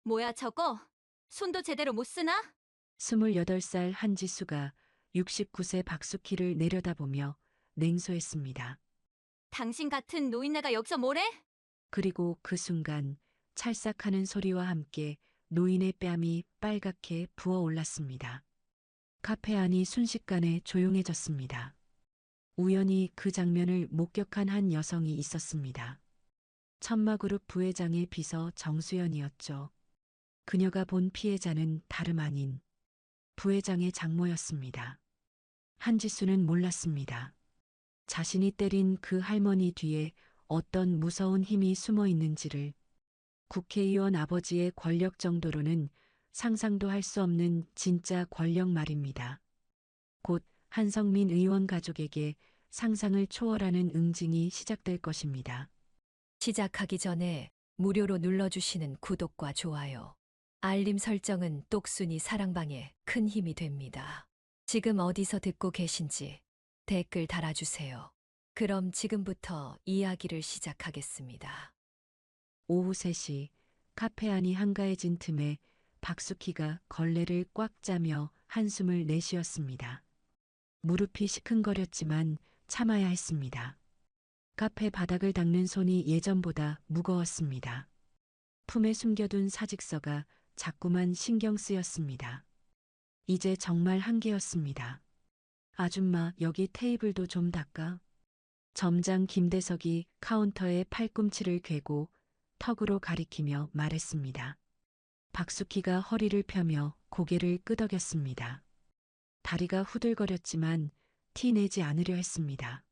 뭐야 저거? 손도 제대로 못 쓰나? 28살 한지수가 69세 박수키를 내려다보며 냉소했습니다. 당신 같은 노인네가 여기서 뭐래? 그리고 그 순간 찰싹하는 소리와 함께 노인의 뺨이 빨갛게 부어올랐습니다. 카페 안이 순식간에 조용해졌습니다. 우연히 그 장면을 목격한 한 여성이 있었습니다. 천마그룹 부회장의 비서 정수연이었죠. 그녀가 본 피해자는 다름 아닌 부회장의 장모였습니다. 한지수는 몰랐습니다. 자신이 때린 그 할머니 뒤에 어떤 무서운 힘이 숨어 있는지를. 국회의원 아버지의 권력 정도로는 상상도 할 수 없는 진짜 권력 말입니다. 곧 한성민 의원 가족에게 상상을 초월하는 응징이 시작될 것입니다. 시작하기 전에 무료로 눌러주시는 구독과 좋아요, 알림 설정은 똑순이 사랑방에 큰 힘이 됩니다. 지금 어디서 듣고 계신지 댓글 달아주세요. 그럼 지금부터 이야기를 시작하겠습니다. 오후 3시 카페 안이 한가해진 틈에 박수키가 걸레를 꽉 짜며 한숨을 내쉬었습니다. 무릎이 시큰거렸지만 참아야 했습니다. 카페 바닥을 닦는 손이 예전보다 무거웠습니다. 품에 숨겨둔 사직서가 자꾸만 신경 쓰였습니다. 이제 정말 한계였습니다. 아줌마, 여기 테이블도 좀 닦아. 점장 김대석이 카운터에 팔꿈치를 괴고 턱으로 가리키며 말했습니다. 박수키가 허리를 펴며 고개를 끄덕였습니다. 다리가 후들거렸지만 티 내지 않으려 했습니다.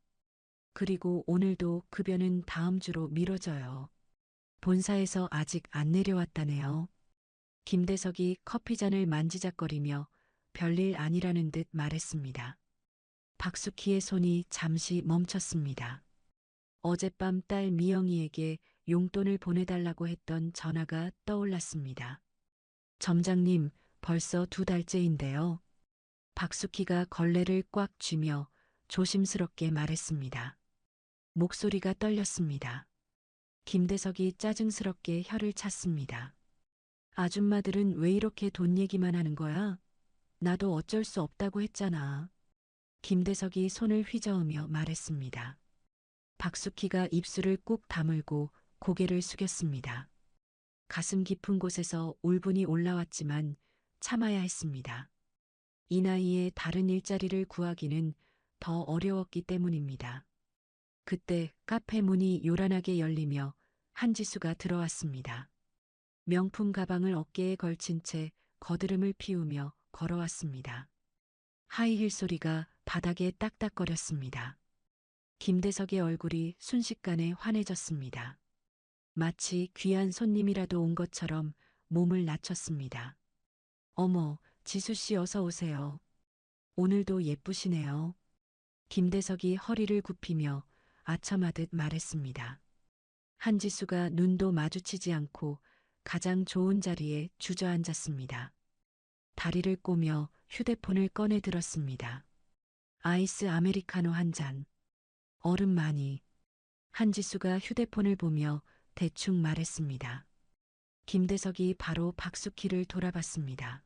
그리고 오늘도 급여는 다음 주로 미뤄져요. 본사에서 아직 안 내려왔다네요. 김대석이 커피잔을 만지작거리며 별일 아니라는 듯 말했습니다. 박수키의 손이 잠시 멈췄습니다. 어젯밤 딸 미영이에게 용돈을 보내달라고 했던 전화가 떠올랐습니다. 점장님, 벌써 2달째인데요. 박수키가 걸레를 꽉 쥐며 조심스럽게 말했습니다. 목소리가 떨렸습니다. 김대석이 짜증스럽게 혀를 찼습니다. 아줌마들은 왜 이렇게 돈 얘기만 하는 거야? 나도 어쩔 수 없다고 했잖아. 김대석이 손을 휘저으며 말했습니다. 박수키가 입술을 꾹 다물고 고개를 숙였습니다. 가슴 깊은 곳에서 울분이 올라왔지만 참아야 했습니다. 이 나이에 다른 일자리를 구하기는 더 어려웠기 때문입니다. 그때 카페 문이 요란하게 열리며 한지수가 들어왔습니다. 명품 가방을 어깨에 걸친 채 거드름을 피우며 걸어왔습니다. 하이힐 소리가 바닥에 딱딱거렸습니다. 김대석의 얼굴이 순식간에 환해졌습니다. 마치 귀한 손님이라도 온 것처럼 몸을 낮췄습니다. 어머, 지수씨 어서 오세요. 오늘도 예쁘시네요. 김대석이 허리를 굽히며 아첨하듯 말했습니다. 한지수가 눈도 마주치지 않고 가장 좋은 자리에 주저앉았습니다. 다리를 꼬며 휴대폰을 꺼내 들었습니다. 아이스 아메리카노 한 잔. 얼음 많이. 한지수가 휴대폰을 보며 대충 말했습니다. 김대석이 바로 박수키를 돌아봤습니다.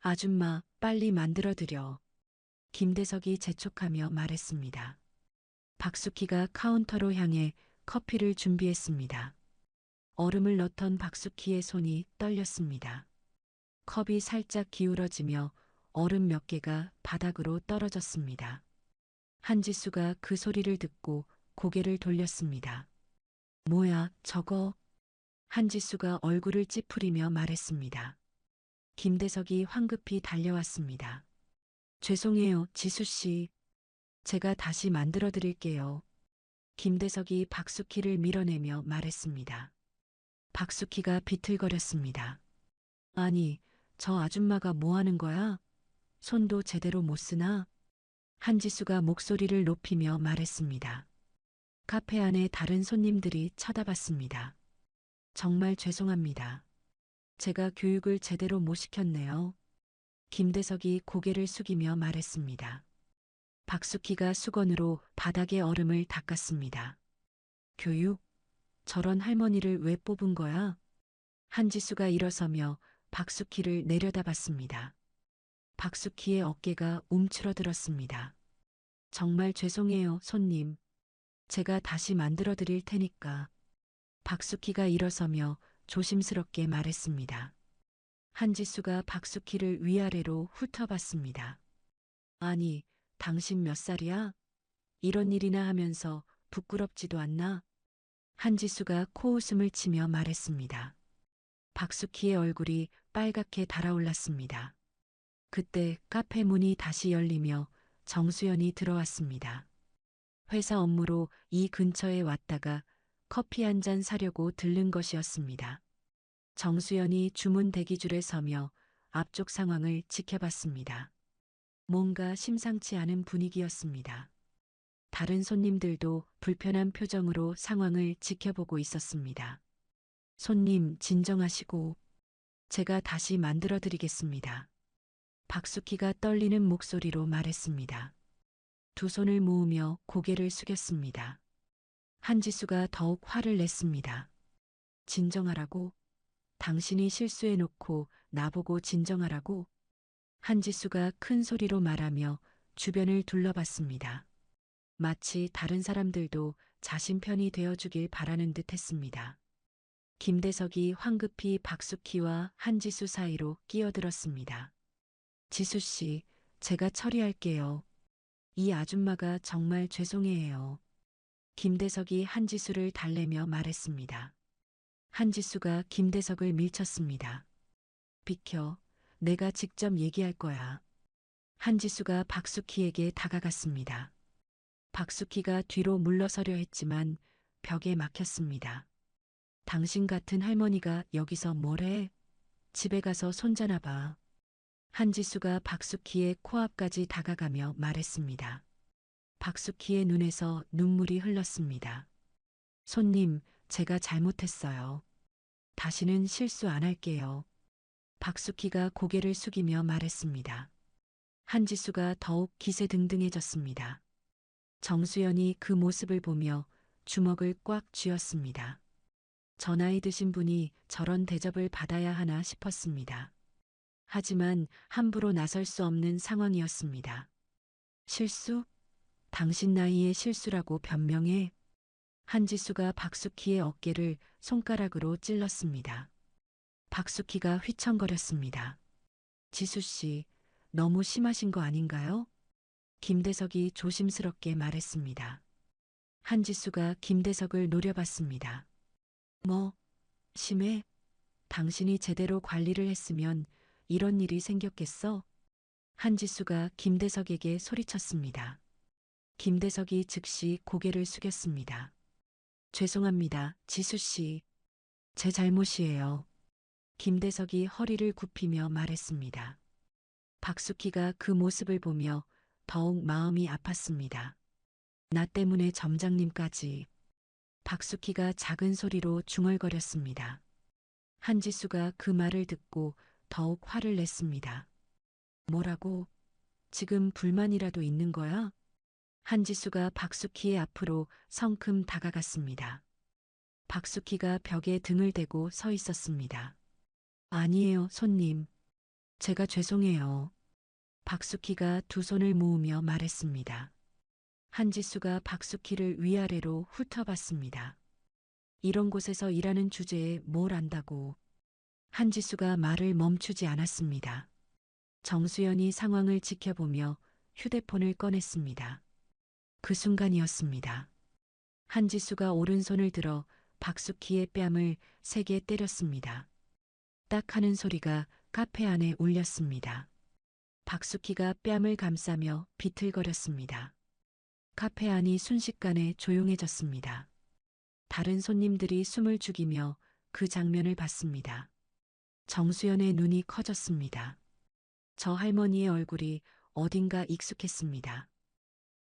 아줌마, 빨리 만들어드려. 김대석이 재촉하며 말했습니다. 박수키가 카운터로 향해 커피를 준비했습니다. 얼음을 넣던 박수키의 손이 떨렸습니다. 컵이 살짝 기울어지며 얼음 몇 개가 바닥으로 떨어졌습니다. 한지수가 그 소리를 듣고 고개를 돌렸습니다. 뭐야, 저거? 한지수가 얼굴을 찌푸리며 말했습니다. 김대석이 황급히 달려왔습니다. 죄송해요, 지수씨. 제가 다시 만들어 드릴게요. 김대석이 박수키를 밀어내며 말했습니다. 박수키가 비틀거렸습니다. 아니, 저 아줌마가 뭐 하는 거야? 손도 제대로 못 쓰나? 한지수가 목소리를 높이며 말했습니다. 카페 안에 다른 손님들이 쳐다봤습니다. 정말 죄송합니다. 제가 교육을 제대로 못 시켰네요. 김대석이 고개를 숙이며 말했습니다. 박수키가 수건으로 바닥의 얼음을 닦았습니다. 교육? 저런 할머니를 왜 뽑은 거야? 한지수가 일어서며 박수키를 내려다봤습니다. 박수키의 어깨가 움츠러들었습니다. 정말 죄송해요, 손님. 제가 다시 만들어 드릴 테니까. 박수키가 일어서며 조심스럽게 말했습니다. 한지수가 박수키를 위아래로 훑어봤습니다. 아니, 당신 몇 살이야? 이런 일이나 하면서 부끄럽지도 않나? 한지수가 코웃음을 치며 말했습니다. 박수키의 얼굴이 빨갛게 달아올랐습니다. 그때 카페 문이 다시 열리며 정수연이 들어왔습니다. 회사 업무로 이 근처에 왔다가 커피 한 잔 사려고 들른 것이었습니다. 정수연이 주문 대기줄에 서며 앞쪽 상황을 지켜봤습니다. 뭔가 심상치 않은 분위기였습니다. 다른 손님들도 불편한 표정으로 상황을 지켜보고 있었습니다. 손님, 진정하시고 제가 다시 만들어 드리겠습니다. 박수키가 떨리는 목소리로 말했습니다. 두 손을 모으며 고개를 숙였습니다. 한지수가 더욱 화를 냈습니다. 진정하라고? 당신이 실수해놓고 나보고 진정하라고? 한지수가 큰 소리로 말하며 주변을 둘러봤습니다. 마치 다른 사람들도 자신 편이 되어주길 바라는 듯 했습니다. 김대석이 황급히 박수키와 한지수 사이로 끼어들었습니다. 지수 씨, 제가 처리할게요. 이 아줌마가 정말 죄송해해요. 김대석이 한지수를 달래며 말했습니다. 한지수가 김대석을 밀쳤습니다. 비켜, 내가 직접 얘기할 거야. 한지수가 박수키에게 다가갔습니다. 박수키가 뒤로 물러서려 했지만 벽에 막혔습니다. 당신 같은 할머니가 여기서 뭘 해? 집에 가서 손자나 봐. 한지수가 박수키의 코앞까지 다가가며 말했습니다. 박수키의 눈에서 눈물이 흘렀습니다. 손님, 제가 잘못했어요. 다시는 실수 안 할게요. 박수키가 고개를 숙이며 말했습니다. 한지수가 더욱 기세등등해졌습니다. 정수연이 그 모습을 보며 주먹을 꽉 쥐었습니다. 저 나이 드신 분이 저런 대접을 받아야 하나 싶었습니다. 하지만 함부로 나설 수 없는 상황이었습니다. 실수? 당신 나이에 실수라고 변명해? 한지수가 박수키의 어깨를 손가락으로 찔렀습니다. 박수키가 휘청거렸습니다. 지수씨, 너무 심하신 거 아닌가요? 김대석이 조심스럽게 말했습니다. 한지수가 김대석을 노려봤습니다. 뭐, 심해? 당신이 제대로 관리를 했으면 이런 일이 생겼겠어? 한지수가 김대석에게 소리쳤습니다. 김대석이 즉시 고개를 숙였습니다. 죄송합니다, 지수씨. 제 잘못이에요. 김대석이 허리를 굽히며 말했습니다. 박수키가 그 모습을 보며 더욱 마음이 아팠습니다. 나 때문에 점장님까지. 박수키가 작은 소리로 중얼거렸습니다. 한지수가 그 말을 듣고 더욱 화를 냈습니다. 뭐라고? 지금 불만이라도 있는 거야? 한지수가 박수키의 앞으로 성큼 다가갔습니다. 박수키가 벽에 등을 대고 서 있었습니다. 아니에요, 손님. 제가 죄송해요. 박수키가 두 손을 모으며 말했습니다. 한지수가 박수키를 위아래로 훑어봤습니다. 이런 곳에서 일하는 주제에 뭘 안다고. 한지수가 말을 멈추지 않았습니다. 정수연이 상황을 지켜보며 휴대폰을 꺼냈습니다. 그 순간이었습니다. 한지수가 오른손을 들어 박수키의 뺨을 세게 때렸습니다. 딱 하는 소리가 카페 안에 울렸습니다. 박수키가 뺨을 감싸며 비틀거렸습니다. 카페 안이 순식간에 조용해졌습니다. 다른 손님들이 숨을 죽이며 그 장면을 봤습니다. 정수연의 눈이 커졌습니다. 저 할머니의 얼굴이 어딘가 익숙했습니다.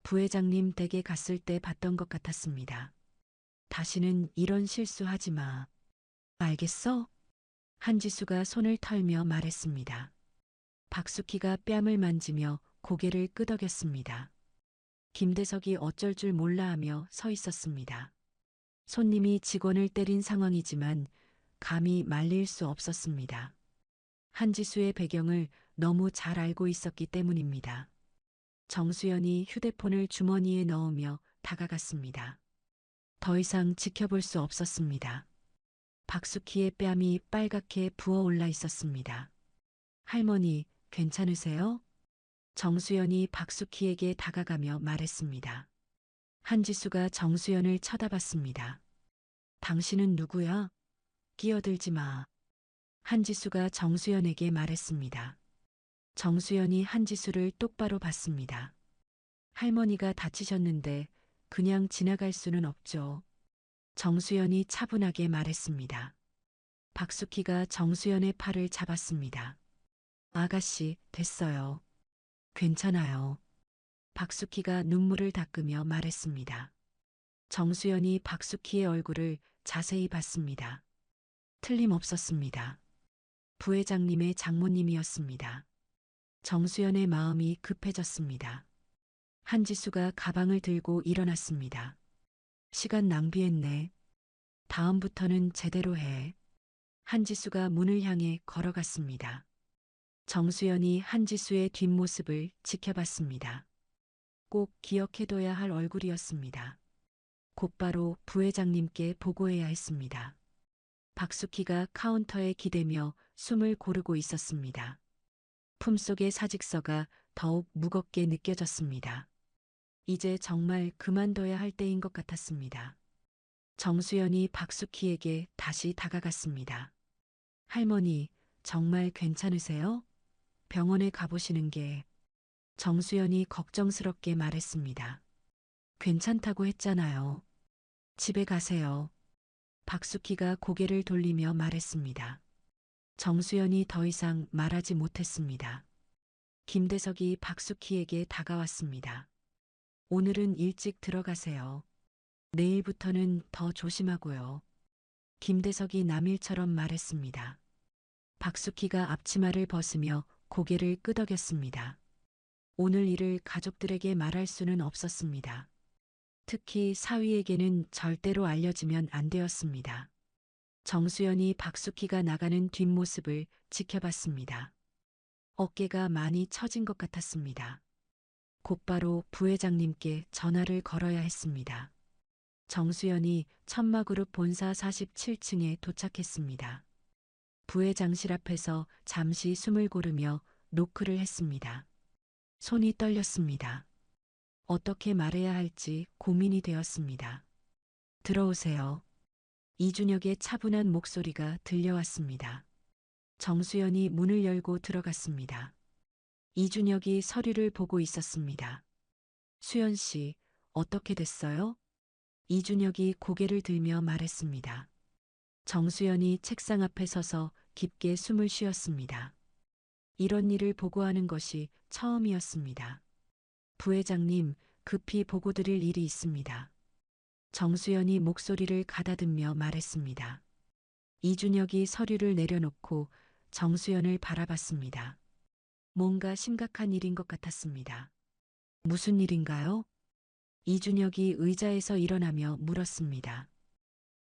부회장님 댁에 갔을 때 봤던 것 같았습니다. 다시는 이런 실수하지 마. 알겠어? 한지수가 손을 털며 말했습니다. 박수키가 뺨을 만지며 고개를 끄덕였습니다. 김대석이 어쩔 줄 몰라 하며 서 있었습니다. 손님이 직원을 때린 상황이지만 감히 말릴 수 없었습니다. 한지수의 배경을 너무 잘 알고 있었기 때문입니다. 정수연이 휴대폰을 주머니에 넣으며 다가갔습니다. 더 이상 지켜볼 수 없었습니다. 박수키의 뺨이 빨갛게 부어올라 있었습니다. 할머니, 괜찮으세요? 정수연이 박수키에게 다가가며 말했습니다. 한지수가 정수연을 쳐다봤습니다. 당신은 누구야? 끼어들지 마. 한지수가 정수연에게 말했습니다. 정수연이 한지수를 똑바로 봤습니다. 할머니가 다치셨는데 그냥 지나갈 수는 없죠. 정수연이 차분하게 말했습니다. 박수키가 정수연의 팔을 잡았습니다. 아가씨, 됐어요. 괜찮아요. 박수키가 눈물을 닦으며 말했습니다. 정수연이 박수키의 얼굴을 자세히 봤습니다. 틀림없었습니다. 부회장님의 장모님이었습니다. 정수연의 마음이 급해졌습니다. 한지수가 가방을 들고 일어났습니다. 시간 낭비했네. 다음부터는 제대로 해. 한지수가 문을 향해 걸어갔습니다. 정수연이 한지수의 뒷모습을 지켜봤습니다. 꼭 기억해둬야 할 얼굴이었습니다. 곧바로 부회장님께 보고해야 했습니다. 박수키가 카운터에 기대며 숨을 고르고 있었습니다. 품속의 사직서가 더욱 무겁게 느껴졌습니다. 이제 정말 그만둬야 할 때인 것 같았습니다. 정수연이 박수키에게 다시 다가갔습니다. 할머니, 정말 괜찮으세요? 병원에 가보시는 게. 정수연이 걱정스럽게 말했습니다. 괜찮다고 했잖아요. 집에 가세요. 박수키가 고개를 돌리며 말했습니다. 정수연이 더 이상 말하지 못했습니다. 김대석이 박수키에게 다가왔습니다. 오늘은 일찍 들어가세요. 내일부터는 더 조심하고요. 김대석이 남일처럼 말했습니다. 박수키가 앞치마를 벗으며 고개를 끄덕였습니다. 오늘 일을 가족들에게 말할 수는 없었습니다. 특히 사위에게는 절대로 알려지면 안 되었습니다. 정수연이 박수키가 나가는 뒷모습을 지켜봤습니다. 어깨가 많이 처진 것 같았습니다. 곧바로 부회장님께 전화를 걸어야 했습니다. 정수연이 천마그룹 본사 47층에 도착했습니다. 부회장실 앞에서 잠시 숨을 고르며 노크를 했습니다. 손이 떨렸습니다. 어떻게 말해야 할지 고민이 되었습니다. 들어오세요. 이준혁의 차분한 목소리가 들려왔습니다. 정수연이 문을 열고 들어갔습니다. 이준혁이 서류를 보고 있었습니다. 수연 씨, 어떻게 됐어요? 이준혁이 고개를 들며 말했습니다. 정수연이 책상 앞에 서서 깊게 숨을 쉬었습니다. 이런 일을 보고하는 것이 처음이었습니다. 부회장님, 급히 보고드릴 일이 있습니다. 정수연이 목소리를 가다듬며 말했습니다. 이준혁이 서류를 내려놓고 정수연을 바라봤습니다. 뭔가 심각한 일인 것 같았습니다. 무슨 일인가요? 이준혁이 의자에서 일어나며 물었습니다.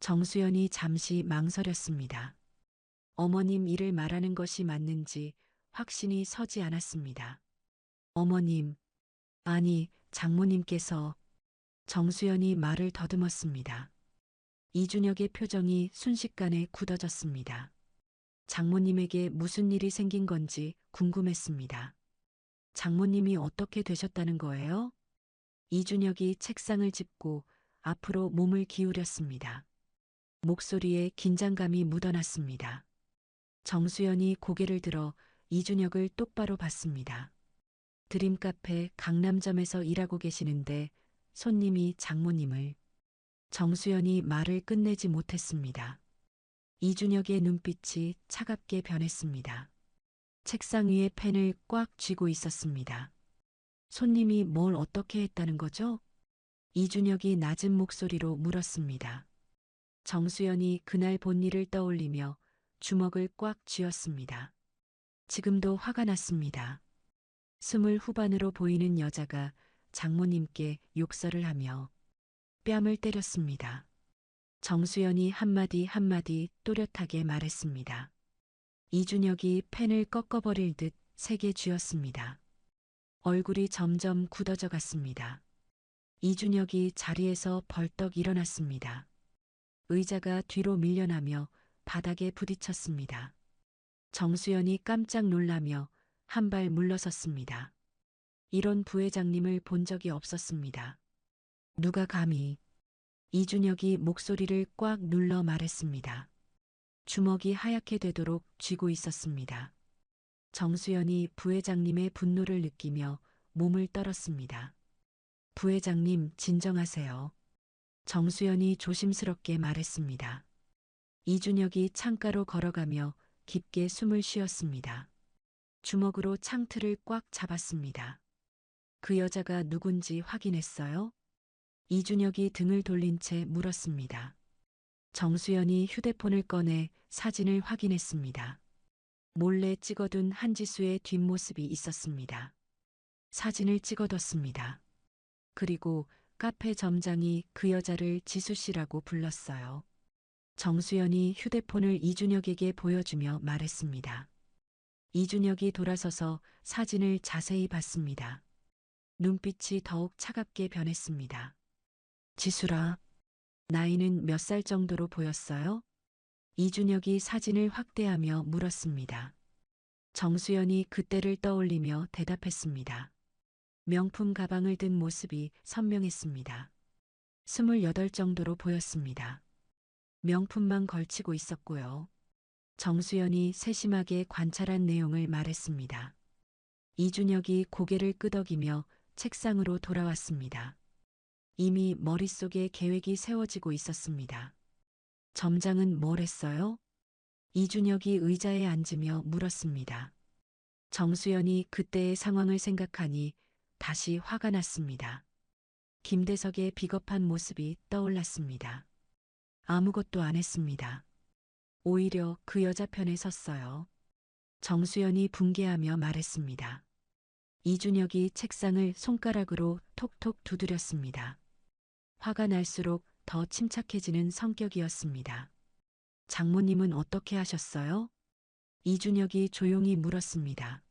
정수연이 잠시 망설였습니다. 어머님 일을 말하는 것이 맞는지 확신이 서지 않았습니다. 어머님, 아니, 장모님께서. 정수연이 말을 더듬었습니다. 이준혁의 표정이 순식간에 굳어졌습니다. 장모님에게 무슨 일이 생긴 건지 궁금했습니다. 장모님이 어떻게 되셨다는 거예요? 이준혁이 책상을 짚고 앞으로 몸을 기울였습니다. 목소리에 긴장감이 묻어났습니다. 정수연이 고개를 들어 이준혁을 똑바로 봤습니다. 드림카페 강남점에서 일하고 계시는데 손님이 장모님을. 정수연이 말을 끝내지 못했습니다. 이준혁의 눈빛이 차갑게 변했습니다. 책상 위에 펜을 꽉 쥐고 있었습니다. 손님이 뭘 어떻게 했다는 거죠? 이준혁이 낮은 목소리로 물었습니다. 정수연이 그날 본 일을 떠올리며 주먹을 꽉 쥐었습니다. 지금도 화가 났습니다. 20 후반으로 보이는 여자가 장모님께 욕설을 하며 뺨을 때렸습니다. 정수연이 한마디 한마디 또렷하게 말했습니다. 이준혁이 펜을 꺾어버릴 듯 세게 쥐었습니다. 얼굴이 점점 굳어져 갔습니다. 이준혁이 자리에서 벌떡 일어났습니다. 의자가 뒤로 밀려나며 바닥에 부딪혔습니다. 정수연이 깜짝 놀라며 한 발 물러섰습니다. 이런 부회장님을 본 적이 없었습니다. 누가 감히. 이준혁이 목소리를 꽉 눌러 말했습니다. 주먹이 하얗게 되도록 쥐고 있었습니다. 정수연이 부회장님의 분노를 느끼며 몸을 떨었습니다. 부회장님, 진정하세요. 정수연이 조심스럽게 말했습니다. 이준혁이 창가로 걸어가며 깊게 숨을 쉬었습니다. 주먹으로 창틀을 꽉 잡았습니다. 그 여자가 누군지 확인했어요? 이준혁이 등을 돌린 채 물었습니다. 정수연이 휴대폰을 꺼내 사진을 확인했습니다. 몰래 찍어둔 한지수의 뒷모습이 있었습니다. 사진을 찍어뒀습니다. 그리고 카페 점장이 그 여자를 지수 씨라고 불렀어요. 정수연이 휴대폰을 이준혁에게 보여주며 말했습니다. 이준혁이 돌아서서 사진을 자세히 봤습니다. 눈빛이 더욱 차갑게 변했습니다. 지수라, 나이는 몇 살 정도로 보였어요? 이준혁이 사진을 확대하며 물었습니다. 정수연이 그때를 떠올리며 대답했습니다. 명품 가방을 든 모습이 선명했습니다. 28 정도로 보였습니다. 명품만 걸치고 있었고요. 정수연이 세심하게 관찰한 내용을 말했습니다. 이준혁이 고개를 끄덕이며 책상으로 돌아왔습니다. 이미 머릿속에 계획이 세워지고 있었습니다. 점장은 뭘 했어요? 이준혁이 의자에 앉으며 물었습니다. 정수연이 그때의 상황을 생각하니 다시 화가 났습니다. 김대석의 비겁한 모습이 떠올랐습니다. 아무것도 안 했습니다. 오히려 그 여자 편에 섰어요. 정수연이 붕괴하며 말했습니다. 이준혁이 책상을 손가락으로 톡톡 두드렸습니다. 화가 날수록 더 침착해지는 성격이었습니다. 장모님은 어떻게 하셨어요? 이준혁이 조용히 물었습니다.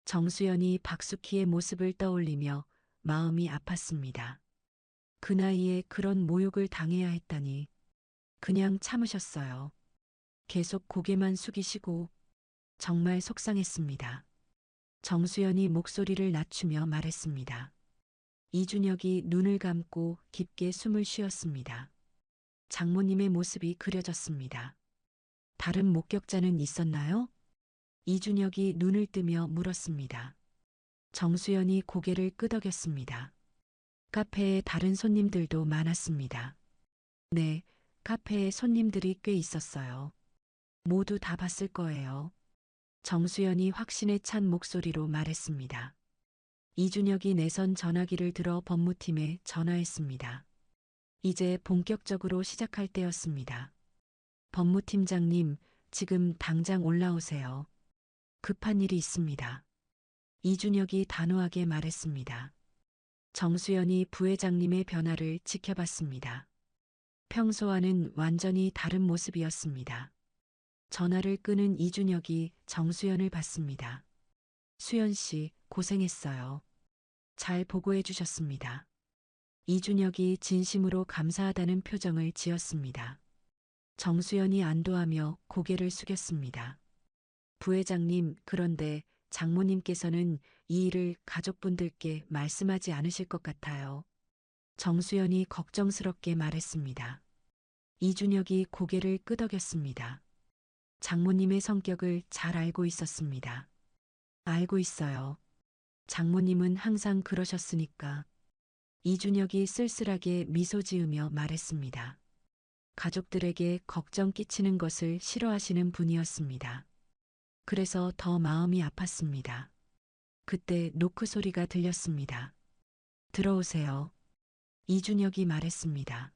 정수연이 박숙희의 모습을 떠올리며 마음이 아팠습니다. 그 나이에 그런 모욕을 당해야 했다니. 그냥 참으셨어요. 계속 고개만 숙이시고. 정말 속상했습니다. 정수연이 목소리를 낮추며 말했습니다. 이준혁이 눈을 감고 깊게 숨을 쉬었습니다. 장모님의 모습이 그려졌습니다. 다른 목격자는 있었나요? 이준혁이 눈을 뜨며 물었습니다. 정수연이 고개를 끄덕였습니다. 카페에 다른 손님들도 많았습니다. 네, 카페에 손님들이 꽤 있었어요. 모두 다 봤을 거예요. 정수연이 확신에 찬 목소리로 말했습니다. 이준혁이 내선 전화기를 들어 법무팀에 전화했습니다. 이제 본격적으로 시작할 때였습니다. 법무팀장님, 지금 당장 올라오세요. 급한 일이 있습니다. 이준혁이 단호하게 말했습니다. 정수연이 부회장님의 변화를 지켜봤습니다. 평소와는 완전히 다른 모습이었습니다. 전화를 끄는 이준혁이 정수연을 봤습니다. 수연 씨, 고생했어요. 잘 보고해 주셨습니다. 이준혁이 진심으로 감사하다는 표정을 지었습니다. 정수연이 안도하며 고개를 숙였습니다. 부회장님, 그런데 장모님께서는 이 일을 가족분들께 말씀하지 않으실 것 같아요. 정수연이 걱정스럽게 말했습니다. 이준혁이 고개를 끄덕였습니다. 장모님의 성격을 잘 알고 있었습니다. 알고 있어요. 장모님은 항상 그러셨으니까. 이준혁이 쓸쓸하게 미소 지으며 말했습니다. 가족들에게 걱정 끼치는 것을 싫어하시는 분이었습니다. 그래서 더 마음이 아팠습니다. 그때 노크 소리가 들렸습니다. 들어오세요. 이준혁이 말했습니다.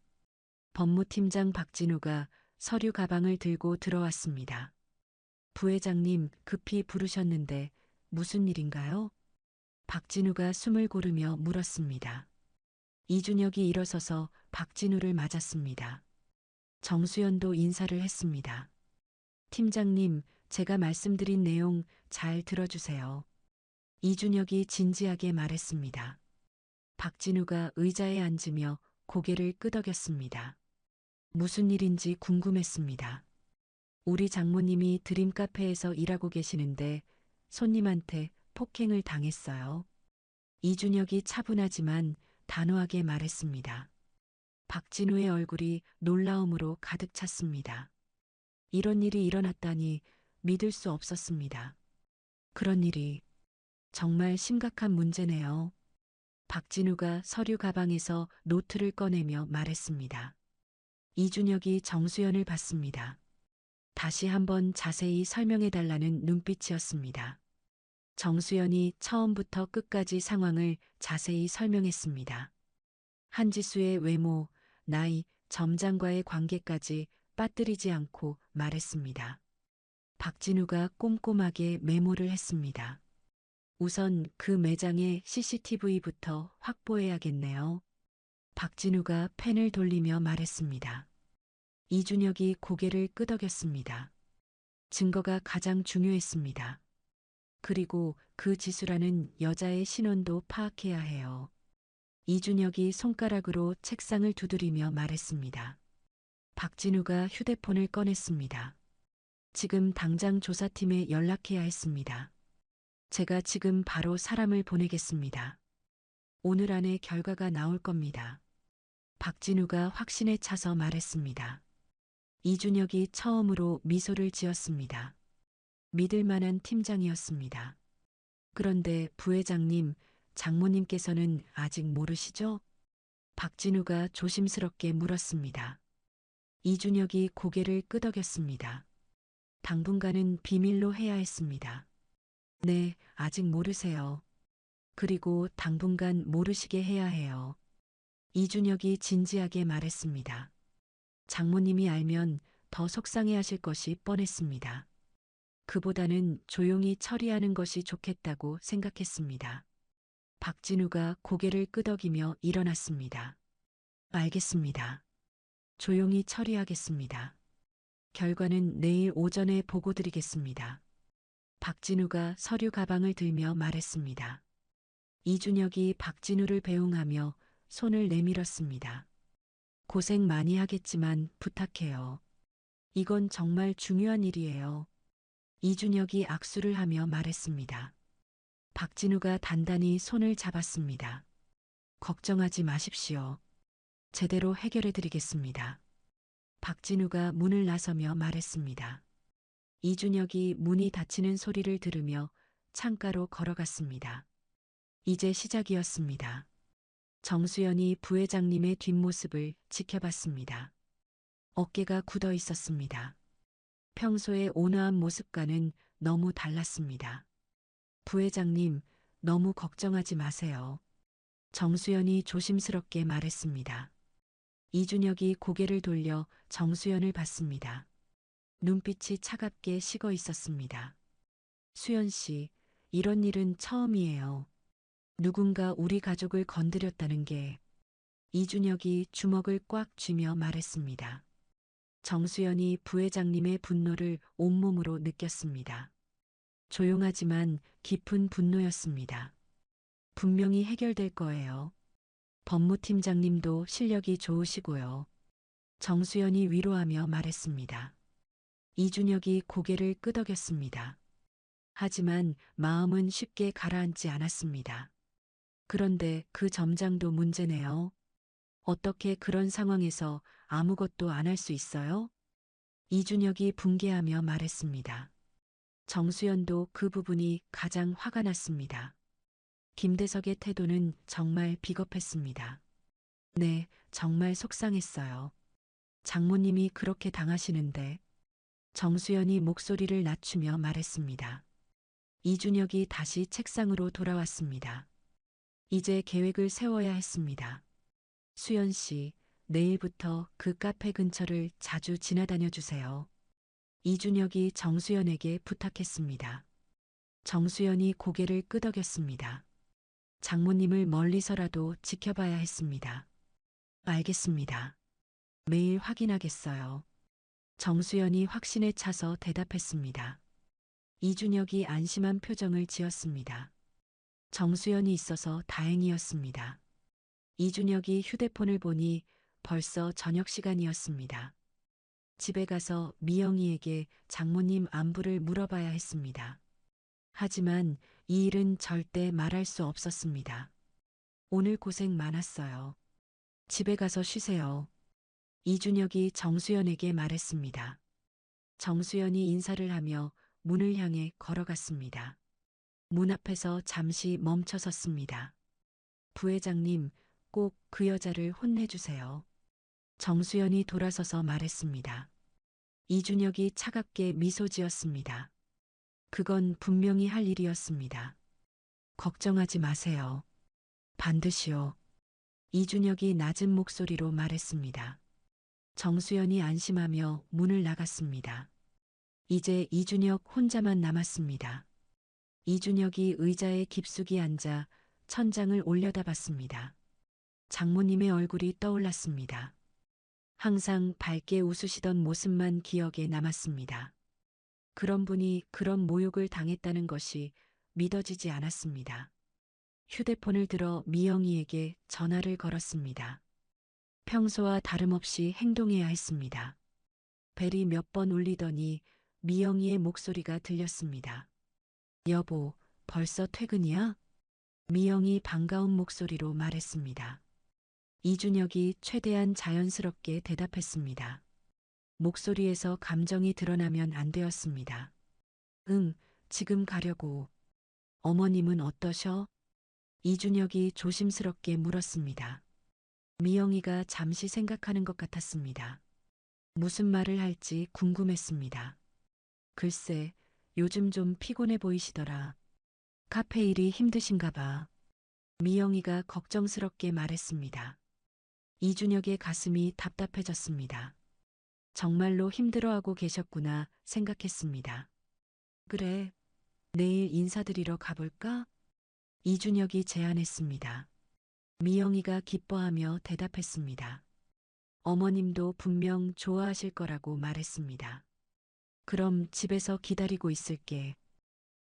법무팀장 박진우가 서류 가방을 들고 들어왔습니다. 부회장님, 급히 부르셨는데 무슨 일인가요? 박진우가 숨을 고르며 물었습니다. 이준혁이 일어서서 박진우를 맞았습니다. 정수연도 인사를 했습니다. 팀장님, 제가 말씀드린 내용 잘 들어주세요. 이준혁이 진지하게 말했습니다. 박진우가 의자에 앉으며 고개를 끄덕였습니다. 무슨 일인지 궁금했습니다. 우리 장모님이 드림 카페에서 일하고 계시는데 손님한테 폭행을 당했어요. 이준혁이 차분하지만 단호하게 말했습니다. 박진우의 얼굴이 놀라움으로 가득 찼습니다. 이런 일이 일어났다니 믿을 수 없었습니다. 그런 일이 정말 심각한 문제네요. 박진우가 서류 가방에서 노트를 꺼내며 말했습니다. 이준혁이 정수연을 봤습니다. 다시 한번 자세히 설명해 달라는 눈빛이었습니다. 정수연이 처음부터 끝까지 상황을 자세히 설명했습니다. 한지수의 외모, 나이, 점장과의 관계까지 빠뜨리지 않고 말했습니다. 박진우가 꼼꼼하게 메모를 했습니다. 우선 그 매장의 CCTV부터 확보해야겠네요. 박진우가 펜을 돌리며 말했습니다. 이준혁이 고개를 끄덕였습니다. 증거가 가장 중요했습니다. 그리고 그 지수라는 여자의 신원도 파악해야 해요. 이준혁이 손가락으로 책상을 두드리며 말했습니다. 박진우가 휴대폰을 꺼냈습니다. 지금 당장 조사팀에 연락해야 했습니다. 제가 지금 바로 사람을 보내겠습니다. 오늘 안에 결과가 나올 겁니다. 박진우가 확신에 차서 말했습니다. 이준혁이 처음으로 미소를 지었습니다. 믿을 만한 팀장이었습니다. 그런데 부회장님, 장모님께서는 아직 모르시죠? 박진우가 조심스럽게 물었습니다. 이준혁이 고개를 끄덕였습니다. 당분간은 비밀로 해야 했습니다. 네, 아직 모르세요. 그리고 당분간 모르시게 해야 해요. 이준혁이 진지하게 말했습니다. 장모님이 알면 더 속상해하실 것이 뻔했습니다. 그보다는 조용히 처리하는 것이 좋겠다고 생각했습니다. 박진우가 고개를 끄덕이며 일어났습니다. 알겠습니다. 조용히 처리하겠습니다. 결과는 내일 오전에 보고 드리겠습니다. 박진우가 서류 가방을 들며 말했습니다. 이준혁이 박진우를 배웅하며 손을 내밀었습니다. 고생 많이 하겠지만 부탁해요. 이건 정말 중요한 일이에요. 이준혁이 악수를 하며 말했습니다. 박진우가 단단히 손을 잡았습니다. 걱정하지 마십시오. 제대로 해결해 드리겠습니다. 박진우가 문을 나서며 말했습니다. 이준혁이 문이 닫히는 소리를 들으며 창가로 걸어갔습니다. 이제 시작이었습니다. 정수연이 부회장님의 뒷모습을 지켜봤습니다. 어깨가 굳어 있었습니다. 평소의 온화한 모습과는 너무 달랐습니다. 부회장님, 너무 걱정하지 마세요. 정수연이 조심스럽게 말했습니다. 이준혁이 고개를 돌려 정수연을 봤습니다. 눈빛이 차갑게 식어 있었습니다. 수연 씨, 이런 일은 처음이에요. 누군가 우리 가족을 건드렸다는 게. 이준혁이 주먹을 꽉 쥐며 말했습니다. 정수연이 부회장님의 분노를 온몸으로 느꼈습니다. 조용하지만 깊은 분노였습니다. 분명히 해결될 거예요. 법무팀장님도 실력이 좋으시고요. 정수연이 위로하며 말했습니다. 이준혁이 고개를 끄덕였습니다. 하지만 마음은 쉽게 가라앉지 않았습니다. 그런데 그 점장도 문제네요. 어떻게 그런 상황에서 아무것도 안 할 수 있어요? 이준혁이 붕괴하며 말했습니다. 정수연도 그 부분이 가장 화가 났습니다. 김대석의 태도는 정말 비겁했습니다. 네, 정말 속상했어요. 장모님이 그렇게 당하시는데. 정수연이 목소리를 낮추며 말했습니다. 이준혁이 다시 책상으로 돌아왔습니다. 이제 계획을 세워야 했습니다. 수연 씨, 내일부터 그 카페 근처를 자주 지나다녀 주세요. 이준혁이 정수연에게 부탁했습니다. 정수연이 고개를 끄덕였습니다. 장모님을 멀리서라도 지켜봐야 했습니다. 알겠습니다. 매일 확인하겠어요. 정수연이 확신에 차서 대답했습니다. 이준혁이 안심한 표정을 지었습니다. 정수연이 있어서 다행이었습니다. 이준혁이 휴대폰을 보니 벌써 저녁 시간이었습니다. 집에 가서 미영이에게 장모님 안부를 물어봐야 했습니다. 하지만 이 일은 절대 말할 수 없었습니다. 오늘 고생 많았어요. 집에 가서 쉬세요. 이준혁이 정수연에게 말했습니다. 정수연이 인사를 하며 문을 향해 걸어갔습니다. 문 앞에서 잠시 멈춰 섰습니다. 부회장님, 꼭 그 여자를 혼내주세요. 정수연이 돌아서서 말했습니다. 이준혁이 차갑게 미소 지었습니다. 그건 분명히 할 일이었습니다. 걱정하지 마세요. 반드시요. 이준혁이 낮은 목소리로 말했습니다. 정수연이 안심하며 문을 나갔습니다. 이제 이준혁 혼자만 남았습니다. 이준혁이 의자에 깊숙이 앉아 천장을 올려다봤습니다. 장모님의 얼굴이 떠올랐습니다. 항상 밝게 웃으시던 모습만 기억에 남았습니다. 그런 분이 그런 모욕을 당했다는 것이 믿어지지 않았습니다. 휴대폰을 들어 미영이에게 전화를 걸었습니다. 평소와 다름없이 행동해야 했습니다. 벨이 몇 번 울리더니 미영이의 목소리가 들렸습니다. 여보, 벌써 퇴근이야? 미영이 반가운 목소리로 말했습니다. 이준혁이 최대한 자연스럽게 대답했습니다. 목소리에서 감정이 드러나면 안 되었습니다. 응, 지금 가려고. 어머님은 어떠셔? 이준혁이 조심스럽게 물었습니다. 미영이가 잠시 생각하는 것 같았습니다. 무슨 말을 할지 궁금했습니다. 글쎄, 요즘 좀 피곤해 보이시더라. 카페 일이 힘드신가 봐. 미영이가 걱정스럽게 말했습니다. 이준혁의 가슴이 답답해졌습니다. 정말로 힘들어하고 계셨구나 생각했습니다. 그래, 내일 인사드리러 가볼까? 이준혁이 제안했습니다. 미영이가 기뻐하며 대답했습니다. 어머님도 분명 좋아하실 거라고 말했습니다. 그럼 집에서 기다리고 있을게.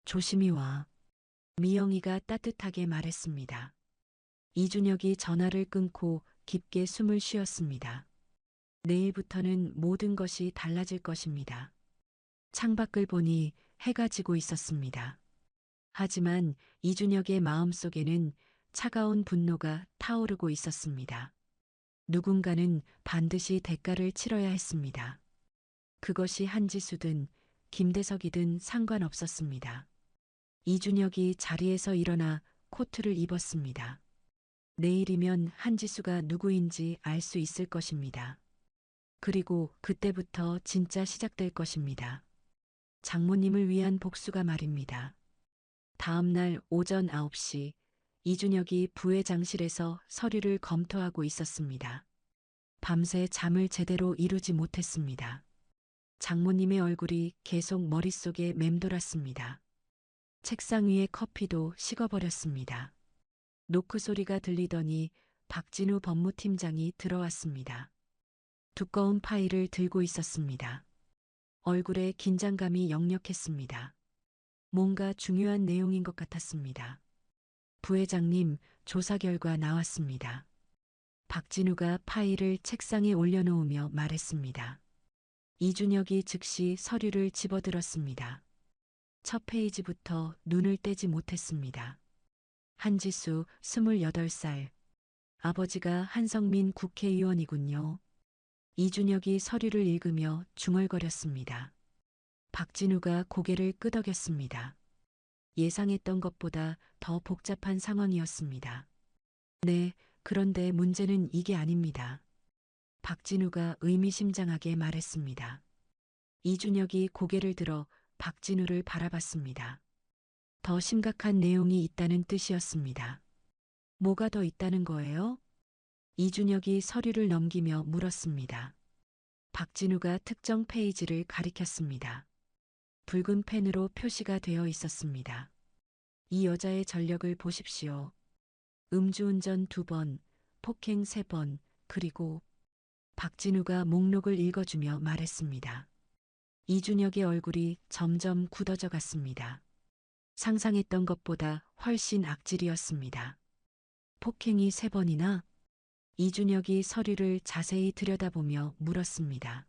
조심히 와. 미영이가 따뜻하게 말했습니다. 이준혁이 전화를 끊고 깊게 숨을 쉬었습니다. 내일부터는 모든 것이 달라질 것입니다. 창밖을 보니 해가 지고 있었습니다. 하지만 이준혁의 마음속에는 차가운 분노가 타오르고 있었습니다. 누군가는 반드시 대가를 치러야 했습니다. 그것이 한지수든 김대석이든 상관없었습니다. 이준혁이 자리에서 일어나 코트를 입었습니다. 내일이면 한지수가 누구인지 알 수 있을 것입니다. 그리고 그때부터 진짜 시작될 것입니다. 장모님을 위한 복수가 말입니다. 다음 날 오전 9시 이준혁이 부회장실에서 서류를 검토하고 있었습니다. 밤새 잠을 제대로 이루지 못했습니다. 장모님의 얼굴이 계속 머릿속에 맴돌았습니다. 책상 위의 커피도 식어버렸습니다. 노크 소리가 들리더니 박진우 법무팀장이 들어왔습니다. 두꺼운 파일을 들고 있었습니다. 얼굴에 긴장감이 역력했습니다. 뭔가 중요한 내용인 것 같았습니다. 부회장님, 조사 결과 나왔습니다. 박진우가 파일을 책상에 올려놓으며 말했습니다. 이준혁이 즉시 서류를 집어들었습니다. 첫 페이지부터 눈을 떼지 못했습니다. 한지수 28살. 아버지가 한성민 국회의원이군요. 이준혁이 서류를 읽으며 중얼거렸습니다. 박진우가 고개를 끄덕였습니다. 예상했던 것보다 더 복잡한 상황이었습니다. 네, 그런데 문제는 이게 아닙니다. 박진우가 의미심장하게 말했습니다. 이준혁이 고개를 들어 박진우를 바라봤습니다. 더 심각한 내용이 있다는 뜻이었습니다. 뭐가 더 있다는 거예요? 이준혁이 서류를 넘기며 물었습니다. 박진우가 특정 페이지를 가리켰습니다. 붉은 펜으로 표시가 되어 있었습니다. 이 여자의 전력을 보십시오. 음주운전 2번, 폭행 3번, 그리고 박진우가 목록을 읽어주며 말했습니다. 이준혁의 얼굴이 점점 굳어져 갔습니다. 상상했던 것보다 훨씬 악질이었습니다. 폭행이 3번이나? 이준혁이 서류를 자세히 들여다보며 물었습니다.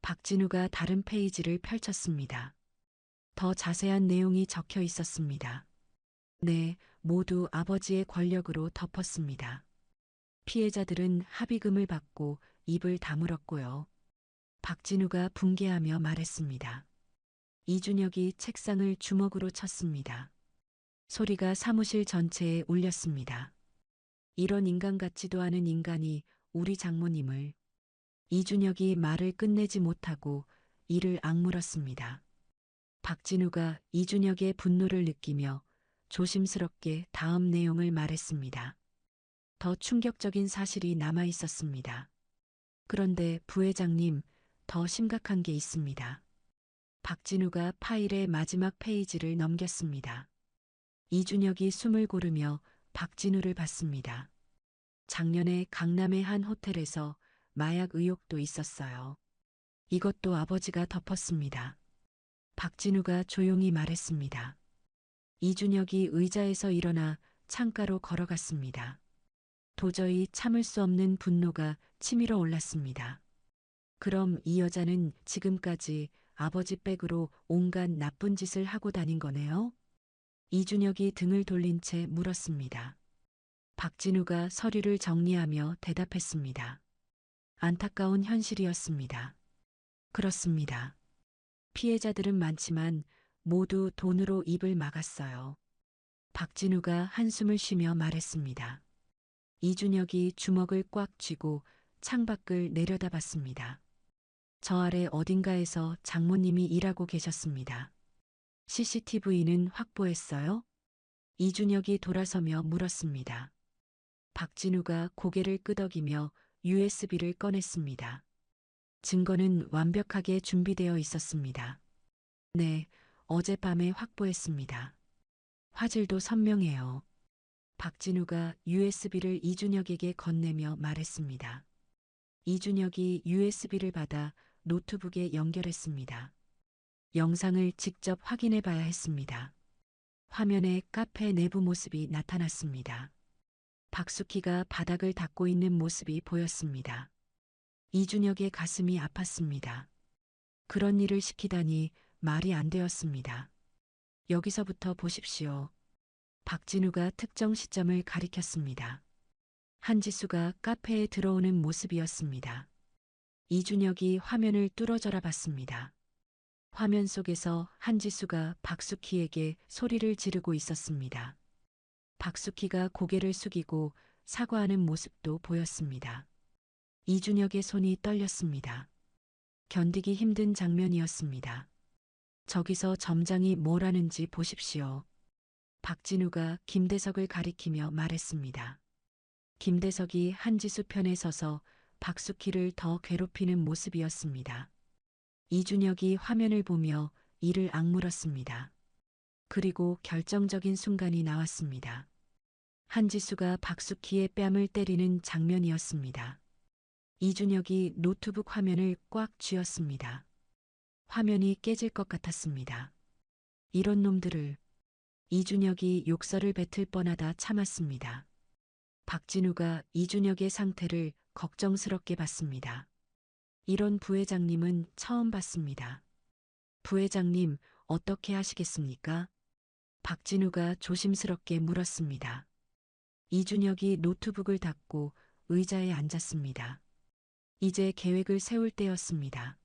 박진우가 다른 페이지를 펼쳤습니다. 더 자세한 내용이 적혀 있었습니다. 네, 모두 아버지의 권력으로 덮었습니다. 피해자들은 합의금을 받고 입을 다물었고요. 박진우가 붕괴하며 말했습니다. 이준혁이 책상을 주먹으로 쳤습니다. 소리가 사무실 전체에 울렸습니다. 이런 인간 같지도 않은 인간이 우리 장모님을. 이준혁이 말을 끝내지 못하고 이를 악물었습니다. 박진우가 이준혁의 분노를 느끼며 조심스럽게 다음 내용을 말했습니다. 더 충격적인 사실이 남아 있었습니다. 그런데 부회장님, 더 심각한 게 있습니다. 박진우가 파일의 마지막 페이지를 넘겼습니다. 이준혁이 숨을 고르며 박진우를 봤습니다. 작년에 강남의 한 호텔에서 마약 의혹도 있었어요. 이것도 아버지가 덮었습니다. 박진우가 조용히 말했습니다. 이준혁이 의자에서 일어나 창가로 걸어갔습니다. 도저히 참을 수 없는 분노가 치밀어 올랐습니다. 그럼 이 여자는 지금까지 아버지 백으로 온갖 나쁜 짓을 하고 다닌 거네요? 이준혁이 등을 돌린 채 물었습니다. 박진우가 서류를 정리하며 대답했습니다. 안타까운 현실이었습니다. 그렇습니다. 피해자들은 많지만 모두 돈으로 입을 막았어요. 박진우가 한숨을 쉬며 말했습니다. 이준혁이 주먹을 꽉 쥐고 창밖을 내려다봤습니다. 저 아래 어딘가에서 장모님이 일하고 계셨습니다. CCTV는 확보했어요? 이준혁이 돌아서며 물었습니다. 박진우가 고개를 끄덕이며 USB를 꺼냈습니다. 증거는 완벽하게 준비되어 있었습니다. 네, 어젯밤에 확보했습니다. 화질도 선명해요. 박진우가 USB를 이준혁에게 건네며 말했습니다. 이준혁이 USB를 받아 노트북에 연결했습니다. 영상을 직접 확인해 봐야 했습니다. 화면에 카페 내부 모습이 나타났습니다. 박숙희가 바닥을 닦고 있는 모습이 보였습니다. 이준혁의 가슴이 아팠습니다. 그런 일을 시키다니 말이 안 되었습니다. 여기서부터 보십시오. 박진우가 특정 시점을 가리켰습니다. 한지수가 카페에 들어오는 모습이었습니다. 이준혁이 화면을 뚫어져라 봤습니다. 화면 속에서 한지수가 박숙희에게 소리를 지르고 있었습니다. 박숙희가 고개를 숙이고 사과하는 모습도 보였습니다. 이준혁의 손이 떨렸습니다. 견디기 힘든 장면이었습니다. 저기서 점장이 뭘 하는지 보십시오. 박진우가 김대석을 가리키며 말했습니다. 김대석이 한지수 편에 서서 박숙희를 더 괴롭히는 모습이었습니다. 이준혁이 화면을 보며 이를 악물었습니다. 그리고 결정적인 순간이 나왔습니다. 한지수가 박숙희의 뺨을 때리는 장면이었습니다. 이준혁이 노트북 화면을 꽉 쥐었습니다. 화면이 깨질 것 같았습니다. 이런 놈들을. 이준혁이 욕설을 뱉을 뻔하다 참았습니다. 박진우가 이준혁의 상태를 걱정스럽게 봤습니다. 이런 부회장님은 처음 봤습니다. 부회장님, 어떻게 하시겠습니까? 박진우가 조심스럽게 물었습니다. 이준혁이 노트북을 닫고 의자에 앉았습니다. 이제 계획을 세울 때였습니다.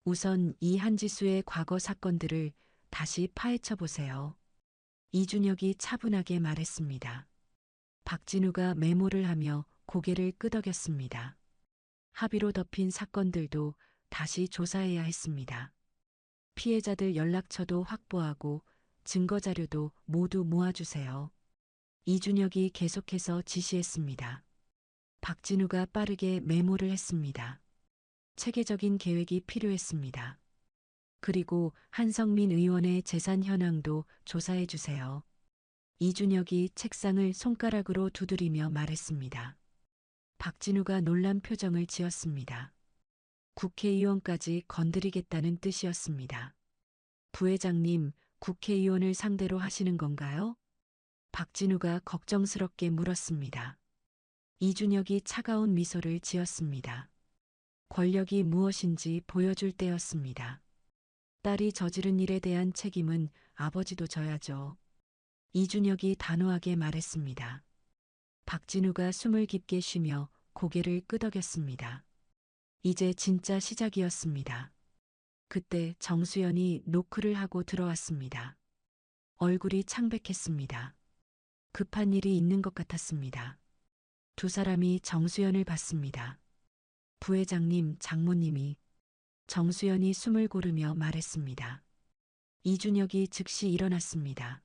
우선 이 한지수의 과거 사건들을 다시 파헤쳐 보세요. 이준혁이 차분하게 말했습니다. 박진우가 메모를 하며 고개를 끄덕였습니다. 합의로 덮인 사건들도 다시 조사해야 했습니다. 피해자들 연락처도 확보하고 증거자료도 모두 모아주세요. 이준혁이 계속해서 지시했습니다. 박진우가 빠르게 메모를 했습니다. 체계적인 계획이 필요했습니다. 그리고 한성민 의원의 재산 현황도 조사해 주세요. 이준혁이 책상을 손가락으로 두드리며 말했습니다. 박진우가 놀란 표정을 지었습니다. 국회의원까지 건드리겠다는 뜻이었습니다. 부회장님, 국회의원을 상대로 하시는 건가요? 박진우가 걱정스럽게 물었습니다. 이준혁이 차가운 미소를 지었습니다. 권력이 무엇인지 보여줄 때였습니다. 딸이 저지른 일에 대한 책임은 아버지도 져야죠. 이준혁이 단호하게 말했습니다. 박진우가 숨을 깊게 쉬며 고개를 끄덕였습니다. 이제 진짜 시작이었습니다. 그때 정수연이 노크를 하고 들어왔습니다. 얼굴이 창백했습니다. 급한 일이 있는 것 같았습니다. 두 사람이 정수연을 봤습니다. 부회장님, 장모님이. 정수연이 숨을 고르며 말했습니다. 이준혁이 즉시 일어났습니다.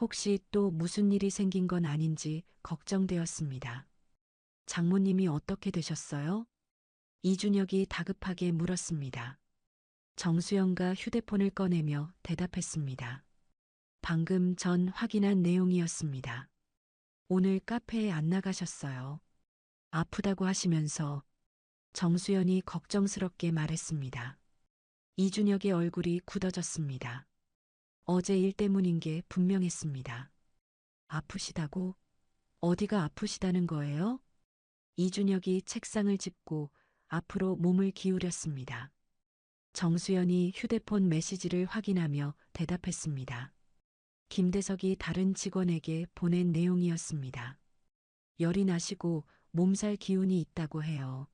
혹시 또 무슨 일이 생긴 건 아닌지 걱정되었습니다. 장모님이 어떻게 되셨어요? 이준혁이 다급하게 물었습니다. 정수연가 휴대폰을 꺼내며 대답했습니다. 방금 전 확인한 내용이었습니다. 오늘 카페에 안 나가셨어요. 아프다고 하시면서. 정수연이 걱정스럽게 말했습니다. 이준혁의 얼굴이 굳어졌습니다. 어제 일 때문인 게 분명했습니다. 아프시다고? 어디가 아프시다는 거예요? 이준혁이 책상을 짚고 앞으로 몸을 기울였습니다. 정수연이 휴대폰 메시지를 확인하며 대답했습니다. 김대석이 다른 직원에게 보낸 내용이었습니다. 열이 나시고 몸살 기운이 있다고 해요.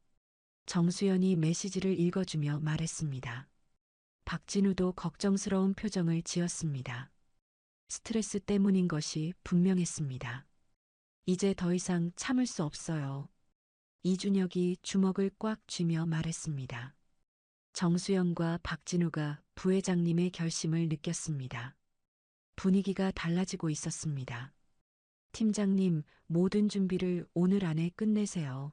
정수연이 메시지를 읽어주며 말했습니다. 박진우도 걱정스러운 표정을 지었습니다. 스트레스 때문인 것이 분명했습니다. 이제 더 이상 참을 수 없어요. 이준혁이 주먹을 꽉 쥐며 말했습니다. 정수연과 박진우가 부회장님의 결심을 느꼈습니다. 분위기가 달라지고 있었습니다. 팀장님, 모든 준비를 오늘 안에 끝내세요.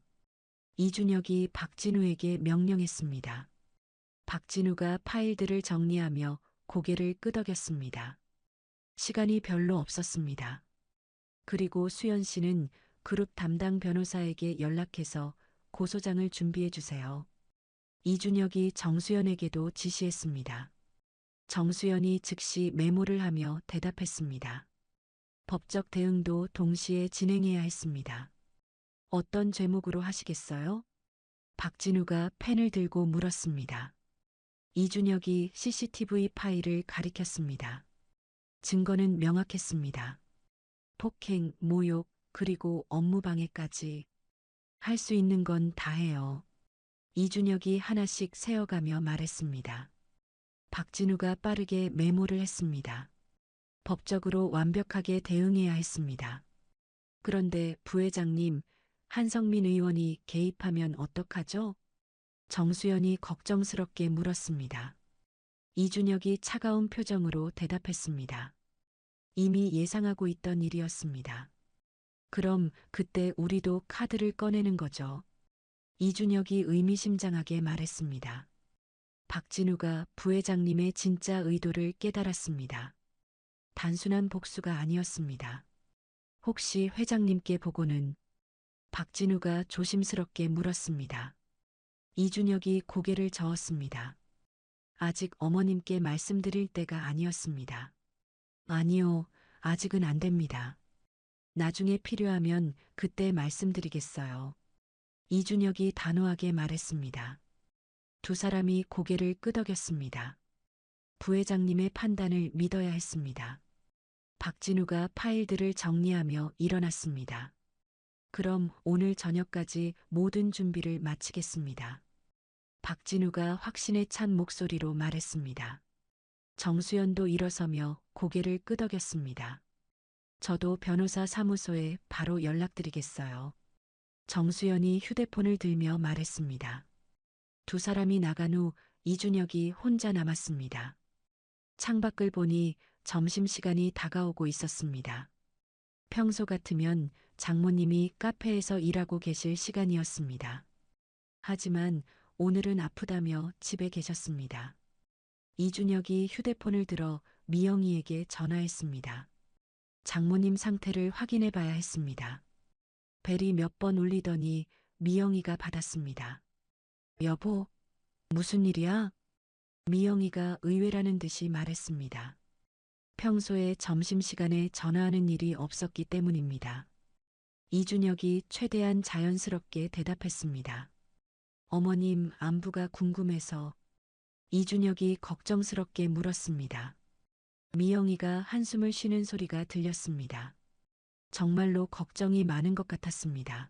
이준혁이 박진우에게 명령했습니다. 박진우가 파일들을 정리하며 고개를 끄덕였습니다. 시간이 별로 없었습니다. 그리고 수연 씨는 그룹 담당 변호사에게 연락해서 고소장을 준비해 주세요. 이준혁이 정수연에게도 지시했습니다. 정수연이 즉시 메모를 하며 대답했습니다. 법적 대응도 동시에 진행해야 했습니다. 어떤 제목으로 하시겠어요? 박진우가 펜을 들고 물었습니다. 이준혁이 CCTV 파일을 가리켰습니다. 증거는 명확했습니다. 폭행, 모욕, 그리고 업무방해까지. 할 수 있는 건 다 해요. 이준혁이 하나씩 세어가며 말했습니다. 박진우가 빠르게 메모를 했습니다. 법적으로 완벽하게 대응해야 했습니다. 그런데 부회장님, 한성민 의원이 개입하면 어떡하죠? 정수연이 걱정스럽게 물었습니다. 이준혁이 차가운 표정으로 대답했습니다. 이미 예상하고 있던 일이었습니다. 그럼 그때 우리도 카드를 꺼내는 거죠. 이준혁이 의미심장하게 말했습니다. 박진우가 부회장님의 진짜 의도를 깨달았습니다. 단순한 복수가 아니었습니다. 혹시 회장님께 보고는? 박진우가 조심스럽게 물었습니다. 이준혁이 고개를 저었습니다. 아직 어머님께 말씀드릴 때가 아니었습니다. 아니요, 아직은 안 됩니다. 나중에 필요하면 그때 말씀드리겠어요. 이준혁이 단호하게 말했습니다. 두 사람이 고개를 끄덕였습니다. 부회장님의 판단을 믿어야 했습니다. 박진우가 파일들을 정리하며 일어났습니다. 그럼 오늘 저녁까지 모든 준비를 마치겠습니다. 박진우가 확신에 찬 목소리로 말했습니다. 정수연도 일어서며 고개를 끄덕였습니다. 저도 변호사 사무소에 바로 연락드리겠어요. 정수연이 휴대폰을 들며 말했습니다. 두 사람이 나간 후 이준혁이 혼자 남았습니다. 창밖을 보니 점심시간이 다가오고 있었습니다. 평소 같으면 장모님이 카페에서 일하고 계실 시간이었습니다. 하지만 오늘은 아프다며 집에 계셨습니다. 이준혁이 휴대폰을 들어 미영이에게 전화했습니다. 장모님 상태를 확인해 봐야 했습니다. 벨이 몇 번 울리더니 미영이가 받았습니다. 여보, 무슨 일이야? 미영이가 의외라는 듯이 말했습니다. 평소에 점심시간에 전화하는 일이 없었기 때문입니다. 이준혁이 최대한 자연스럽게 대답했습니다. 어머님 안부가 궁금해서. 이준혁이 걱정스럽게 물었습니다. 미영이가 한숨을 쉬는 소리가 들렸습니다. 정말로 걱정이 많은 것 같았습니다.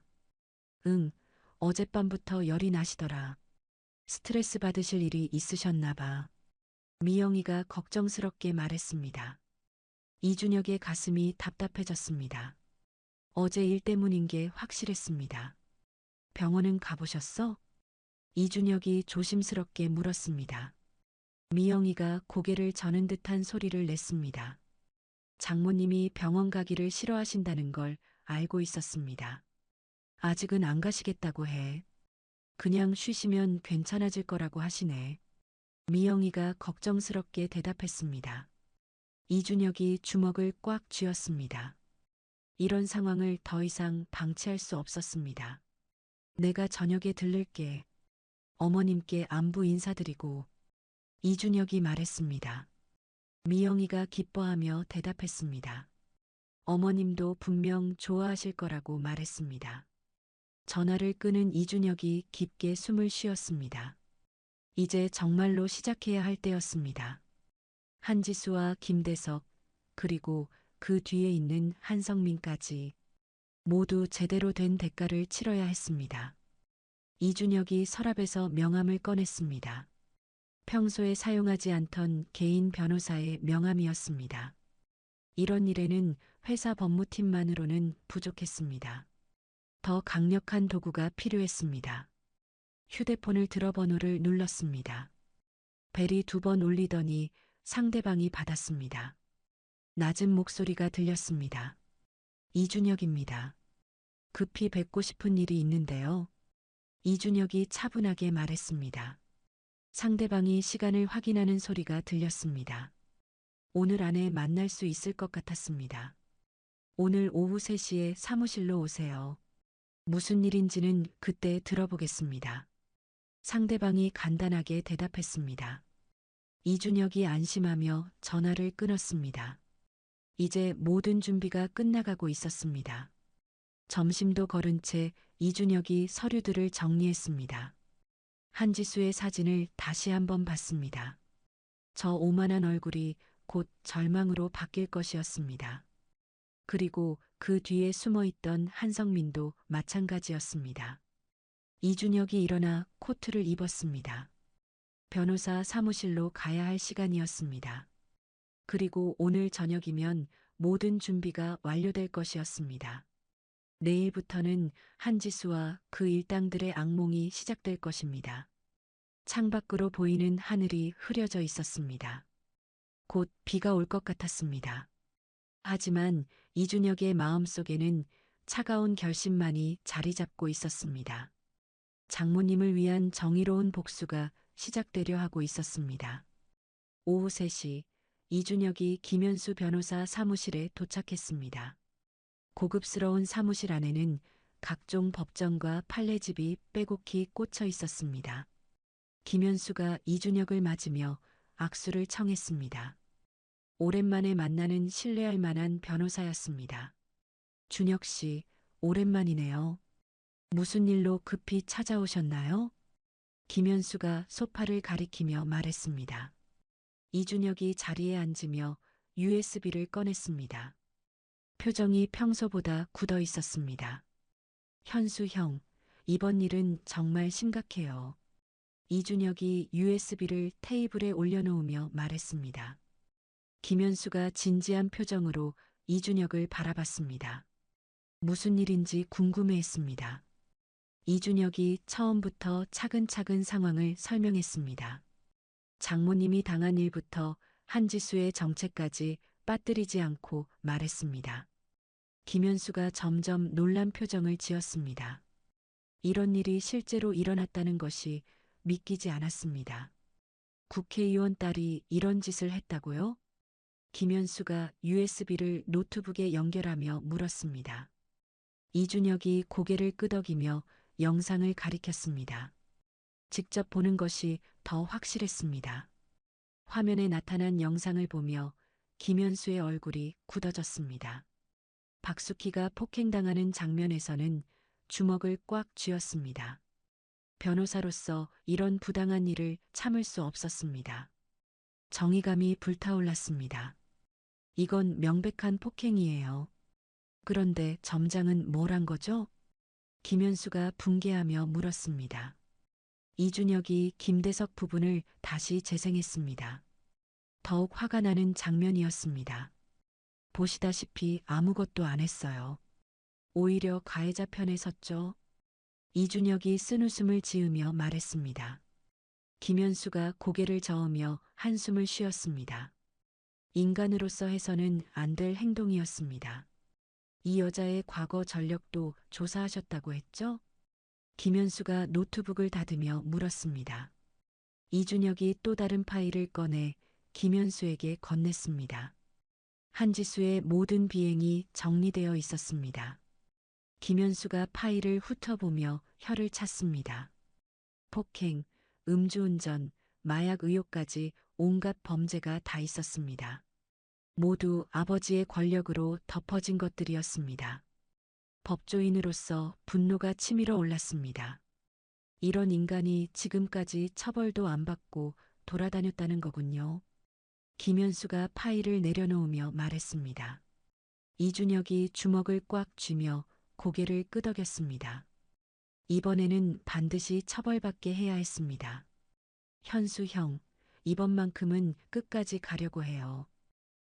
응, 어젯밤부터 열이 나시더라. 스트레스 받으실 일이 있으셨나 봐. 미영이가 걱정스럽게 말했습니다. 이준혁의 가슴이 답답해졌습니다. 어제 일 때문인 게 확실했습니다. 병원은 가보셨어? 이준혁이 조심스럽게 물었습니다. 미영이가 고개를 저는 듯한 소리를 냈습니다. 장모님이 병원 가기를 싫어하신다는 걸 알고 있었습니다. 아직은 안 가시겠다고 해. 그냥 쉬시면 괜찮아질 거라고 하시네. 미영이가 걱정스럽게 대답했습니다. 이준혁이 주먹을 꽉 쥐었습니다. 이런 상황을 더 이상 방치할 수 없었습니다. 내가 저녁에 들를게. 어머님께 안부 인사드리고. 이준혁이 말했습니다. 미영이가 기뻐하며 대답했습니다. 어머님도 분명 좋아하실 거라고 말했습니다. 전화를 끊은 이준혁이 깊게 숨을 쉬었습니다. 이제 정말로 시작해야 할 때였습니다. 한지수와 김대석, 그리고 그 뒤에 있는 한성민까지 모두 제대로 된 대가를 치러야 했습니다. 이준혁이 서랍에서 명함을 꺼냈습니다. 평소에 사용하지 않던 개인 변호사의 명함이었습니다. 이런 일에는 회사 법무팀만으로는 부족했습니다. 더 강력한 도구가 필요했습니다. 휴대폰을 들어 번호를 눌렀습니다. 벨이 2번 울리더니 상대방이 받았습니다. 낮은 목소리가 들렸습니다. 이준혁입니다. 급히 뵙고 싶은 일이 있는데요. 이준혁이 차분하게 말했습니다. 상대방이 시간을 확인하는 소리가 들렸습니다. 오늘 안에 만날 수 있을 것 같았습니다. 오늘 오후 3시에 사무실로 오세요. 무슨 일인지는 그때 들어보겠습니다. 상대방이 간단하게 대답했습니다. 이준혁이 안심하며 전화를 끊었습니다. 이제 모든 준비가 끝나가고 있었습니다. 점심도 거른 채 이준혁이 서류들을 정리했습니다. 한지수의 사진을 다시 한번 봤습니다. 저 오만한 얼굴이 곧 절망으로 바뀔 것이었습니다. 그리고 그 뒤에 숨어있던 한성민도 마찬가지였습니다. 이준혁이 일어나 코트를 입었습니다. 변호사 사무실로 가야 할 시간이었습니다. 그리고 오늘 저녁이면 모든 준비가 완료될 것이었습니다. 내일부터는 한지수와 그 일당들의 악몽이 시작될 것입니다. 창밖으로 보이는 하늘이 흐려져 있었습니다. 곧 비가 올 것 같았습니다. 하지만 이준혁의 마음속에는 차가운 결심만이 자리 잡고 있었습니다. 장모님을 위한 정의로운 복수가 시작되려 하고 있었습니다. 오후 3시 이준혁이 김현수 변호사 사무실에 도착했습니다. 고급스러운 사무실 안에는 각종 법정과 판례집이 빼곡히 꽂혀 있었습니다. 김현수가 이준혁을 맞으며 악수를 청했습니다. 오랜만에 만나는 신뢰할 만한 변호사였습니다. 준혁 씨, 오랜만이네요. 무슨 일로 급히 찾아오셨나요? 김현수가 소파를 가리키며 말했습니다. 이준혁이 자리에 앉으며 USB를 꺼냈습니다. 표정이 평소보다 굳어 있었습니다. 현수 형, 이번 일은 정말 심각해요. 이준혁이 USB를 테이블에 올려놓으며 말했습니다. 김현수가 진지한 표정으로 이준혁을 바라봤습니다. 무슨 일인지 궁금해했습니다. 이준혁이 처음부터 차근차근 상황을 설명했습니다. 장모님이 당한 일부터 한지수의 정체까지 빠뜨리지 않고 말했습니다. 김현수가 점점 놀란 표정을 지었습니다. 이런 일이 실제로 일어났다는 것이 믿기지 않았습니다. 국회의원 딸이 이런 짓을 했다고요? 김현수가 USB를 노트북에 연결하며 물었습니다. 이준혁이 고개를 끄덕이며 영상을 가리켰습니다. 직접 보는 것이 더 확실했습니다. 화면에 나타난 영상을 보며 김현수의 얼굴이 굳어졌습니다. 박숙희가 폭행당하는 장면에서는 주먹을 꽉 쥐었습니다. 변호사로서 이런 부당한 일을 참을 수 없었습니다. 정의감이 불타올랐습니다. 이건 명백한 폭행이에요. 그런데 점장은 뭘 한 거죠? 김현수가 붕괴하며 물었습니다. 이준혁이 김대석 부분을 다시 재생했습니다. 더욱 화가 나는 장면이었습니다. 보시다시피 아무것도 안 했어요. 오히려 가해자 편에 섰죠. 이준혁이 쓴웃음을 지으며 말했습니다. 김현수가 고개를 저으며 한숨을 쉬었습니다. 인간으로서 해서는 안 될 행동이었습니다. 이 여자의 과거 전력도 조사하셨다고 했죠? 김현수가 노트북을 닫으며 물었습니다. 이준혁이 또 다른 파일을 꺼내 김현수에게 건넸습니다. 한지수의 모든 비행이 정리되어 있었습니다. 김현수가 파일을 훑어보며 혀를 찼습니다. 폭행, 음주운전, 마약 의혹까지 온갖 범죄가 다 있었습니다. 모두 아버지의 권력으로 덮어진 것들이었습니다. 법조인으로서 분노가 치밀어 올랐습니다. 이런 인간이 지금까지 처벌도 안 받고 돌아다녔다는 거군요. 김현수가 파일을 내려놓으며 말했습니다. 이준혁이 주먹을 꽉 쥐며 고개를 끄덕였습니다. 이번에는 반드시 처벌받게 해야 했습니다. 현수 형, 이번만큼은 끝까지 가려고 해요.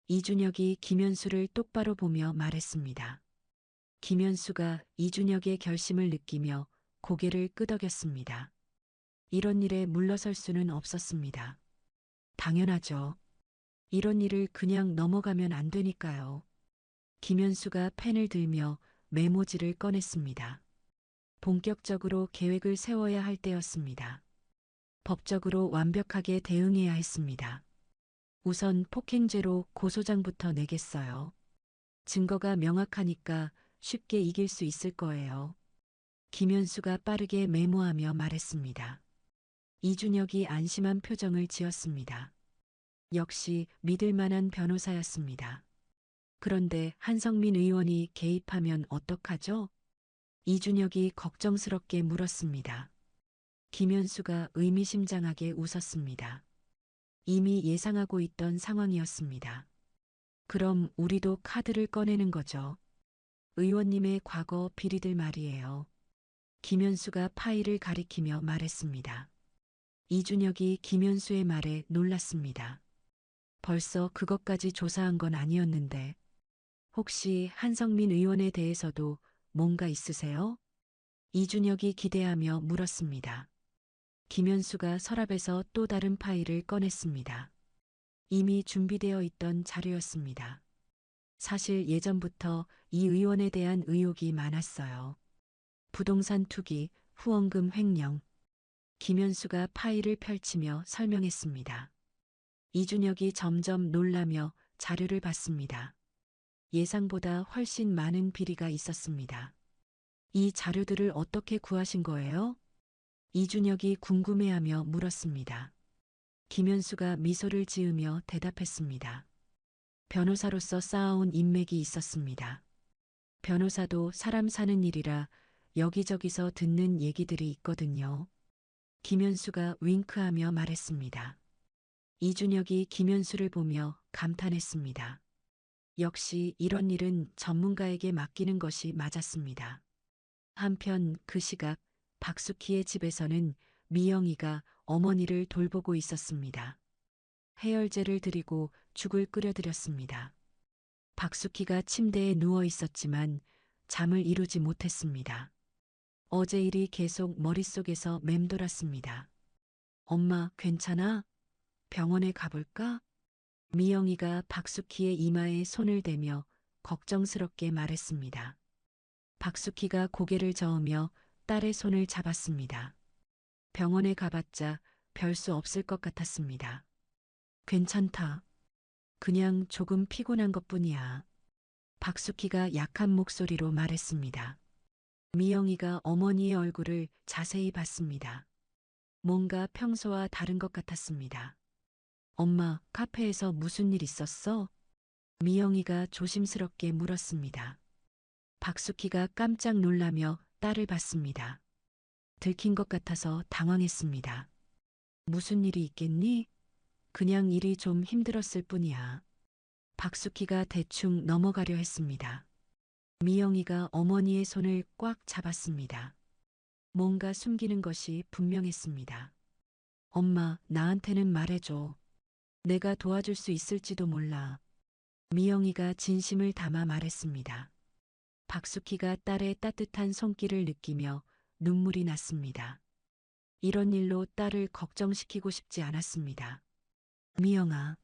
이준혁이 김현수를 똑바로 보며 말했습니다. 김현수가 이준혁의 결심을 느끼며 고개를 끄덕였습니다. 이런 일에 물러설 수는 없었습니다. 당연하죠. 이런 일을 그냥 넘어가면 안 되니까요. 김현수가 펜을 들며 메모지를 꺼냈습니다. 본격적으로 계획을 세워야 할 때였습니다. 법적으로 완벽하게 대응해야 했습니다. 우선 폭행죄로 고소장부터 내겠어요. 증거가 명확하니까 쉽게 이길 수 있을 거예요. 김현수가 빠르게 메모하며 말했습니다. 이준혁이 안심한 표정을 지었습니다. 역시 믿을 만한 변호사였습니다. 그런데 한성민 의원이 개입하면 어떡하죠? 이준혁이 걱정스럽게 물었습니다. 김현수가 의미심장하게 웃었습니다. 이미 예상하고 있던 상황이었습니다. 그럼 우리도 카드를 꺼내는 거죠. 의원님의 과거 비리들 말이에요. 김현수가 파일을 가리키며 말했습니다. 이준혁이 김현수의 말에 놀랐습니다. 벌써 그것까지 조사한 건 아니었는데 혹시 한성민 의원에 대해서도 뭔가 있으세요? 이준혁이 기대하며 물었습니다. 김현수가 서랍에서 또 다른 파일을 꺼냈습니다. 이미 준비되어 있던 자료였습니다. 사실 예전부터 이 의원에 대한 의혹이 많았어요. 부동산 투기, 후원금 횡령. 김현수가 파일을 펼치며 설명했습니다. 이준혁이 점점 놀라며 자료를 봤습니다. 예상보다 훨씬 많은 비리가 있었습니다. 이 자료들을 어떻게 구하신 거예요? 이준혁이 궁금해하며 물었습니다. 김현수가 미소를 지으며 대답했습니다. 변호사로서 쌓아온 인맥이 있었습니다. 변호사도 사람 사는 일이라 여기저기서 듣는 얘기들이 있거든요. 김현수가 윙크하며 말했습니다. 이준혁이 김현수를 보며 감탄했습니다. 역시 이런 일은 전문가에게 맡기는 것이 맞았습니다. 한편 그 시각 박숙희의 집에서는 미영이가 어머니를 돌보고 있었습니다. 해열제를 드리고 죽을 끓여드렸습니다. 박숙희가 침대에 누워 있었지만 잠을 이루지 못했습니다. 어제 일이 계속 머릿속에서 맴돌았습니다. 엄마, 괜찮아? 병원에 가볼까? 미영이가 박숙희의 이마에 손을 대며 걱정스럽게 말했습니다. 박숙희가 고개를 저으며 딸의 손을 잡았습니다. 병원에 가봤자 별 수 없을 것 같았습니다. 괜찮다. 그냥 조금 피곤한 것뿐이야. 박숙희가 약한 목소리로 말했습니다. 미영이가 어머니의 얼굴을 자세히 봤습니다. 뭔가 평소와 다른 것 같았습니다. 엄마, 카페에서 무슨 일 있었어? 미영이가 조심스럽게 물었습니다. 박숙희가 깜짝 놀라며 딸을 봤습니다. 들킨 것 같아서 당황했습니다. 무슨 일이 있겠니? 그냥 일이 좀 힘들었을 뿐이야. 박숙희가 대충 넘어가려 했습니다. 미영이가 어머니의 손을 꽉 잡았습니다. 뭔가 숨기는 것이 분명했습니다. 엄마, 나한테는 말해줘. 내가 도와줄 수 있을지도 몰라. 미영이가 진심을 담아 말했습니다. 박숙희가 딸의 따뜻한 손길을 느끼며 눈물이 났습니다. 이런 일로 딸을 걱정시키고 싶지 않았습니다. 미영아.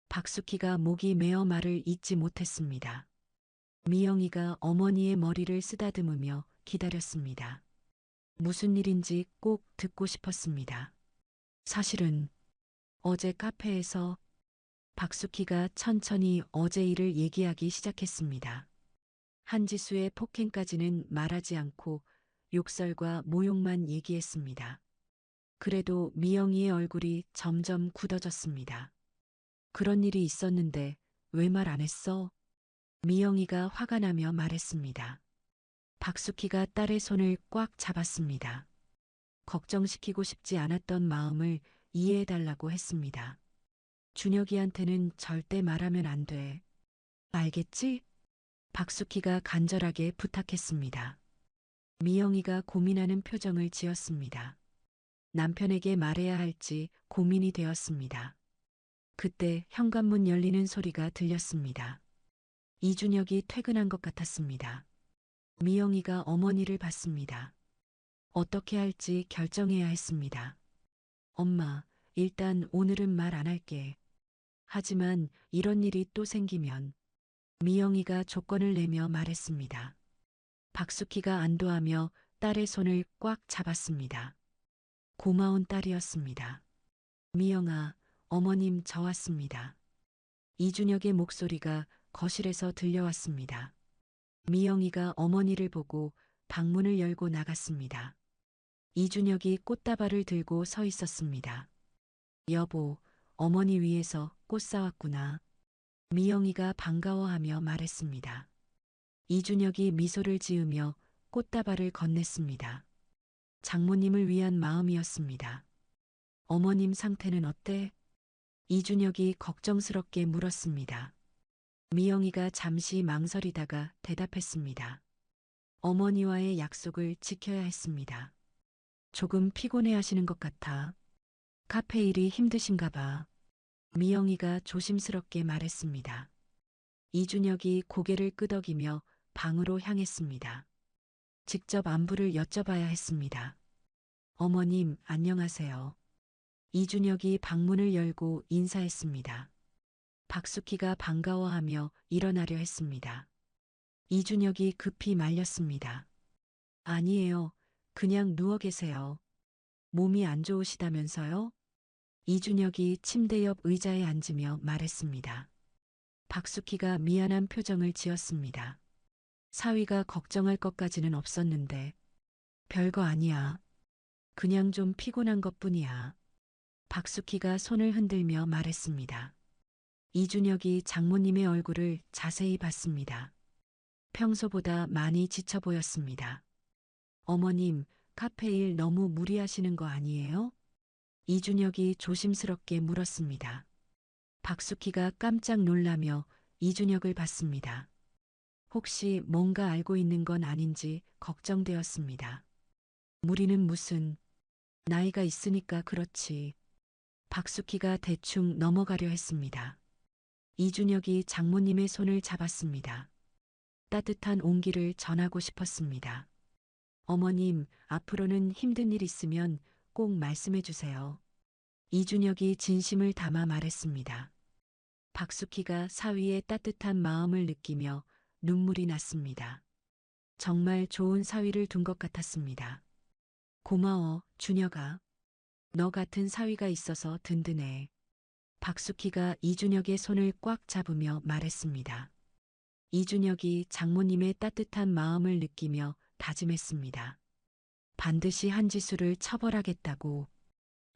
박숙희가 목이 메어 말을 잇지 못했습니다. 미영이가 어머니의 머리를 쓰다듬으며 기다렸습니다. 무슨 일인지 꼭 듣고 싶었습니다. 사실은 어제 카페에서 박숙희가 천천히 어제 일을 얘기하기 시작했습니다. 한지수의 폭행까지는 말하지 않고 욕설과 모욕만 얘기했습니다. 그래도 미영이의 얼굴이 점점 굳어졌습니다. 그런 일이 있었는데 왜 말 안 했어? 미영이가 화가 나며 말했습니다. 박숙희가 딸의 손을 꽉 잡았습니다. 걱정시키고 싶지 않았던 마음을 이해해달라고 했습니다. 준혁이한테는 절대 말하면 안 돼. 알겠지? 박숙희가 간절하게 부탁했습니다. 미영이가 고민하는 표정을 지었습니다. 남편에게 말해야 할지 고민이 되었습니다. 그때 현관문 열리는 소리가 들렸습니다. 이준혁이 퇴근한 것 같았습니다. 미영이가 어머니를 봤습니다. 어떻게 할지 결정해야 했습니다. 엄마, 일단 오늘은 말 안 할게. 하지만 이런 일이 또 생기면 미영이가 조건을 내며 말했습니다. 박숙희가 안도하며 딸의 손을 꽉 잡았습니다. 고마운 딸이었습니다. 미영아, 어머님 저 왔습니다. 이준혁의 목소리가 거실에서 들려왔습니다. 미영이가 어머니를 보고 방문을 열고 나갔습니다. 이준혁이 꽃다발을 들고 서 있었습니다. 여보, 어머니 위해서 꽃 사왔구나. 미영이가 반가워하며 말했습니다. 이준혁이 미소를 지으며 꽃다발을 건넸습니다. 장모님을 위한 마음이었습니다. 어머님 상태는 어때? 이준혁이 걱정스럽게 물었습니다. 미영이가 잠시 망설이다가 대답했습니다. 어머니와의 약속을 지켜야 했습니다. 조금 피곤해 하시는 것 같아. 카페 일이 힘드신가 봐. 미영이가 조심스럽게 말했습니다. 이준혁이 고개를 끄덕이며 방으로 향했습니다. 직접 안부를 여쭤봐야 했습니다. 어머님, 안녕하세요. 이준혁이 방문을 열고 인사했습니다. 박숙희가 반가워하며 일어나려 했습니다. 이준혁이 급히 말렸습니다. 아니에요. 그냥 누워 계세요. 몸이 안 좋으시다면서요? 이준혁이 침대 옆 의자에 앉으며 말했습니다. 박숙희가 미안한 표정을 지었습니다. 사위가 걱정할 것까지는 없었는데 별거 아니야. 그냥 좀 피곤한 것뿐이야. 박숙희가 손을 흔들며 말했습니다. 이준혁이 장모님의 얼굴을 자세히 봤습니다. 평소보다 많이 지쳐 보였습니다. 어머님, 카페 일 너무 무리하시는 거 아니에요? 이준혁이 조심스럽게 물었습니다. 박숙희가 깜짝 놀라며 이준혁을 봤습니다. 혹시 뭔가 알고 있는 건 아닌지 걱정되었습니다. 무리는 무슨, 나이가 있으니까 그렇지. 박숙희가 대충 넘어가려 했습니다. 이준혁이 장모님의 손을 잡았습니다. 따뜻한 온기를 전하고 싶었습니다. 어머님, 앞으로는 힘든 일 있으면 꼭 말씀해 주세요. 이준혁이 진심을 담아 말했습니다. 박숙희가 사위의 따뜻한 마음을 느끼며 눈물이 났습니다. 정말 좋은 사위를 둔 것 같았습니다. 고마워, 준혁아. 너 같은 사위가 있어서 든든해. 박숙희가 이준혁의 손을 꽉 잡으며 말했습니다. 이준혁이 장모님의 따뜻한 마음을 느끼며 다짐했습니다. 반드시 한지수를 처벌하겠다고.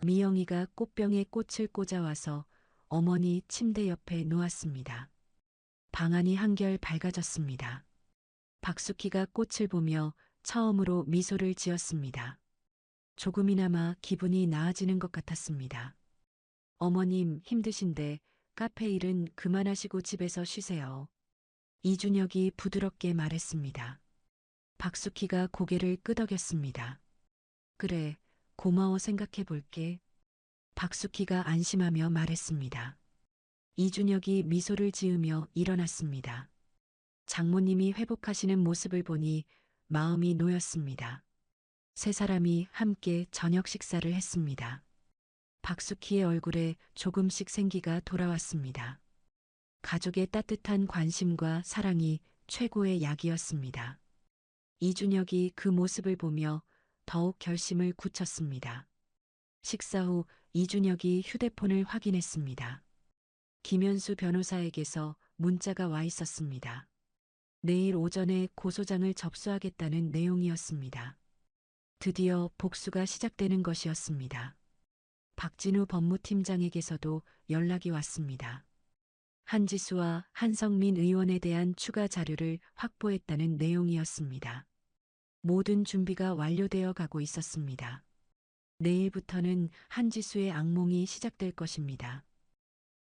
미영이가 꽃병에 꽃을 꽂아와서 어머니 침대 옆에 놓았습니다. 방안이 한결 밝아졌습니다. 박숙희가 꽃을 보며 처음으로 미소를 지었습니다. 조금이나마 기분이 나아지는 것 같았습니다. 어머님 힘드신데 카페 일은 그만하시고 집에서 쉬세요. 이준혁이 부드럽게 말했습니다. 박숙희가 고개를 끄덕였습니다. 그래, 고마워 생각해 볼게. 박숙희가 안심하며 말했습니다. 이준혁이 미소를 지으며 일어났습니다. 장모님이 회복하시는 모습을 보니 마음이 놓였습니다. 세 사람이 함께 저녁 식사를 했습니다. 박숙희의 얼굴에 조금씩 생기가 돌아왔습니다. 가족의 따뜻한 관심과 사랑이 최고의 약이었습니다. 이준혁이 그 모습을 보며 더욱 결심을 굳혔습니다. 식사 후 이준혁이 휴대폰을 확인했습니다. 김현수 변호사에게서 문자가 와 있었습니다. 내일 오전에 고소장을 접수하겠다는 내용이었습니다. 드디어 복수가 시작되는 것이었습니다. 박진우 법무팀장에게서도 연락이 왔습니다. 한지수와 한성민 의원에 대한 추가 자료를 확보했다는 내용이었습니다. 모든 준비가 완료되어 가고 있었습니다. 내일부터는 한지수의 악몽이 시작될 것입니다.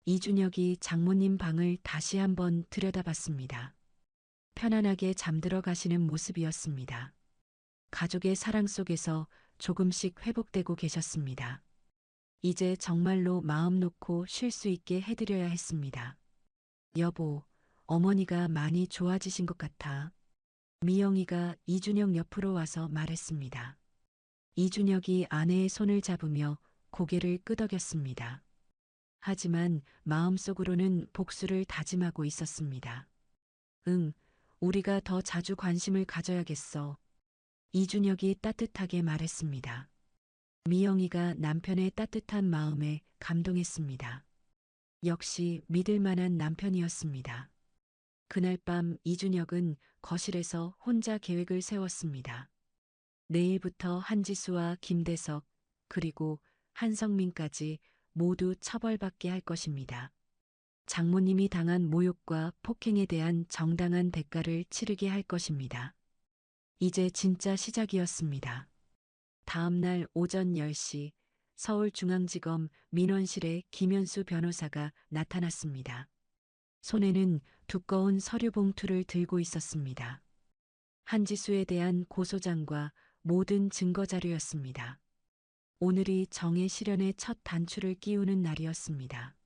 이준혁이 장모님 방을 다시 한번 들여다봤습니다. 편안하게 잠들어 가시는 모습이었습니다. 가족의 사랑 속에서 조금씩 회복되고 계셨습니다. 이제 정말로 마음 놓고 쉴 수 있게 해드려야 했습니다. 여보, 어머니가 많이 좋아지신 것 같아. 미영이가 이준혁 옆으로 와서 말했습니다. 이준혁이 아내의 손을 잡으며 고개를 끄덕였습니다. 하지만 마음속으로는 복수를 다짐하고 있었습니다. 응, 우리가 더 자주 관심을 가져야겠어. 이준혁이 따뜻하게 말했습니다. 미영이가 남편의 따뜻한 마음에 감동했습니다. 역시 믿을 만한 남편이었습니다. 그날 밤 이준혁은 거실에서 혼자 계획을 세웠습니다. 내일부터 한지수와 김대석, 그리고 한성민까지 모두 처벌받게 할 것입니다. 장모님이 당한 모욕과 폭행에 대한 정당한 대가를 치르게 할 것입니다. 이제 진짜 시작이었습니다. 다음 날 오전 10시 서울중앙지검 민원실에 김현수 변호사가 나타났습니다. 손에는 두꺼운 서류 봉투를 들고 있었습니다. 한지수에 대한 고소장과 모든 증거 자료였습니다. 오늘이 정의 실현의 첫 단추를 끼우는 날이었습니다.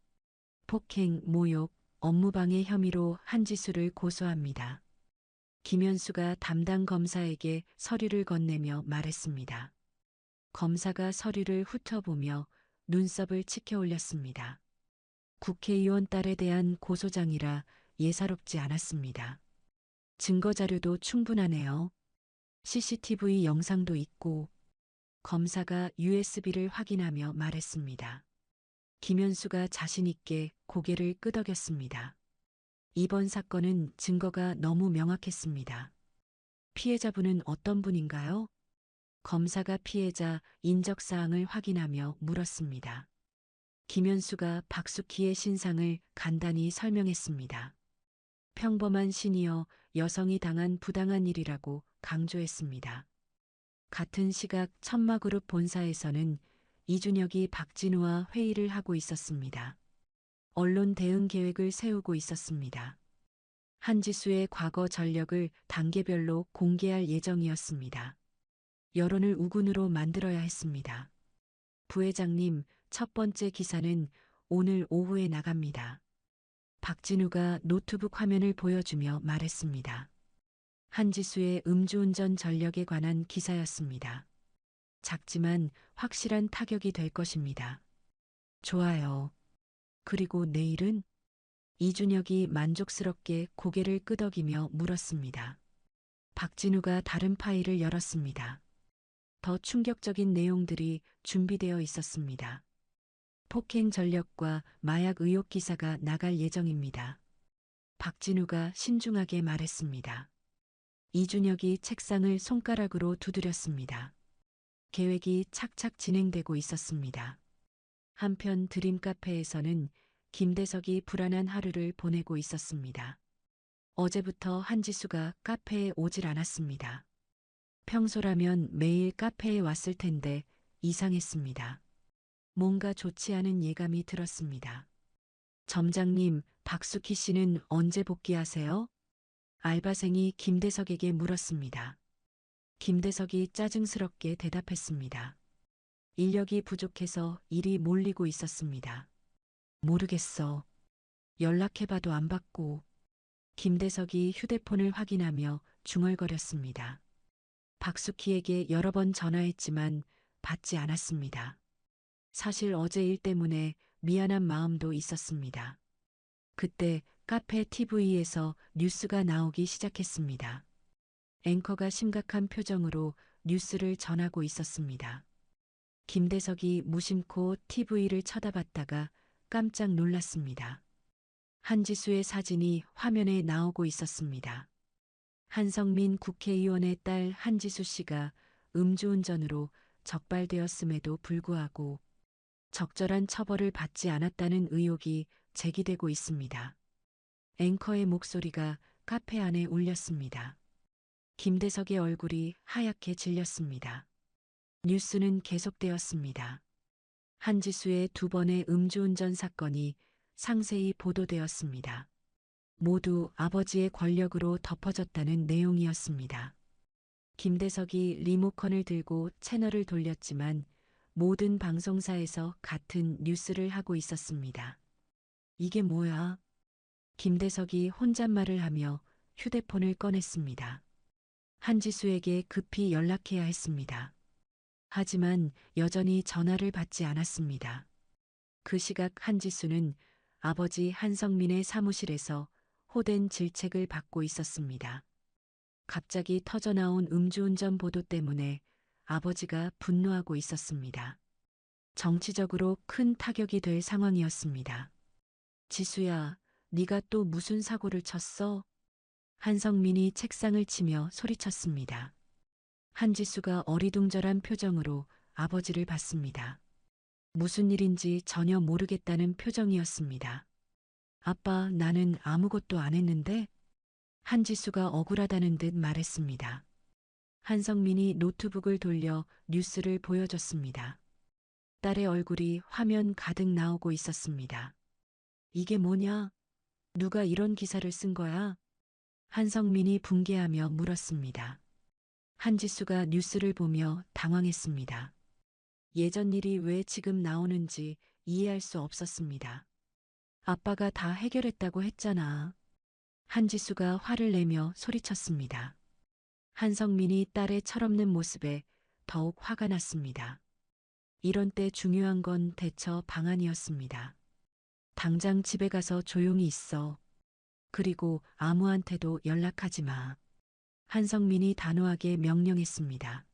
폭행, 모욕, 업무방해 혐의로 한지수를 고소합니다. 김현수가 담당 검사에게 서류를 건네며 말했습니다. 검사가 서류를 훑어보며 눈썹을 치켜 올렸습니다. 국회의원 딸에 대한 고소장이라 예사롭지 않았습니다. 증거 자료도 충분하네요. CCTV 영상도 있고. 검사가 USB를 확인하며 말했습니다. 김현수가 자신있게 고개를 끄덕였습니다. 이번 사건은 증거가 너무 명확했습니다. 피해자분은 어떤 분인가요? 검사가 피해자 인적사항을 확인하며 물었습니다. 김현수가 박숙희의 신상을 간단히 설명했습니다. 평범한 시니어 여성이 당한 부당한 일이라고 강조했습니다. 같은 시각 천마그룹 본사에서는 이준혁이 박진우와 회의를 하고 있었습니다. 언론 대응 계획을 세우고 있었습니다. 한지수의 과거 전력을 단계별로 공개할 예정이었습니다. 여론을 우군으로 만들어야 했습니다. 부회장님, 첫 번째 기사는 오늘 오후에 나갑니다. 박진우가 노트북 화면을 보여주며 말했습니다. 한지수의 음주운전 전력에 관한 기사였습니다. 작지만 확실한 타격이 될 것입니다. 좋아요. 그리고 내일은? 이준혁이 만족스럽게 고개를 끄덕이며 물었습니다. 박진우가 다른 파일을 열었습니다. 더 충격적인 내용들이 준비되어 있었습니다. 폭행 전력과 마약 의혹 기사가 나갈 예정입니다. 박진우가 신중하게 말했습니다. 이준혁이 책상을 손가락으로 두드렸습니다. 계획이 착착 진행되고 있었습니다. 한편 드림 카페에서는 김대석이 불안한 하루를 보내고 있었습니다. 어제부터 한지수가 카페에 오질 않았습니다. 평소라면 매일 카페에 왔을 텐데 이상했습니다. 뭔가 좋지 않은 예감이 들었습니다. 점장님, 박수키 씨는 언제 복귀하세요? 알바생이 김대석에게 물었습니다. 김대석이 짜증스럽게 대답했습니다. 인력이 부족해서 일이 몰리고 있었습니다. 모르겠어. 연락해봐도 안 받고. 김대석이 휴대폰을 확인하며 중얼거렸습니다. 박수키에게 여러 번 전화했지만 받지 않았습니다. 사실 어제 일 때문에 미안한 마음도 있었습니다. 그때 카페 TV에서 뉴스가 나오기 시작했습니다. 앵커가 심각한 표정으로 뉴스를 전하고 있었습니다. 김대석이 무심코 TV를 쳐다봤다가 깜짝 놀랐습니다. 한지수의 사진이 화면에 나오고 있었습니다. 한성민 국회의원의 딸 한지수 씨가 음주운전으로 적발되었음에도 불구하고 적절한 처벌을 받지 않았다는 의혹이 제기되고 있습니다. 앵커의 목소리가 카페 안에 울렸습니다. 김대석의 얼굴이 하얗게 질렸습니다. 뉴스는 계속되었습니다. 한지수의 2번의 음주운전 사건이 상세히 보도되었습니다. 모두 아버지의 권력으로 덮어졌다는 내용이었습니다. 김대석이 리모컨을 들고 채널을 돌렸지만 모든 방송사에서 같은 뉴스를 하고 있었습니다. 이게 뭐야? 김대석이 혼잣말을 하며 휴대폰을 꺼냈습니다. 한지수에게 급히 연락해야 했습니다. 하지만 여전히 전화를 받지 않았습니다. 그 시각 한지수는 아버지 한성민의 사무실에서 호된 질책을 받고 있었습니다. 갑자기 터져나온 음주운전 보도 때문에 아버지가 분노하고 있었습니다. 정치적으로 큰 타격이 될 상황이었습니다. 지수야, 네가 또 무슨 사고를 쳤어? 한성민이 책상을 치며 소리쳤습니다. 한지수가 어리둥절한 표정으로 아버지를 봤습니다. 무슨 일인지 전혀 모르겠다는 표정이었습니다. 아빠, 나는 아무것도 안 했는데? 한지수가 억울하다는 듯 말했습니다. 한성민이 노트북을 돌려 뉴스를 보여줬습니다. 딸의 얼굴이 화면 가득 나오고 있었습니다. 이게 뭐냐? 누가 이런 기사를 쓴 거야? 한성민이 붕괴하며 물었습니다. 한지수가 뉴스를 보며 당황했습니다. 예전 일이 왜 지금 나오는지 이해할 수 없었습니다. 아빠가 다 해결했다고 했잖아. 한지수가 화를 내며 소리쳤습니다. 한성민이 딸의 철없는 모습에 더욱 화가 났습니다. 이런 때 중요한 건 대처 방안이었습니다. 당장 집에 가서 조용히 있어. 그리고 아무한테도 연락하지 마. 한성민이 단호하게 명령했습니다.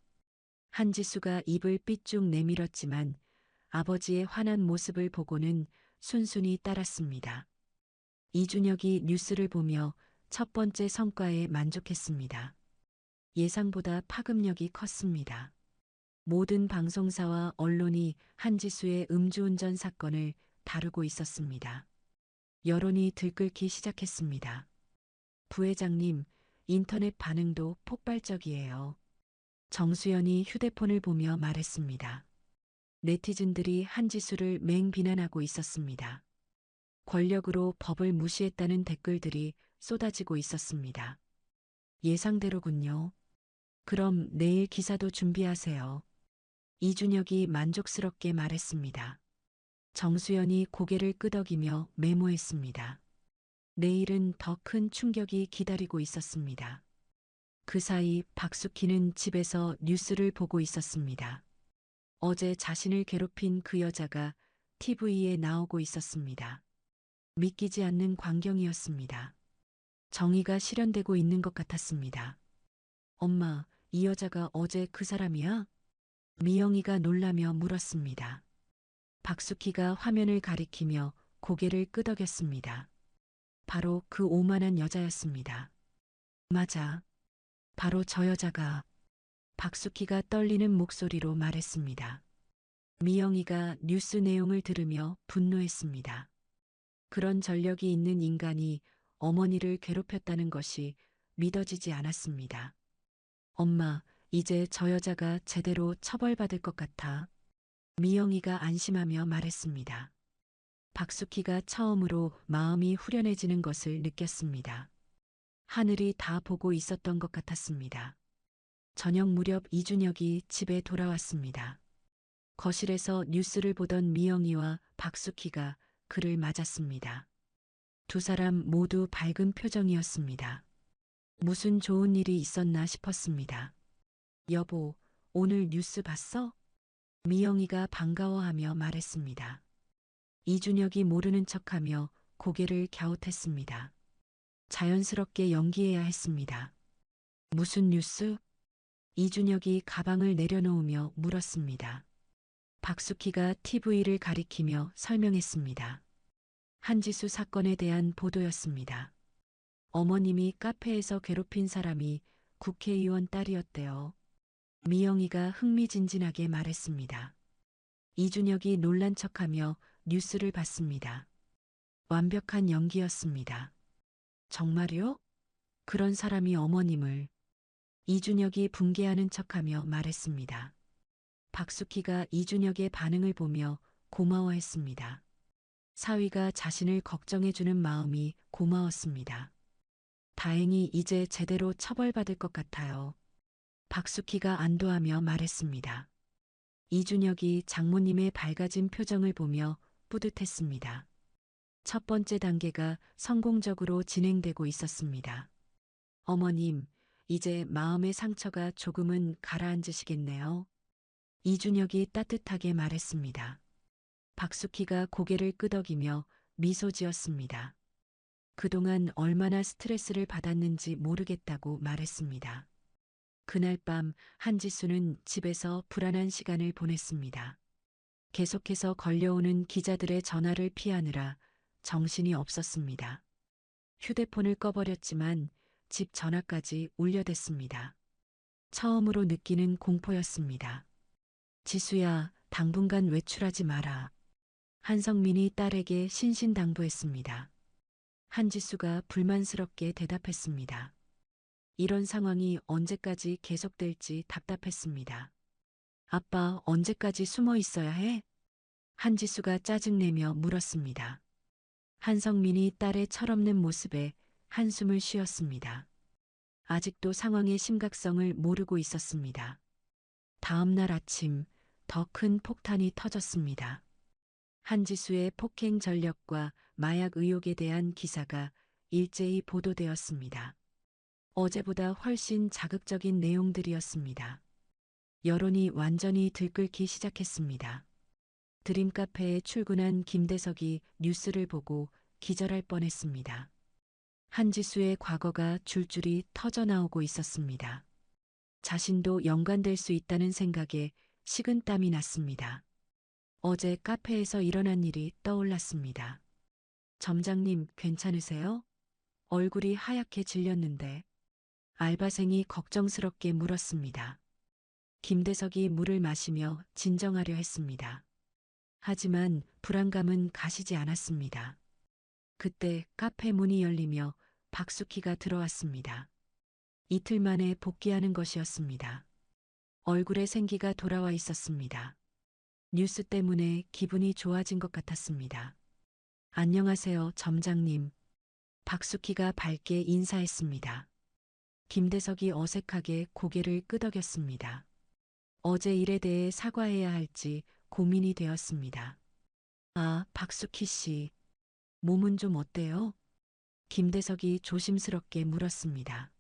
한지수가 입을 삐쭉 내밀었지만 아버지의 화난 모습을 보고는 순순히 따랐습니다. 이준혁이 뉴스를 보며 첫 번째 성과에 만족했습니다. 예상보다 파급력이 컸습니다. 모든 방송사와 언론이 한지수의 음주운전 사건을 다루고 있었습니다. 여론이 들끓기 시작했습니다. 부회장님, 인터넷 반응도 폭발적이에요. 정수연이 휴대폰을 보며 말했습니다. 네티즌들이 한지수를 맹비난하고 있었습니다. 권력으로 법을 무시했다는 댓글들이 쏟아지고 있었습니다. 예상대로군요. 그럼 내일 기사도 준비하세요. 이준혁이 만족스럽게 말했습니다. 정수연이 고개를 끄덕이며 메모했습니다. 내일은 더 큰 충격이 기다리고 있었습니다. 그 사이 박수키는 집에서 뉴스를 보고 있었습니다. 어제 자신을 괴롭힌 그 여자가 TV에 나오고 있었습니다. 믿기지 않는 광경이었습니다. 정의가 실현되고 있는 것 같았습니다. 엄마, 이 여자가 어제 그 사람이야? 미영이가 놀라며 물었습니다. 박수키가 화면을 가리키며 고개를 끄덕였습니다. 바로 그 오만한 여자였습니다. 맞아. 바로 저 여자가. 박숙희가 떨리는 목소리로 말했습니다. 미영이가 뉴스 내용을 들으며 분노했습니다. 그런 전력이 있는 인간이 어머니를 괴롭혔다는 것이 믿어지지 않았습니다. 엄마, 이제 저 여자가 제대로 처벌받을 것 같아. 미영이가 안심하며 말했습니다. 박숙희가 처음으로 마음이 후련해지는 것을 느꼈습니다. 하늘이 다 보고 있었던 것 같았습니다. 저녁 무렵 이준혁이 집에 돌아왔습니다. 거실에서 뉴스를 보던 미영이와 박숙희가 그를 맞았습니다. 두 사람 모두 밝은 표정이었습니다. 무슨 좋은 일이 있었나 싶었습니다. 여보, 오늘 뉴스 봤어? 미영이가 반가워하며 말했습니다. 이준혁이 모르는 척하며 고개를 갸웃했습니다. 자연스럽게 연기해야 했습니다. 무슨 뉴스? 이준혁이 가방을 내려놓으며 물었습니다. 박숙희가 TV를 가리키며 설명했습니다. 한지수 사건에 대한 보도였습니다. 어머님이 카페에서 괴롭힌 사람이 국회의원 딸이었대요. 미영이가 흥미진진하게 말했습니다. 이준혁이 놀란 척하며 뉴스를 봤습니다. 완벽한 연기였습니다. 정말요? 그런 사람이 어머님을. 이준혁이 붕괴하는 척하며 말했습니다. 박숙희가 이준혁의 반응을 보며 고마워했습니다. 사위가 자신을 걱정해주는 마음이 고마웠습니다. 다행히 이제 제대로 처벌받을 것 같아요. 박숙희가 안도하며 말했습니다. 이준혁이 장모님의 밝아진 표정을 보며 뿌듯했습니다. 첫 번째 단계가 성공적으로 진행되고 있었습니다. 어머님, 이제 마음의 상처가 조금은 가라앉으시겠네요. 이준혁이 따뜻하게 말했습니다. 박숙희가 고개를 끄덕이며 미소 지었습니다. 그동안 얼마나 스트레스를 받았는지 모르겠다고 말했습니다. 그날 밤 한지수는 집에서 불안한 시간을 보냈습니다. 계속해서 걸려오는 기자들의 전화를 피하느라 정신이 없었습니다. 휴대폰을 꺼버렸지만 집 전화까지 울려댔습니다. 처음으로 느끼는 공포였습니다. 지수야, 당분간 외출하지 마라. 한성민이 딸에게 신신당부했습니다. 한지수가 불만스럽게 대답했습니다. 이런 상황이 언제까지 계속될지 답답했습니다. 아빠, 언제까지 숨어 있어야 해? 한지수가 짜증내며 물었습니다. 한성민이 딸의 철없는 모습에 한숨을 쉬었습니다. 아직도 상황의 심각성을 모르고 있었습니다. 다음 날 아침 더 큰 폭탄이 터졌습니다. 한지수의 폭행 전력과 마약 의혹에 대한 기사가 일제히 보도되었습니다. 어제보다 훨씬 자극적인 내용들이었습니다. 여론이 완전히 들끓기 시작했습니다. 드림카페에 출근한 김대석이 뉴스를 보고 기절할 뻔했습니다. 한지수의 과거가 줄줄이 터져나오고 있었습니다. 자신도 연관될 수 있다는 생각에 식은땀이 났습니다. 어제 카페에서 일어난 일이 떠올랐습니다. 점장님, 괜찮으세요? 얼굴이 하얗게 질렸는데. 알바생이 걱정스럽게 물었습니다. 김대석이 물을 마시며 진정하려 했습니다. 하지만 불안감은 가시지 않았습니다. 그때 카페 문이 열리며 박숙희가 들어왔습니다. 이틀 만에 복귀하는 것이었습니다. 얼굴에 생기가 돌아와 있었습니다. 뉴스 때문에 기분이 좋아진 것 같았습니다. 안녕하세요, 점장님. 박숙희가 밝게 인사했습니다. 김대석이 어색하게 고개를 끄덕였습니다. 어제 일에 대해 사과해야 할지 고민이 되었습니다. 아, 박숙희 씨. 몸은 좀 어때요? 김대석이 조심스럽게 물었습니다.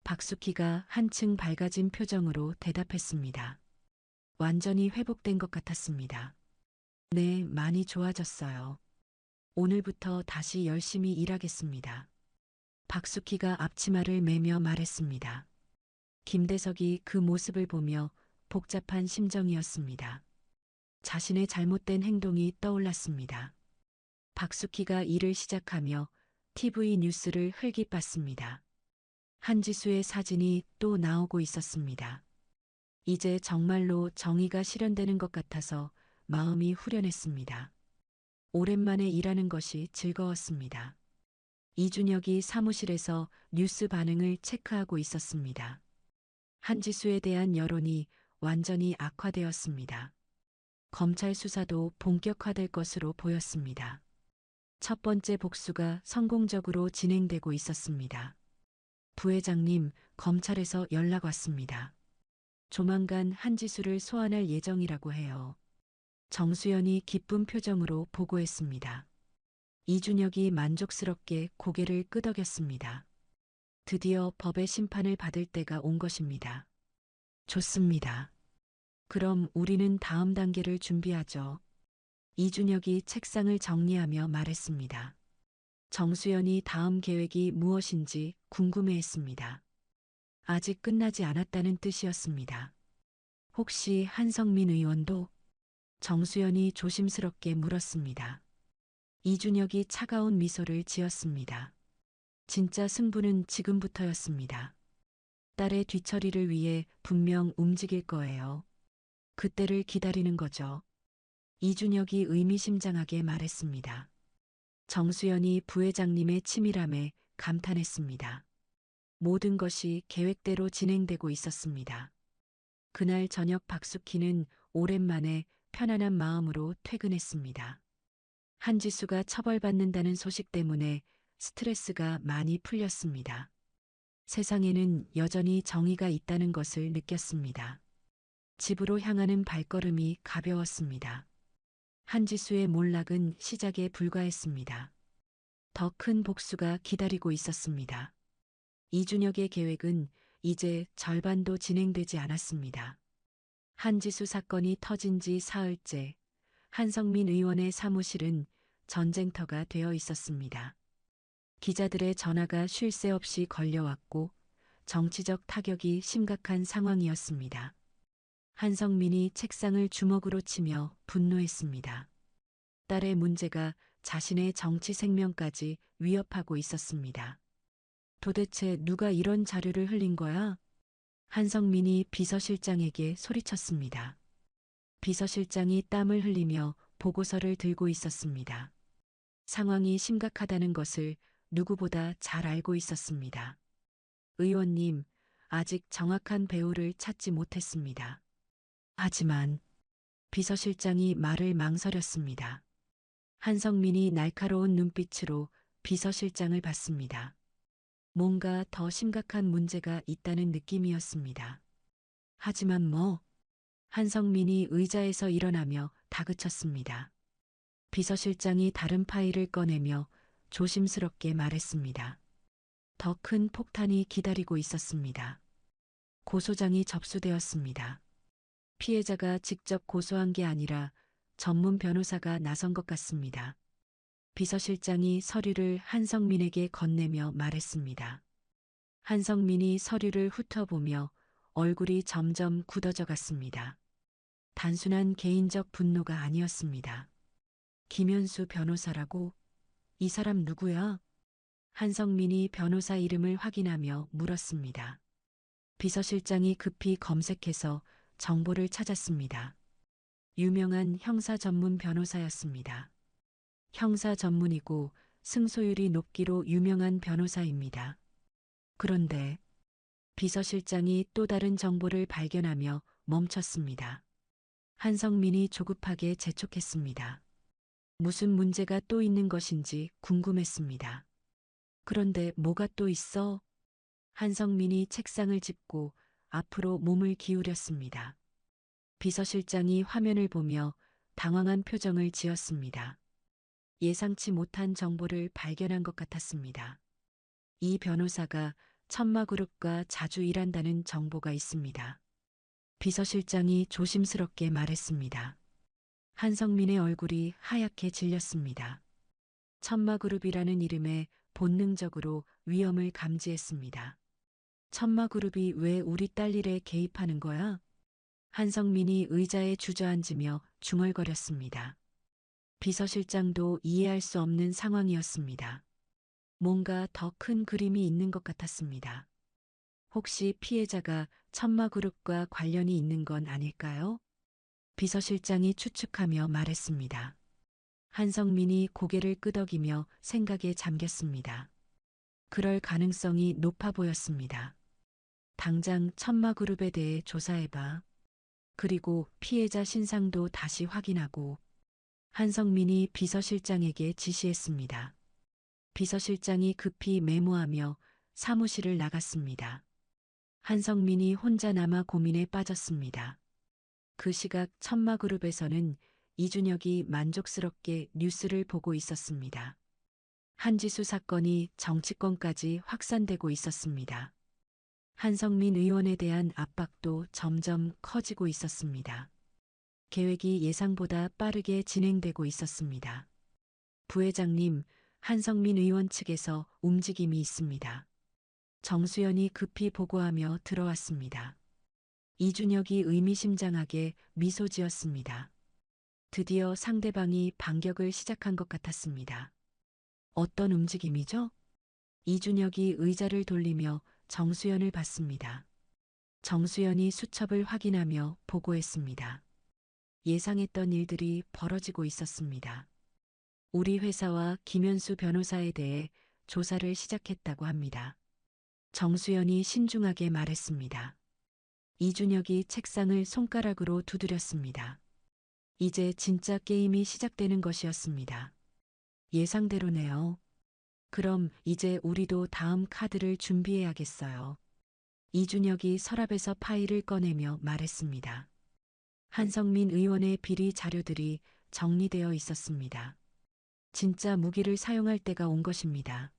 박숙희가 한층 밝아진 표정으로 대답했습니다. 완전히 회복된 것 같았습니다. 네, 많이 좋아졌어요. 오늘부터 다시 열심히 일하겠습니다. 박숙희가 앞치마를 매며 말했습니다. 김대석이 그 모습을 보며 복잡한 심정이었습니다. 자신의 잘못된 행동이 떠올랐습니다. 박숙희가 일을 시작하며 TV 뉴스를 흘깃봤습니다. 한지수의 사진이 또 나오고 있었습니다. 이제 정말로 정의가 실현되는 것 같아서 마음이 후련했습니다. 오랜만에 일하는 것이 즐거웠습니다. 이준혁이 사무실에서 뉴스 반응을 체크하고 있었습니다. 한지수에 대한 여론이 완전히 악화되었습니다. 검찰 수사도 본격화될 것으로 보였습니다. 첫 번째 복수가 성공적으로 진행되고 있었습니다. 부회장님, 검찰에서 연락 왔습니다. 조만간 한지수를 소환할 예정이라고 해요. 정수연이 기쁜 표정으로 보고했습니다. 이준혁이 만족스럽게 고개를 끄덕였습니다. 드디어 법의 심판을 받을 때가 온 것입니다. 좋습니다. 그럼 우리는 다음 단계를 준비하죠. 이준혁이 책상을 정리하며 말했습니다. 정수연이 다음 계획이 무엇인지 궁금해했습니다. 아직 끝나지 않았다는 뜻이었습니다. 혹시 한성민 의원도? 정수연이 조심스럽게 물었습니다. 이준혁이 차가운 미소를 지었습니다. 진짜 승부는 지금부터였습니다. 딸의 뒤처리를 위해 분명 움직일 거예요. 그때를 기다리는 거죠. 이준혁이 의미심장하게 말했습니다. 정수연이 부회장님의 치밀함에 감탄했습니다. 모든 것이 계획대로 진행되고 있었습니다. 그날 저녁 박숙희는 오랜만에 편안한 마음으로 퇴근했습니다. 한지수가 처벌받는다는 소식 때문에 스트레스가 많이 풀렸습니다. 세상에는 여전히 정의가 있다는 것을 느꼈습니다. 집으로 향하는 발걸음이 가벼웠습니다. 한지수의 몰락은 시작에 불과했습니다. 더 큰 복수가 기다리고 있었습니다. 이준혁의 계획은 이제 절반도 진행되지 않았습니다. 한지수 사건이 터진 지 사흘째, 한성민 의원의 사무실은 전쟁터가 되어 있었습니다. 기자들의 전화가 쉴 새 없이 걸려왔고 정치적 타격이 심각한 상황이었습니다. 한성민이 책상을 주먹으로 치며 분노했습니다. 딸의 문제가 자신의 정치 생명까지 위협하고 있었습니다. 도대체 누가 이런 자료를 흘린 거야? 한성민이 비서실장에게 소리쳤습니다. 비서실장이 땀을 흘리며 보고서를 들고 있었습니다. 상황이 심각하다는 것을 누구보다 잘 알고 있었습니다. 의원님, 아직 정확한 배우를 찾지 못했습니다. 하지만 비서실장이 말을 망설였습니다. 한성민이 날카로운 눈빛으로 비서실장을 봤습니다. 뭔가 더 심각한 문제가 있다는 느낌이었습니다. 하지만 뭐? 한성민이 의자에서 일어나며 다그쳤습니다. 비서실장이 다른 파일을 꺼내며 조심스럽게 말했습니다. 더 큰 폭탄이 기다리고 있었습니다. 고소장이 접수되었습니다. 피해자가 직접 고소한 게 아니라 전문 변호사가 나선 것 같습니다. 비서실장이 서류를 한성민에게 건네며 말했습니다. 한성민이 서류를 훑어보며 얼굴이 점점 굳어져 갔습니다. 단순한 개인적 분노가 아니었습니다. 김현수 변호사라고? 이 사람 누구야? 한성민이 변호사 이름을 확인하며 물었습니다. 비서실장이 급히 검색해서 정보를 찾았습니다. 유명한 형사 전문 변호사였습니다. 형사 전문이고 승소율이 높기로 유명한 변호사입니다. 그런데 비서실장이 또 다른 정보를 발견하며 멈췄습니다. 한성민이 조급하게 재촉했습니다. 무슨 문제가 또 있는 것인지 궁금했습니다. 그런데 뭐가 또 있어? 한성민이 책상을 짚고 앞으로 몸을 기울였습니다. 비서실장이 화면을 보며 당황한 표정을 지었습니다. 예상치 못한 정보를 발견한 것 같았습니다. 이 변호사가 천마그룹과 자주 일한다는 정보가 있습니다. 비서실장이 조심스럽게 말했습니다. 한성민의 얼굴이 하얗게 질렸습니다. 천마그룹이라는 이름에 본능적으로 위험을 감지했습니다. 천마그룹이 왜 우리 딸 일에 개입하는 거야? 한성민이 의자에 주저앉으며 중얼거렸습니다. 비서실장도 이해할 수 없는 상황이었습니다. 뭔가 더 큰 그림이 있는 것 같았습니다. 혹시 피해자가 천마그룹과 관련이 있는 건 아닐까요? 비서실장이 추측하며 말했습니다. 한성민이 고개를 끄덕이며 생각에 잠겼습니다. 그럴 가능성이 높아 보였습니다. 당장 천마그룹에 대해 조사해봐. 그리고 피해자 신상도 다시 확인하고. 한성민이 비서실장에게 지시했습니다. 비서실장이 급히 메모하며 사무실을 나갔습니다. 한성민이 혼자 남아 고민에 빠졌습니다. 그 시각 천마그룹에서는 이준혁이 만족스럽게 뉴스를 보고 있었습니다. 한지수 사건이 정치권까지 확산되고 있었습니다. 한성민 의원에 대한 압박도 점점 커지고 있었습니다. 계획이 예상보다 빠르게 진행되고 있었습니다. 부회장님, 한성민 의원 측에서 움직임이 있습니다. 정수연이 급히 보고하며 들어왔습니다. 이준혁이 의미심장하게 미소 지었습니다. 드디어 상대방이 반격을 시작한 것 같았습니다. 어떤 움직임이죠? 이준혁이 의자를 돌리며 정수연을 봤습니다. 정수연이 수첩을 확인하며 보고했습니다. 예상했던 일들이 벌어지고 있었습니다. 우리 회사와 김현수 변호사에 대해 조사를 시작했다고 합니다. 정수연이 신중하게 말했습니다. 이준혁이 책상을 손가락으로 두드렸습니다. 이제 진짜 게임이 시작되는 것이었습니다. 예상대로네요. 그럼 이제 우리도 다음 카드를 준비해야겠어요. 이준혁이 서랍에서 파일을 꺼내며 말했습니다. 한성민 의원의 비리 자료들이 정리되어 있었습니다. 진짜 무기를 사용할 때가 온 것입니다.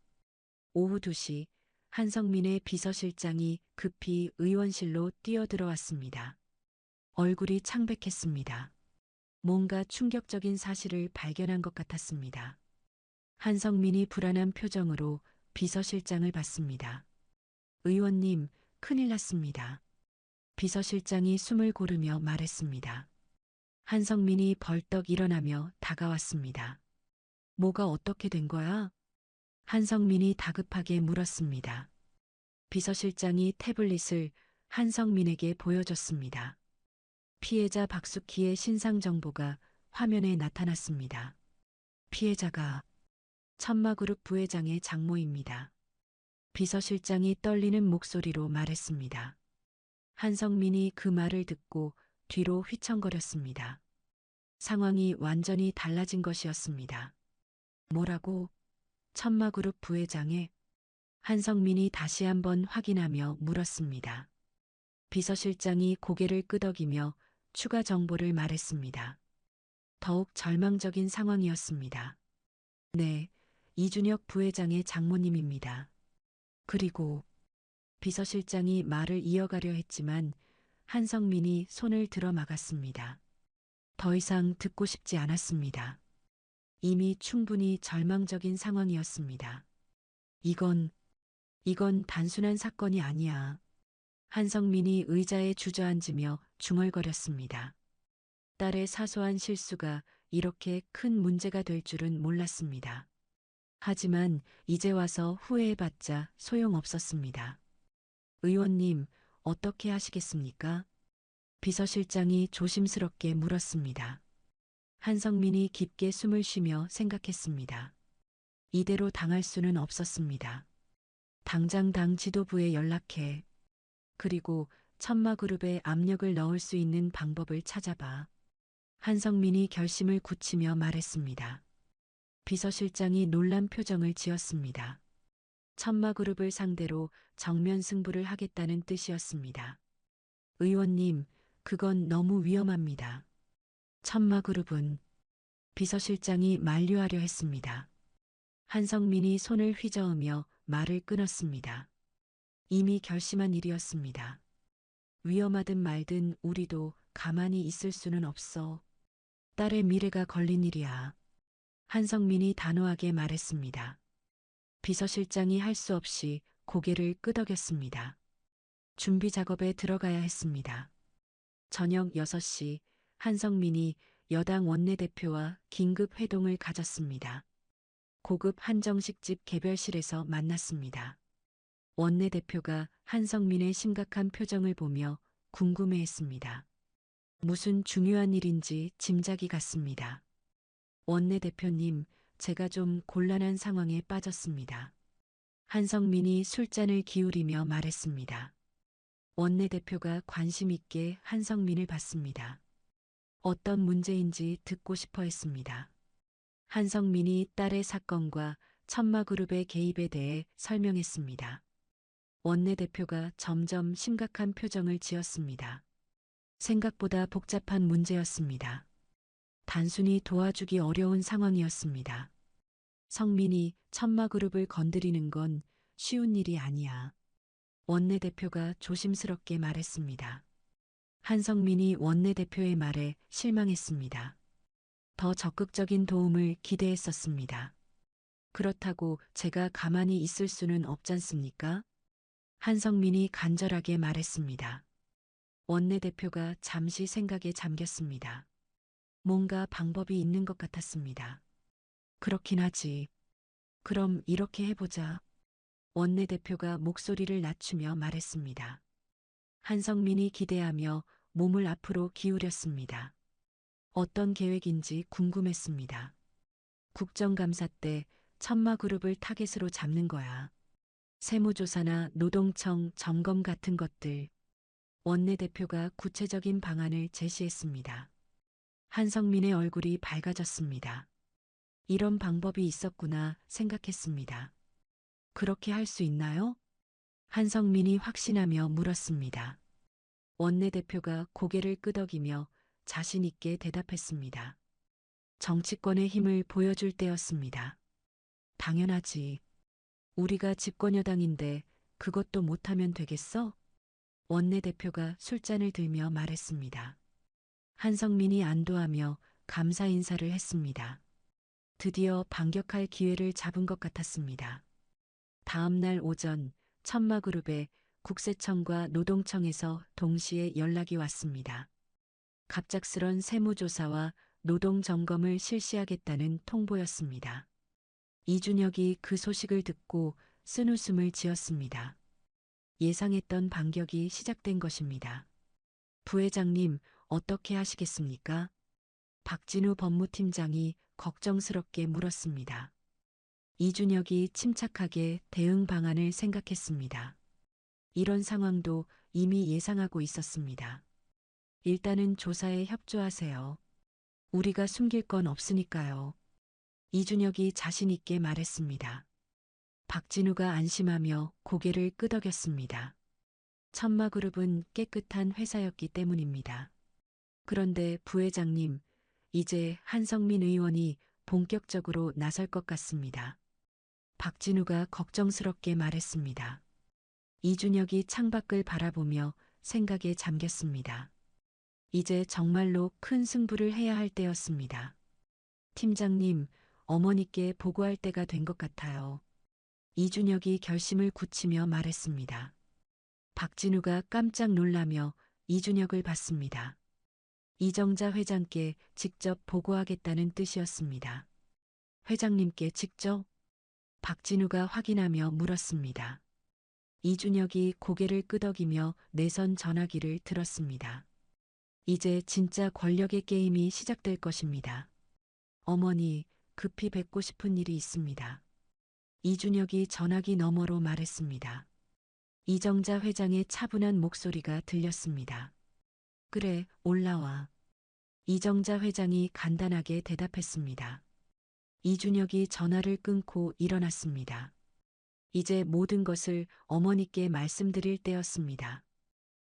오후 2시 한성민의 비서실장이 급히 의원실로 뛰어들어왔습니다. 얼굴이 창백했습니다. 뭔가 충격적인 사실을 발견한 것 같았습니다. 한성민이 불안한 표정으로 비서실장을 봤습니다. 의원님, 큰일 났습니다. 비서실장이 숨을 고르며 말했습니다. 한성민이 벌떡 일어나며 다가왔습니다. 뭐가 어떻게 된 거야? 한성민이 다급하게 물었습니다. 비서실장이 태블릿을 한성민에게 보여줬습니다. 피해자 박숙희의 신상 정보가 화면에 나타났습니다. 피해자가 천마그룹 부회장의 장모입니다. 비서실장이 떨리는 목소리로 말했습니다. 한성민이 그 말을 듣고 뒤로 휘청거렸습니다. 상황이 완전히 달라진 것이었습니다. 뭐라고? 천마그룹 부회장의? 한성민이 다시 한번 확인하며 물었습니다. 비서실장이 고개를 끄덕이며 추가 정보를 말했습니다. 더욱 절망적인 상황이었습니다. 네, 이준혁 부회장의 장모님입니다. 그리고 비서실장이 말을 이어가려 했지만 한성민이 손을 들어 막았습니다. 더 이상 듣고 싶지 않았습니다. 이미 충분히 절망적인 상황이었습니다. 이건 단순한 사건이 아니야. 한성민이 의자에 주저앉으며 중얼거렸습니다. 딸의 사소한 실수가 이렇게 큰 문제가 될 줄은 몰랐습니다. 하지만 이제 와서 후회해봤자 소용없었습니다. 의원님, 어떻게 하시겠습니까? 비서실장이 조심스럽게 물었습니다. 한성민이 깊게 숨을 쉬며 생각했습니다. 이대로 당할 수는 없었습니다. 당장 당 지도부에 연락해. 그리고 천마그룹에 압력을 넣을 수 있는 방법을 찾아봐. 한성민이 결심을 굳히며 말했습니다. 비서실장이 놀란 표정을 지었습니다. 천마그룹을 상대로 정면 승부를 하겠다는 뜻이었습니다. 의원님, 그건 너무 위험합니다. 천마그룹은 비서실장이 만류하려 했습니다. 한성민이 손을 휘저으며 말을 끊었습니다. 이미 결심한 일이었습니다. 위험하든 말든 우리도 가만히 있을 수는 없어. 딸의 미래가 걸린 일이야. 한성민이 단호하게 말했습니다. 비서실장이 할 수 없이 고개를 끄덕였습니다. 준비 작업에 들어가야 했습니다. 저녁 6시 한성민이 여당 원내대표와 긴급 회동을 가졌습니다. 고급 한정식집 개별실에서 만났습니다. 원내대표가 한성민의 심각한 표정을 보며 궁금해했습니다. 무슨 중요한 일인지 짐작이 갔습니다. 원내대표님, 제가 좀 곤란한 상황에 빠졌습니다. 한성민이 술잔을 기울이며 말했습니다. 원내대표가 관심 있게 한성민을 봤습니다. 어떤 문제인지 듣고 싶어 했습니다. 한성민이 딸의 사건과 천마그룹의 개입에 대해 설명했습니다. 원내대표가 점점 심각한 표정을 지었습니다. 생각보다 복잡한 문제였습니다. 단순히 도와주기 어려운 상황이었습니다. 성민이 천마그룹을 건드리는 건 쉬운 일이 아니야. 원내대표가 조심스럽게 말했습니다. 한성민이 원내대표의 말에 실망했습니다. 더 적극적인 도움을 기대했었습니다. 그렇다고 제가 가만히 있을 수는 없잖습니까? 한성민이 간절하게 말했습니다. 원내대표가 잠시 생각에 잠겼습니다. 뭔가 방법이 있는 것 같았습니다. 그렇긴 하지. 그럼 이렇게 해보자. 원내대표가 목소리를 낮추며 말했습니다. 한성민이 기대하며 몸을 앞으로 기울였습니다. 어떤 계획인지 궁금했습니다. 국정감사 때 천마그룹을 타겟으로 잡는 거야. 세무조사나 노동청 점검 같은 것들. 원내대표가 구체적인 방안을 제시했습니다. 한성민의 얼굴이 밝아졌습니다. 이런 방법이 있었구나 생각했습니다. 그렇게 할 수 있나요? 한성민이 확신하며 물었습니다. 원내대표가 고개를 끄덕이며 자신 있게 대답했습니다. 정치권의 힘을 보여줄 때였습니다. 당연하지. 우리가 집권여당인데 그것도 못하면 되겠어? 원내대표가 술잔을 들며 말했습니다. 한성민이 안도하며 감사 인사를 했습니다. 드디어 반격할 기회를 잡은 것 같았습니다. 다음 날 오전 천마그룹의 국세청과 노동청에서 동시에 연락이 왔습니다. 갑작스런 세무조사와 노동점검을 실시하겠다는 통보였습니다. 이준혁이 그 소식을 듣고 쓴웃음을 지었습니다. 예상했던 반격이 시작된 것입니다. 부회장님, 어떻게 하시겠습니까? 박진우 법무팀장이 걱정스럽게 물었습니다. 이준혁이 침착하게 대응 방안을 생각했습니다. 이런 상황도 이미 예상하고 있었습니다. 일단은 조사에 협조하세요. 우리가 숨길 건 없으니까요. 이준혁이 자신 있게 말했습니다. 박진우가 안심하며 고개를 끄덕였습니다. 천마그룹은 깨끗한 회사였기 때문입니다. 그런데 부회장님, 이제 한성민 의원이 본격적으로 나설 것 같습니다. 박진우가 걱정스럽게 말했습니다. 이준혁이 창밖을 바라보며 생각에 잠겼습니다. 이제 정말로 큰 승부를 해야 할 때였습니다. 팀장님, 어머니께 보고할 때가 된 것 같아요. 이준혁이 결심을 굳히며 말했습니다. 박진우가 깜짝 놀라며 이준혁을 봤습니다. 이정자 회장께 직접 보고하겠다는 뜻이었습니다. 회장님께 직접? 박진우가 확인하며 물었습니다. 이준혁이 고개를 끄덕이며 내선 전화기를 들었습니다. 이제 진짜 권력의 게임이 시작될 것입니다. 어머니, 급히 뵙고 싶은 일이 있습니다. 이준혁이 전화기 너머로 말했습니다. 이정자 회장의 차분한 목소리가 들렸습니다. 그래, 올라와. 이정자 회장이 간단하게 대답했습니다. 이준혁이 전화를 끊고 일어났습니다. 이제 모든 것을 어머니께 말씀드릴 때였습니다.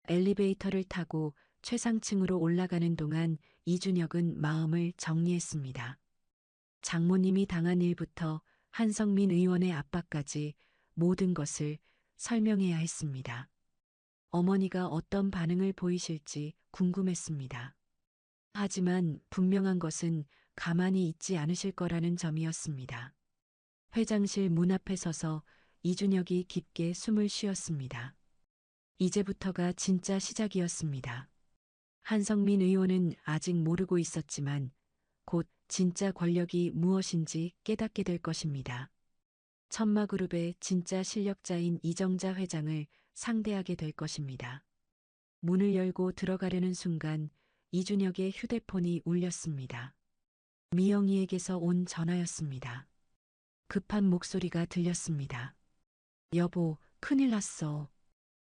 엘리베이터를 타고 최상층으로 올라가는 동안 이준혁은 마음을 정리했습니다. 장모님이 당한 일부터 한성민 의원의 압박까지 모든 것을 설명해야 했습니다. 어머니가 어떤 반응을 보이실지 궁금했습니다. 하지만 분명한 것은 가만히 있지 않으실 거라는 점이었습니다. 회장실 문 앞에 서서 이준혁이 깊게 숨을 쉬었습니다. 이제부터가 진짜 시작이었습니다. 한성민 의원은 아직 모르고 있었지만 곧 진짜 권력이 무엇인지 깨닫게 될 것입니다. 천마그룹의 진짜 실력자인 이정자 회장을 상대하게 될 것입니다. 문을 열고 들어가려는 순간 이준혁의 휴대폰이 울렸습니다. 미영이에게서 온 전화였습니다. 급한 목소리가 들렸습니다. 여보, 큰일 났어.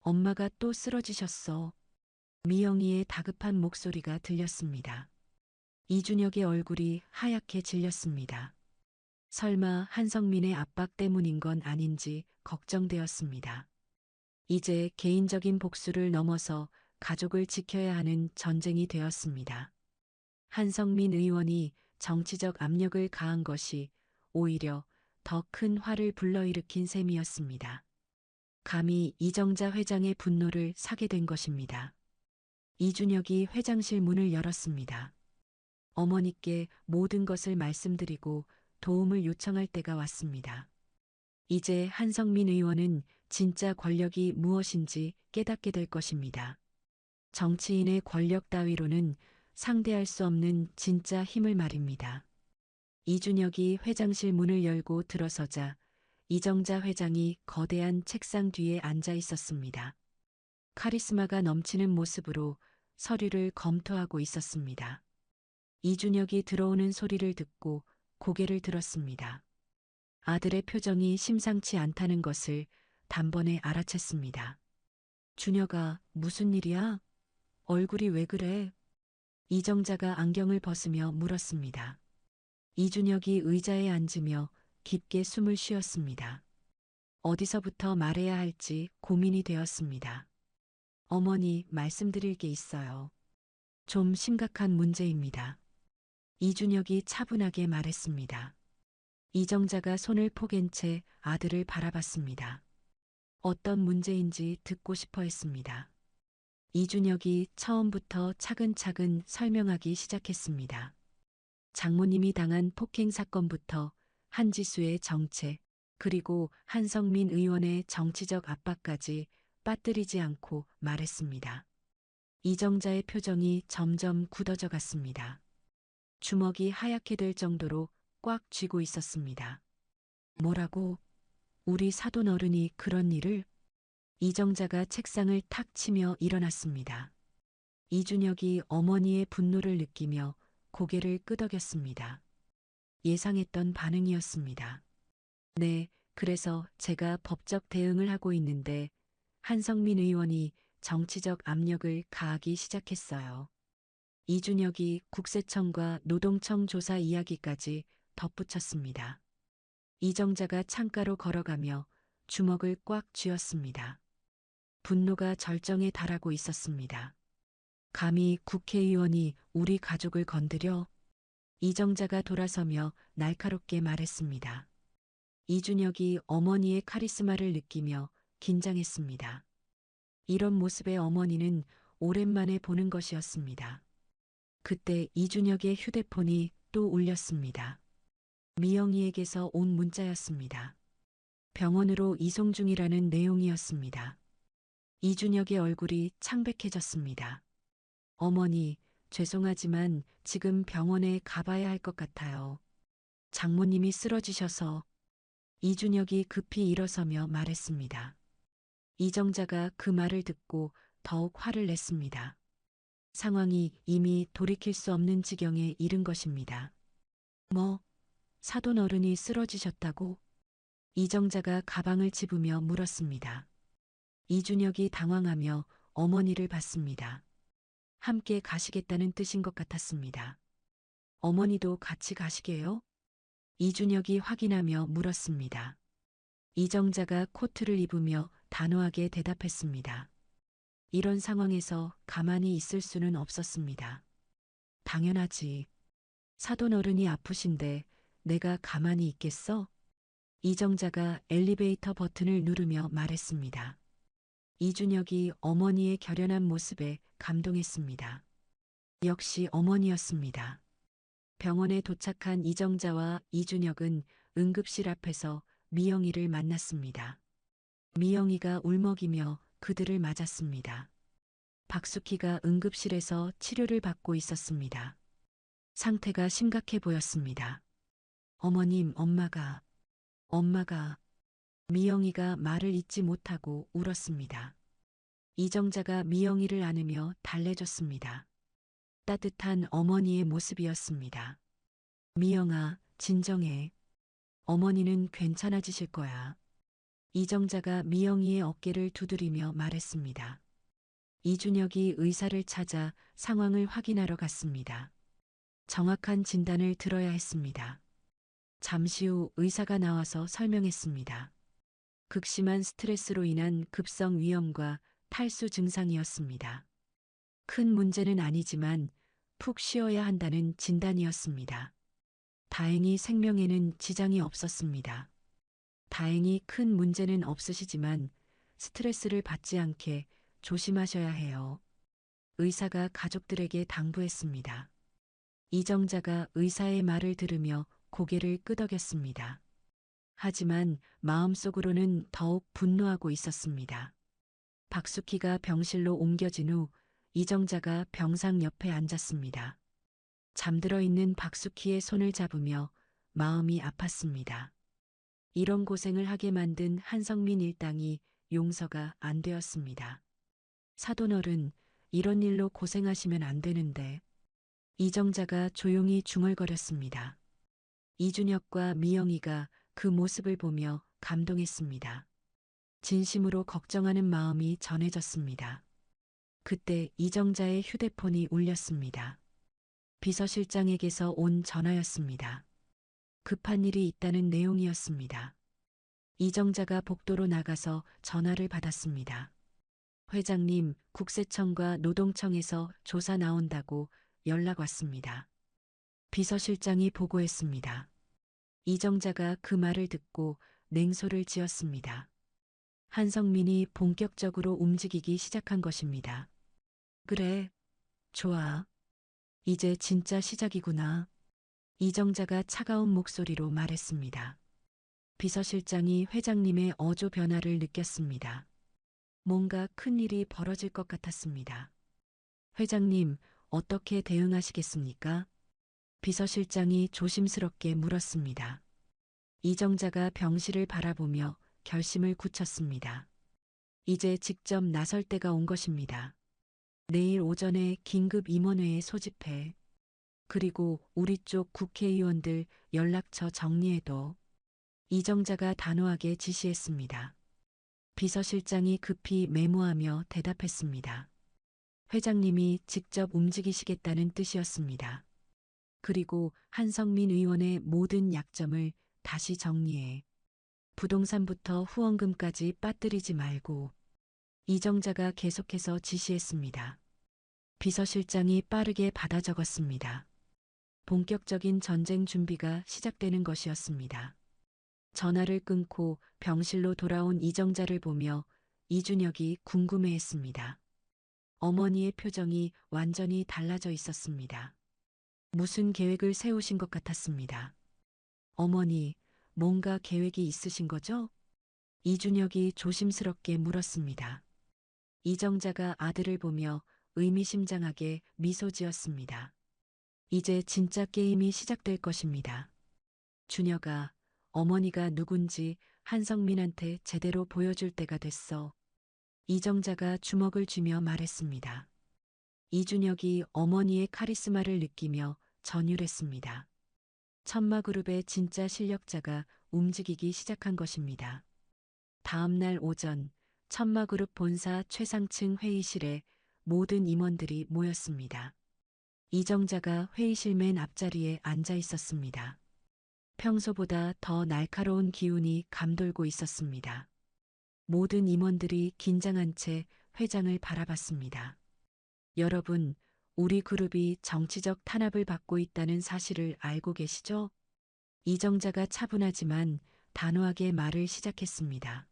엄마가 또 쓰러지셨어. 미영이의 다급한 목소리가 들렸습니다. 이준혁의 얼굴이 하얗게 질렸습니다. 설마 한성민의 압박 때문인 건 아닌지 걱정되었습니다. 이제 개인적인 복수를 넘어서 가족을 지켜야 하는 전쟁이 되었습니다. 한성민 의원이 정치적 압력을 가한 것이 오히려 더 큰 화를 불러일으킨 셈이었습니다. 감히 이정자 회장의 분노를 사게 된 것입니다. 이준혁이 회장실 문을 열었습니다. 어머니께 모든 것을 말씀드리고 도움을 요청할 때가 왔습니다. 이제 한성민 의원은 진짜 권력이 무엇인지 깨닫게 될 것입니다. 정치인의 권력 따위로는 상대할 수 없는 진짜 힘을 말입니다. 이준혁이 회장실 문을 열고 들어서자 이정자 회장이 거대한 책상 뒤에 앉아 있었습니다. 카리스마가 넘치는 모습으로 서류를 검토하고 있었습니다. 이준혁이 들어오는 소리를 듣고 고개를 들었습니다. 아들의 표정이 심상치 않다는 것을 단번에 알아챘습니다. 준혁아, 무슨 일이야? 얼굴이 왜 그래? 이정자가 안경을 벗으며 물었습니다. 이준혁이 의자에 앉으며 깊게 숨을 쉬었습니다. 어디서부터 말해야 할지 고민이 되었습니다. 어머니, 말씀드릴 게 있어요. 좀 심각한 문제입니다. 이준혁이 차분하게 말했습니다. 이정자가 손을 포갠 채 아들을 바라봤습니다. 어떤 문제인지 듣고 싶어 했습니다. 이준혁이 처음부터 차근차근 설명하기 시작했습니다. 장모님이 당한 폭행 사건부터 한지수의 정체, 그리고 한성민 의원의 정치적 압박까지 빠뜨리지 않고 말했습니다. 이정자의 표정이 점점 굳어져 갔습니다. 주먹이 하얗게 될 정도로 꽉 쥐고 있었습니다. 뭐라고? 우리 사돈 어른이 그런 일을? 이정자가 책상을 탁 치며 일어났습니다. 이준혁이 어머니의 분노를 느끼며 고개를 끄덕였습니다. 예상했던 반응이었습니다. 네, 그래서 제가 법적 대응을 하고 있는데 한성민 의원이 정치적 압력을 가하기 시작했어요. 이준혁이 국세청과 노동청 조사 이야기까지 덧붙였습니다. 이정자가 창가로 걸어가며 주먹을 꽉 쥐었습니다. 분노가 절정에 달하고 있었습니다. 감히 국회의원이 우리 가족을 건드려? 이정자가 돌아서며 날카롭게 말했습니다. 이준혁이 어머니의 카리스마를 느끼며 긴장했습니다. 이런 모습의 어머니는 오랜만에 보는 것이었습니다. 그때 이준혁의 휴대폰이 또 울렸습니다. 미영이에게서 온 문자였습니다. 병원으로 이송 중이라는 내용이었습니다. 이준혁의 얼굴이 창백해졌습니다. 어머니, 죄송하지만 지금 병원에 가봐야 할 것 같아요. 장모님이 쓰러지셔서. 이준혁이 급히 일어서며 말했습니다. 이정자가 그 말을 듣고 더욱 화를 냈습니다. 상황이 이미 돌이킬 수 없는 지경에 이른 것입니다. 뭐, 사돈 어른이 쓰러지셨다고? 이정자가 가방을 집으며 물었습니다. 이준혁이 당황하며 어머니를 봤습니다. 함께 가시겠다는 뜻인 것 같았습니다. 어머니도 같이 가시게요? 이준혁이 확인하며 물었습니다. 이정자가 코트를 입으며 단호하게 대답했습니다. 이런 상황에서 가만히 있을 수는 없었습니다. 당연하지. 사돈 어른이 아프신데 내가 가만히 있겠어? 이정자가 엘리베이터 버튼을 누르며 말했습니다. 이준혁이 어머니의 결연한 모습에 감동했습니다. 역시 어머니였습니다. 병원에 도착한 이정자와 이준혁은 응급실 앞에서 미영이를 만났습니다. 미영이가 울먹이며 그들을 맞았습니다. 박숙희가 응급실에서 치료를 받고 있었습니다. 상태가 심각해 보였습니다. 어머님, 엄마가 엄마가, 미영이가 말을 잇지 못하고 울었습니다. 이정자가 미영이를 안으며 달래줬습니다. 따뜻한 어머니의 모습이었습니다. 미영아, 진정해. 어머니는 괜찮아지실 거야. 이정자가 미영이의 어깨를 두드리며 말했습니다. 이준혁이 의사를 찾아 상황을 확인하러 갔습니다. 정확한 진단을 들어야 했습니다. 잠시 후 의사가 나와서 설명했습니다. 극심한 스트레스로 인한 급성 위염과 탈수 증상이었습니다. 큰 문제는 아니지만 푹 쉬어야 한다는 진단이었습니다. 다행히 생명에는 지장이 없었습니다. 다행히 큰 문제는 없으시지만 스트레스를 받지 않게 조심하셔야 해요. 의사가 가족들에게 당부했습니다. 이정자가 의사의 말을 들으며 고개를 끄덕였습니다. 하지만 마음속으로는 더욱 분노하고 있었습니다. 박숙희가 병실로 옮겨진 후 이정자가 병상 옆에 앉았습니다. 잠들어 있는 박숙희의 손을 잡으며 마음이 아팠습니다. 이런 고생을 하게 만든 한성민 일당이 용서가 안 되었습니다. 사돈어른, 이런 일로 고생하시면 안 되는데. 이정자가 조용히 중얼거렸습니다. 이준혁과 미영이가 그 모습을 보며 감동했습니다. 진심으로 걱정하는 마음이 전해졌습니다. 그때 이정자의 휴대폰이 울렸습니다. 비서실장에게서 온 전화였습니다. 급한 일이 있다는 내용이었습니다. 이정자가 복도로 나가서 전화를 받았습니다. 회장님, 국세청과 노동청에서 조사 나온다고 연락 왔습니다. 비서실장이 보고했습니다. 이정자가 그 말을 듣고 냉소를 지었습니다. 한성민이 본격적으로 움직이기 시작한 것입니다. 그래, 좋아. 이제 진짜 시작이구나. 이정자가 차가운 목소리로 말했습니다. 비서실장이 회장님의 어조 변화를 느꼈습니다. 뭔가 큰 일이 벌어질 것 같았습니다. 회장님, 어떻게 대응하시겠습니까? 비서실장이 조심스럽게 물었습니다. 이정자가 병실을 바라보며 결심을 굳혔습니다. 이제 직접 나설 때가 온 것입니다. 내일 오전에 긴급 임원회에 소집해. 그리고 우리 쪽 국회의원들 연락처 정리해둬. 이정자가 단호하게 지시했습니다. 비서실장이 급히 메모하며 대답했습니다. 회장님이 직접 움직이시겠다는 뜻이었습니다. 그리고 한성민 의원의 모든 약점을 다시 정리해. 부동산부터 후원금까지 빠뜨리지 말고. 이정자가 계속해서 지시했습니다. 비서실장이 빠르게 받아 적었습니다. 본격적인 전쟁 준비가 시작되는 것이었습니다. 전화를 끊고 병실로 돌아온 이정자를 보며 이준혁이 궁금해했습니다. 어머니의 표정이 완전히 달라져 있었습니다. 무슨 계획을 세우신 것 같았습니다. 어머니, 뭔가 계획이 있으신 거죠? 이준혁이 조심스럽게 물었습니다. 이정자가 아들을 보며 의미심장하게 미소 지었습니다. 이제 진짜 게임이 시작될 것입니다. 준혁아, 어머니가 누군지 한성민한테 제대로 보여줄 때가 됐어. 이정자가 주먹을 쥐며 말했습니다. 이준혁이 어머니의 카리스마를 느끼며 전율했습니다. 천마그룹의 진짜 실력자가 움직이기 시작한 것입니다. 다음 날 오전 천마그룹 본사 최상층 회의실에 모든 임원들이 모였습니다. 이정자가 회의실 맨 앞자리에 앉아 있었습니다. 평소보다 더 날카로운 기운이 감돌고 있었습니다. 모든 임원들이 긴장한 채 회장을 바라봤습니다. 여러분, 우리 그룹이 정치적 탄압을 받고 있다는 사실을 알고 계시죠? 이정자가 차분하지만 단호하게 말을 시작했습니다.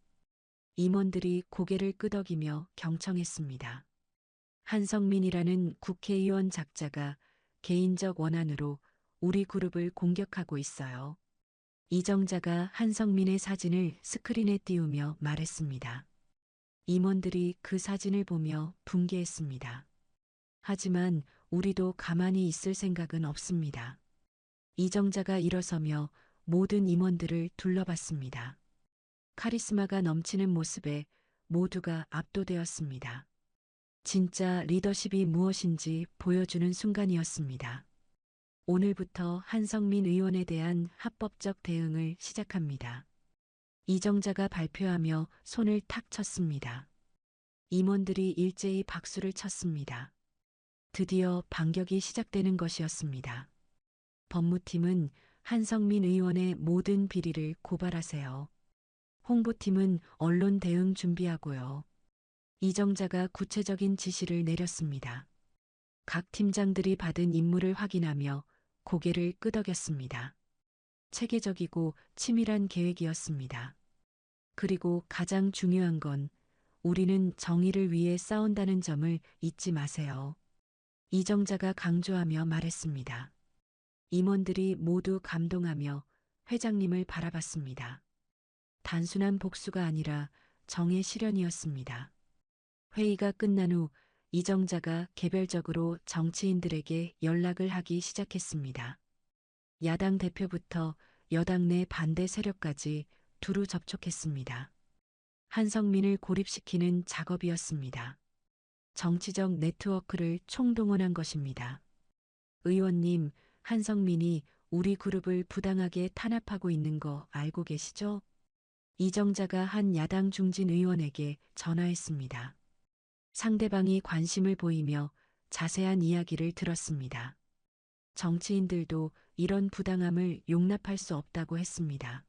임원들이 고개를 끄덕이며 경청했습니다. 한성민이라는 국회의원 작자가 개인적 원한으로 우리 그룹을 공격하고 있어요. 이정자가 한성민의 사진을 스크린에 띄우며 말했습니다. 임원들이 그 사진을 보며 분개했습니다. 하지만 우리도 가만히 있을 생각은 없습니다. 이정자가 일어서며 모든 임원들을 둘러봤습니다. 카리스마가 넘치는 모습에 모두가 압도되었습니다. 진짜 리더십이 무엇인지 보여주는 순간이었습니다. 오늘부터 한성민 의원에 대한 합법적 대응을 시작합니다. 이정자가 발표하며 손을 탁 쳤습니다. 임원들이 일제히 박수를 쳤습니다. 드디어 반격이 시작되는 것이었습니다. 법무팀은 한성민 의원의 모든 비리를 고발하세요. 홍보팀은 언론 대응 준비하고요. 이정자가 구체적인 지시를 내렸습니다. 각 팀장들이 받은 임무를 확인하며 고개를 끄덕였습니다. 체계적이고 치밀한 계획이었습니다. 그리고 가장 중요한 건 우리는 정의를 위해 싸운다는 점을 잊지 마세요. 이정자가 강조하며 말했습니다. 임원들이 모두 감동하며 회장님을 바라봤습니다. 단순한 복수가 아니라 정의 실현이었습니다. 회의가 끝난 후 이정자가 개별적으로 정치인들에게 연락을 하기 시작했습니다. 야당 대표부터 여당 내 반대 세력까지 두루 접촉했습니다. 한성민을 고립시키는 작업이었습니다. 정치적 네트워크를 총동원한 것입니다. 의원님, 한성민이 우리 그룹을 부당하게 탄압하고 있는 거 알고 계시죠? 이정자가 한 야당 중진 의원에게 전화했습니다. 상대방이 관심을 보이며 자세한 이야기를 들었습니다. 정치인들도 이런 부당함을 용납할 수 없다고 했습니다.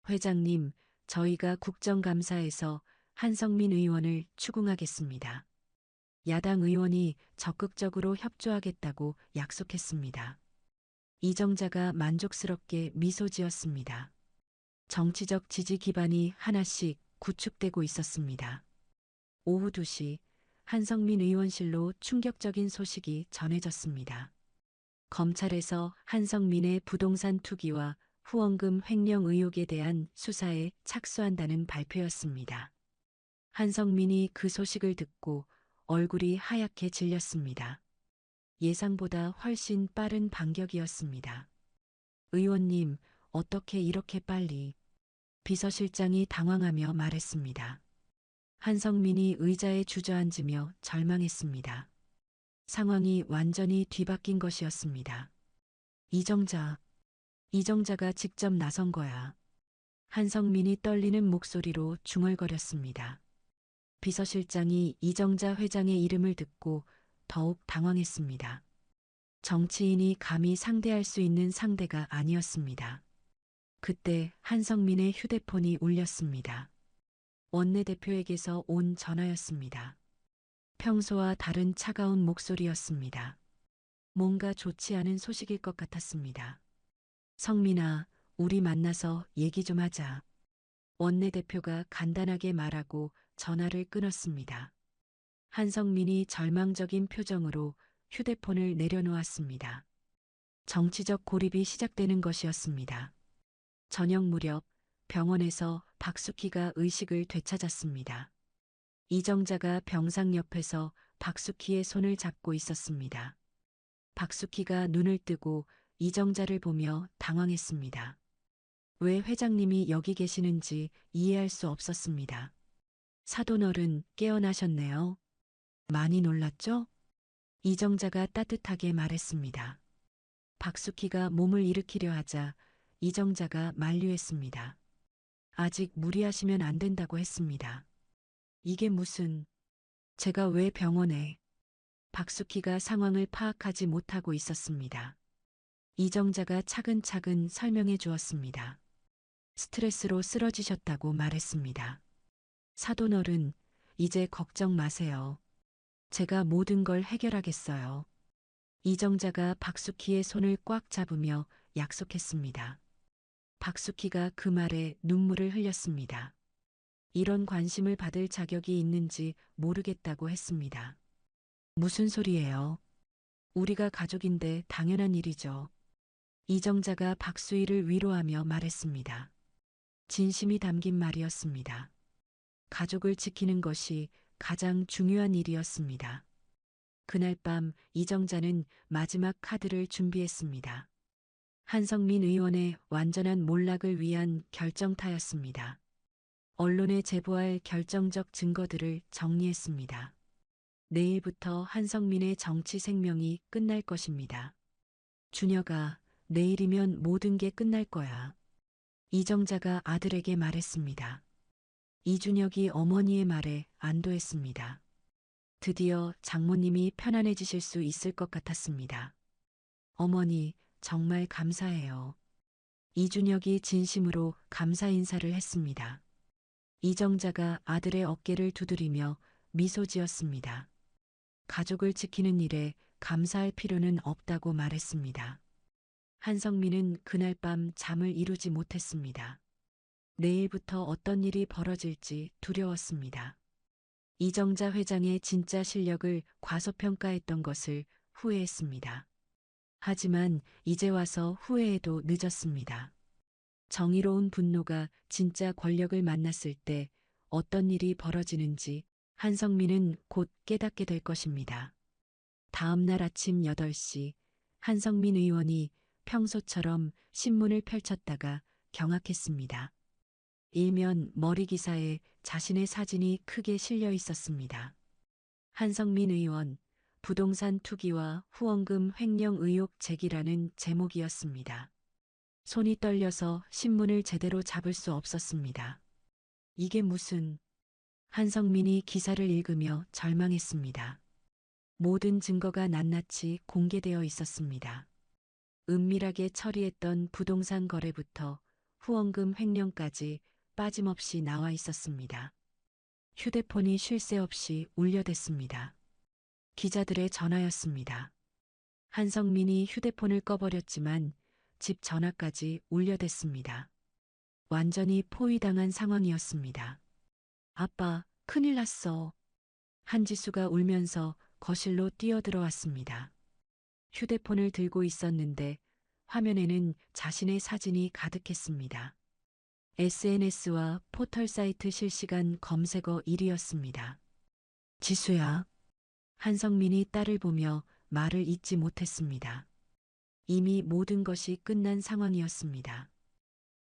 회장님, 저희가 국정감사에서 한성민 의원을 추궁하겠습니다. 야당 의원이 적극적으로 협조하겠다고 약속했습니다. 이정자가 만족스럽게 미소 지었습니다. 정치적 지지 기반이 하나씩 구축되고 있었습니다. 오후 2시 한성민 의원실로 충격적인 소식이 전해졌습니다. 검찰에서 한성민의 부동산 투기와 후원금 횡령 의혹에 대한 수사에 착수한다는 발표였습니다. 한성민이 그 소식을 듣고 얼굴이 하얗게 질렸습니다. 예상보다 훨씬 빠른 반격이었습니다. 의원님, 어떻게 이렇게 빨리? 비서실장이 당황하며 말했습니다. 한성민이 의자에 주저앉으며 절망했습니다. 상황이 완전히 뒤바뀐 것이었습니다. 이정자가 직접 나선 거야. 한성민이 떨리는 목소리로 중얼거렸습니다. 비서실장이 이정자 회장의 이름을 듣고 더욱 당황했습니다. 정치인이 감히 상대할 수 있는 상대가 아니었습니다. 그때 한성민의 휴대폰이 울렸습니다. 원내대표에게서 온 전화였습니다. 평소와 다른 차가운 목소리였습니다. 뭔가 좋지 않은 소식일 것 같았습니다. 성민아, 우리 만나서 얘기 좀 하자. 원내대표가 간단하게 말하고 전화를 끊었습니다. 한성민이 절망적인 표정으로 휴대폰을 내려놓았습니다. 정치적 고립이 시작되는 것이었습니다. 저녁 무렵 병원에서 박숙희가 의식을 되찾았습니다. 이정자가 병상 옆에서 박숙희의 손을 잡고 있었습니다. 박숙희가 눈을 뜨고 이정자를 보며 당황했습니다. 왜 회장님이 여기 계시는지 이해할 수 없었습니다. 사돈어른 깨어나셨네요. 많이 놀랐죠? 이정자가 따뜻하게 말했습니다. 박숙희가 몸을 일으키려 하자 이정자가 만류했습니다. 아직 무리하시면 안 된다고 했습니다. 이게 무슨... 제가 왜 병원에... 박숙희가 상황을 파악하지 못하고 있었습니다. 이정자가 차근차근 설명해 주었습니다. 스트레스로 쓰러지셨다고 말했습니다. 사돈어른, 이제 걱정 마세요. 제가 모든 걸 해결하겠어요. 이정자가 박숙희의 손을 꽉 잡으며 약속했습니다. 박숙희가 그 말에 눈물을 흘렸습니다. 이런 관심을 받을 자격이 있는지 모르겠다고 했습니다. 무슨 소리예요? 우리가 가족인데 당연한 일이죠. 이정자가 박수희를 위로하며 말했습니다. 진심이 담긴 말이었습니다. 가족을 지키는 것이 가장 중요한 일이었습니다. 그날 밤 이정자는 마지막 카드를 준비했습니다. 한성민 의원의 완전한 몰락을 위한 결정타였습니다. 언론에 제보할 결정적 증거들을 정리했습니다. 내일부터 한성민의 정치 생명이 끝날 것입니다. 준혁아, 내일이면 모든 게 끝날 거야. 이정자가 아들에게 말했습니다. 이준혁이 어머니의 말에 안도했습니다. 드디어 장모님이 편안해지실 수 있을 것 같았습니다. 어머니, 정말 감사해요. 이준혁이 진심으로 감사 인사를 했습니다. 이정자가 아들의 어깨를 두드리며 미소 지었습니다. 가족을 지키는 일에 감사할 필요는 없다고 말했습니다. 한성민은 그날 밤 잠을 이루지 못했습니다. 내일부터 어떤 일이 벌어질지 두려웠습니다. 이정자 회장의 진짜 실력을 과소평가했던 것을 후회했습니다. 하지만 이제 와서 후회해도 늦었습니다. 정의로운 분노가 진짜 권력을 만났을 때 어떤 일이 벌어지는지 한성민은 곧 깨닫게 될 것입니다. 다음 날 아침 8시 한성민 의원이 평소처럼 신문을 펼쳤다가 경악했습니다. 일면 머리 기사에 자신의 사진이 크게 실려 있었습니다. 한성민 의원, 부동산 투기와 후원금 횡령 의혹 제기라는 제목이었습니다. 손이 떨려서 신문을 제대로 잡을 수 없었습니다. 이게 무슨... 한성민이 기사를 읽으며 절망했습니다. 모든 증거가 낱낱이 공개되어 있었습니다. 은밀하게 처리했던 부동산 거래부터 후원금 횡령까지 빠짐없이 나와 있었습니다. 휴대폰이 쉴 새 없이 울려댔습니다. 기자들의 전화였습니다. 한성민이 휴대폰을 꺼버렸지만 집 전화까지 울려댔습니다. 완전히 포위당한 상황이었습니다. 아빠, 큰일 났어. 한지수가 울면서 거실로 뛰어들어왔습니다. 휴대폰을 들고 있었는데 화면에는 자신의 사진이 가득했습니다. SNS와 포털 사이트 실시간 검색어 1위였습니다. 지수야. 한성민이 딸을 보며 말을 잇지 못했습니다. 이미 모든 것이 끝난 상황이었습니다.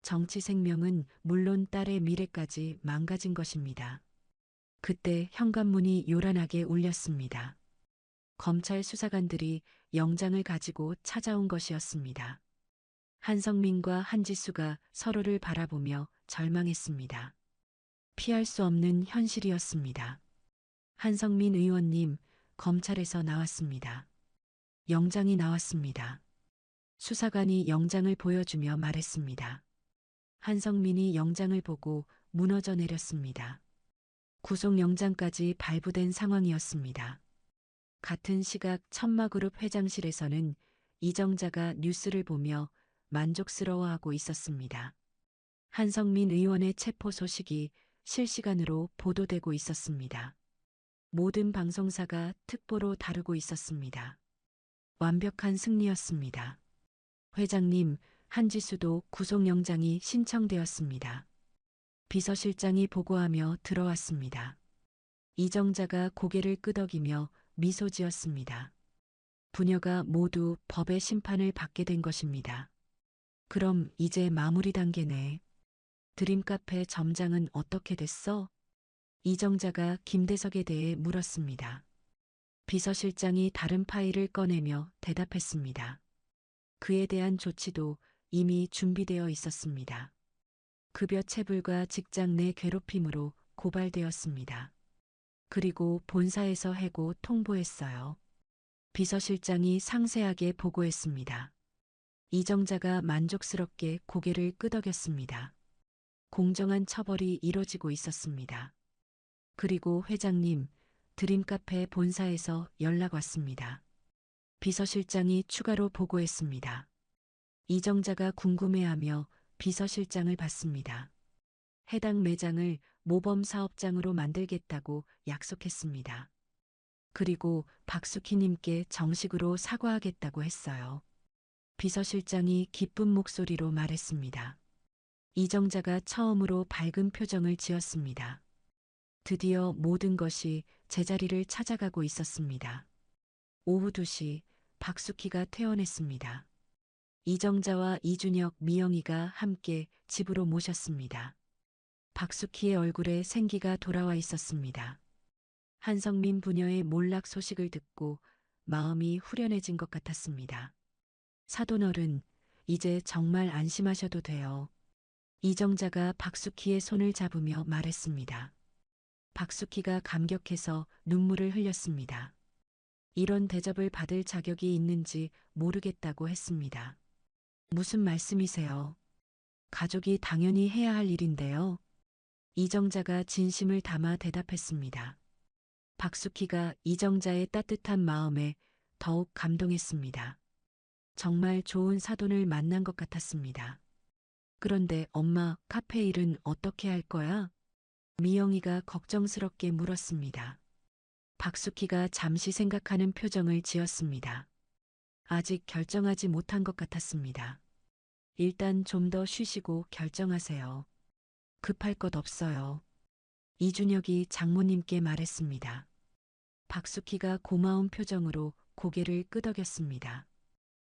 정치 생명은 물론 딸의 미래까지 망가진 것입니다. 그때 현관문이 요란하게 울렸습니다. 검찰 수사관들이 영장을 가지고 찾아온 것이었습니다. 한성민과 한지수가 서로를 바라보며 절망했습니다. 피할 수 없는 현실이었습니다. 한성민 의원님, 검찰에서 나왔습니다. 영장이 나왔습니다. 수사관이 영장을 보여주며 말했습니다. 한성민이 영장을 보고 무너져 내렸습니다. 구속영장까지 발부된 상황이었습니다. 같은 시각 천마그룹 회장실에서는 이정자가 뉴스를 보며 만족스러워하고 있었습니다. 한성민 의원의 체포 소식이 실시간으로 보도되고 있었습니다. 모든 방송사가 특보로 다루고 있었습니다. 완벽한 승리였습니다. 회장님, 한지수도 구속영장이 신청되었습니다. 비서실장이 보고하며 들어왔습니다. 이정자가 고개를 끄덕이며 미소 지었습니다. 부녀가 모두 법의 심판을 받게 된 것입니다. 그럼 이제 마무리 단계네. 드림카페 점장은 어떻게 됐어? 이정자가 김대석에 대해 물었습니다. 비서실장이 다른 파일을 꺼내며 대답했습니다. 그에 대한 조치도 이미 준비되어 있었습니다. 급여 체불과 직장 내 괴롭힘으로 고발되었습니다. 그리고 본사에서 해고 통보했어요. 비서실장이 상세하게 보고했습니다. 이정자가 만족스럽게 고개를 끄덕였습니다. 공정한 처벌이 이뤄지고 있었습니다. 그리고 회장님, 드림카페 본사에서 연락 왔습니다. 비서실장이 추가로 보고했습니다. 이정자가 궁금해하며 비서실장을 봤습니다. 해당 매장을 모범사업장으로 만들겠다고 약속했습니다. 그리고 박숙희님께 정식으로 사과하겠다고 했어요. 비서실장이 기쁜 목소리로 말했습니다. 이정자가 처음으로 밝은 표정을 지었습니다. 드디어 모든 것이 제자리를 찾아가고 있었습니다. 오후 2시 박숙희가 퇴원했습니다. 이정자와 이준혁, 미영이가 함께 집으로 모셨습니다. 박숙희의 얼굴에 생기가 돌아와 있었습니다. 한성민 부녀의 몰락 소식을 듣고 마음이 후련해진 것 같았습니다. 사돈어른, 이제 정말 안심하셔도 돼요. 이정자가 박숙희의 손을 잡으며 말했습니다. 박숙희가 감격해서 눈물을 흘렸습니다. 이런 대접을 받을 자격이 있는지 모르겠다고 했습니다. 무슨 말씀이세요? 가족이 당연히 해야 할 일인데요. 이정자가 진심을 담아 대답했습니다. 박숙희가 이정자의 따뜻한 마음에 더욱 감동했습니다. 정말 좋은 사돈을 만난 것 같았습니다. 그런데 엄마, 카페 일은 어떻게 할 거야? 미영이가 걱정스럽게 물었습니다. 박숙희가 잠시 생각하는 표정을 지었습니다. 아직 결정하지 못한 것 같았습니다. 일단 좀 더 쉬시고 결정하세요. 급할 것 없어요. 이준혁이 장모님께 말했습니다. 박숙희가 고마운 표정으로 고개를 끄덕였습니다.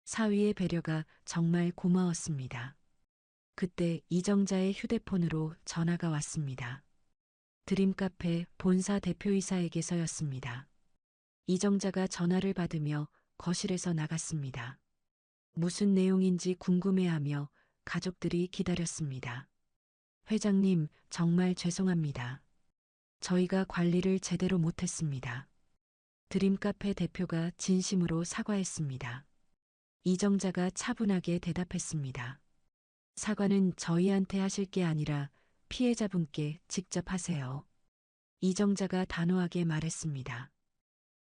사위의 배려가 정말 고마웠습니다. 그때 이정자의 휴대폰으로 전화가 왔습니다. 드림카페 본사 대표이사에게서였습니다. 이정자가 전화를 받으며 거실에서 나갔습니다. 무슨 내용인지 궁금해하며 가족들이 기다렸습니다. 회장님, 정말 죄송합니다. 저희가 관리를 제대로 못했습니다. 드림카페 대표가 진심으로 사과했습니다. 이정자가 차분하게 대답했습니다. 사과는 저희한테 하실 게 아니라 피해자분께 직접 하세요. 이정자가 단호하게 말했습니다.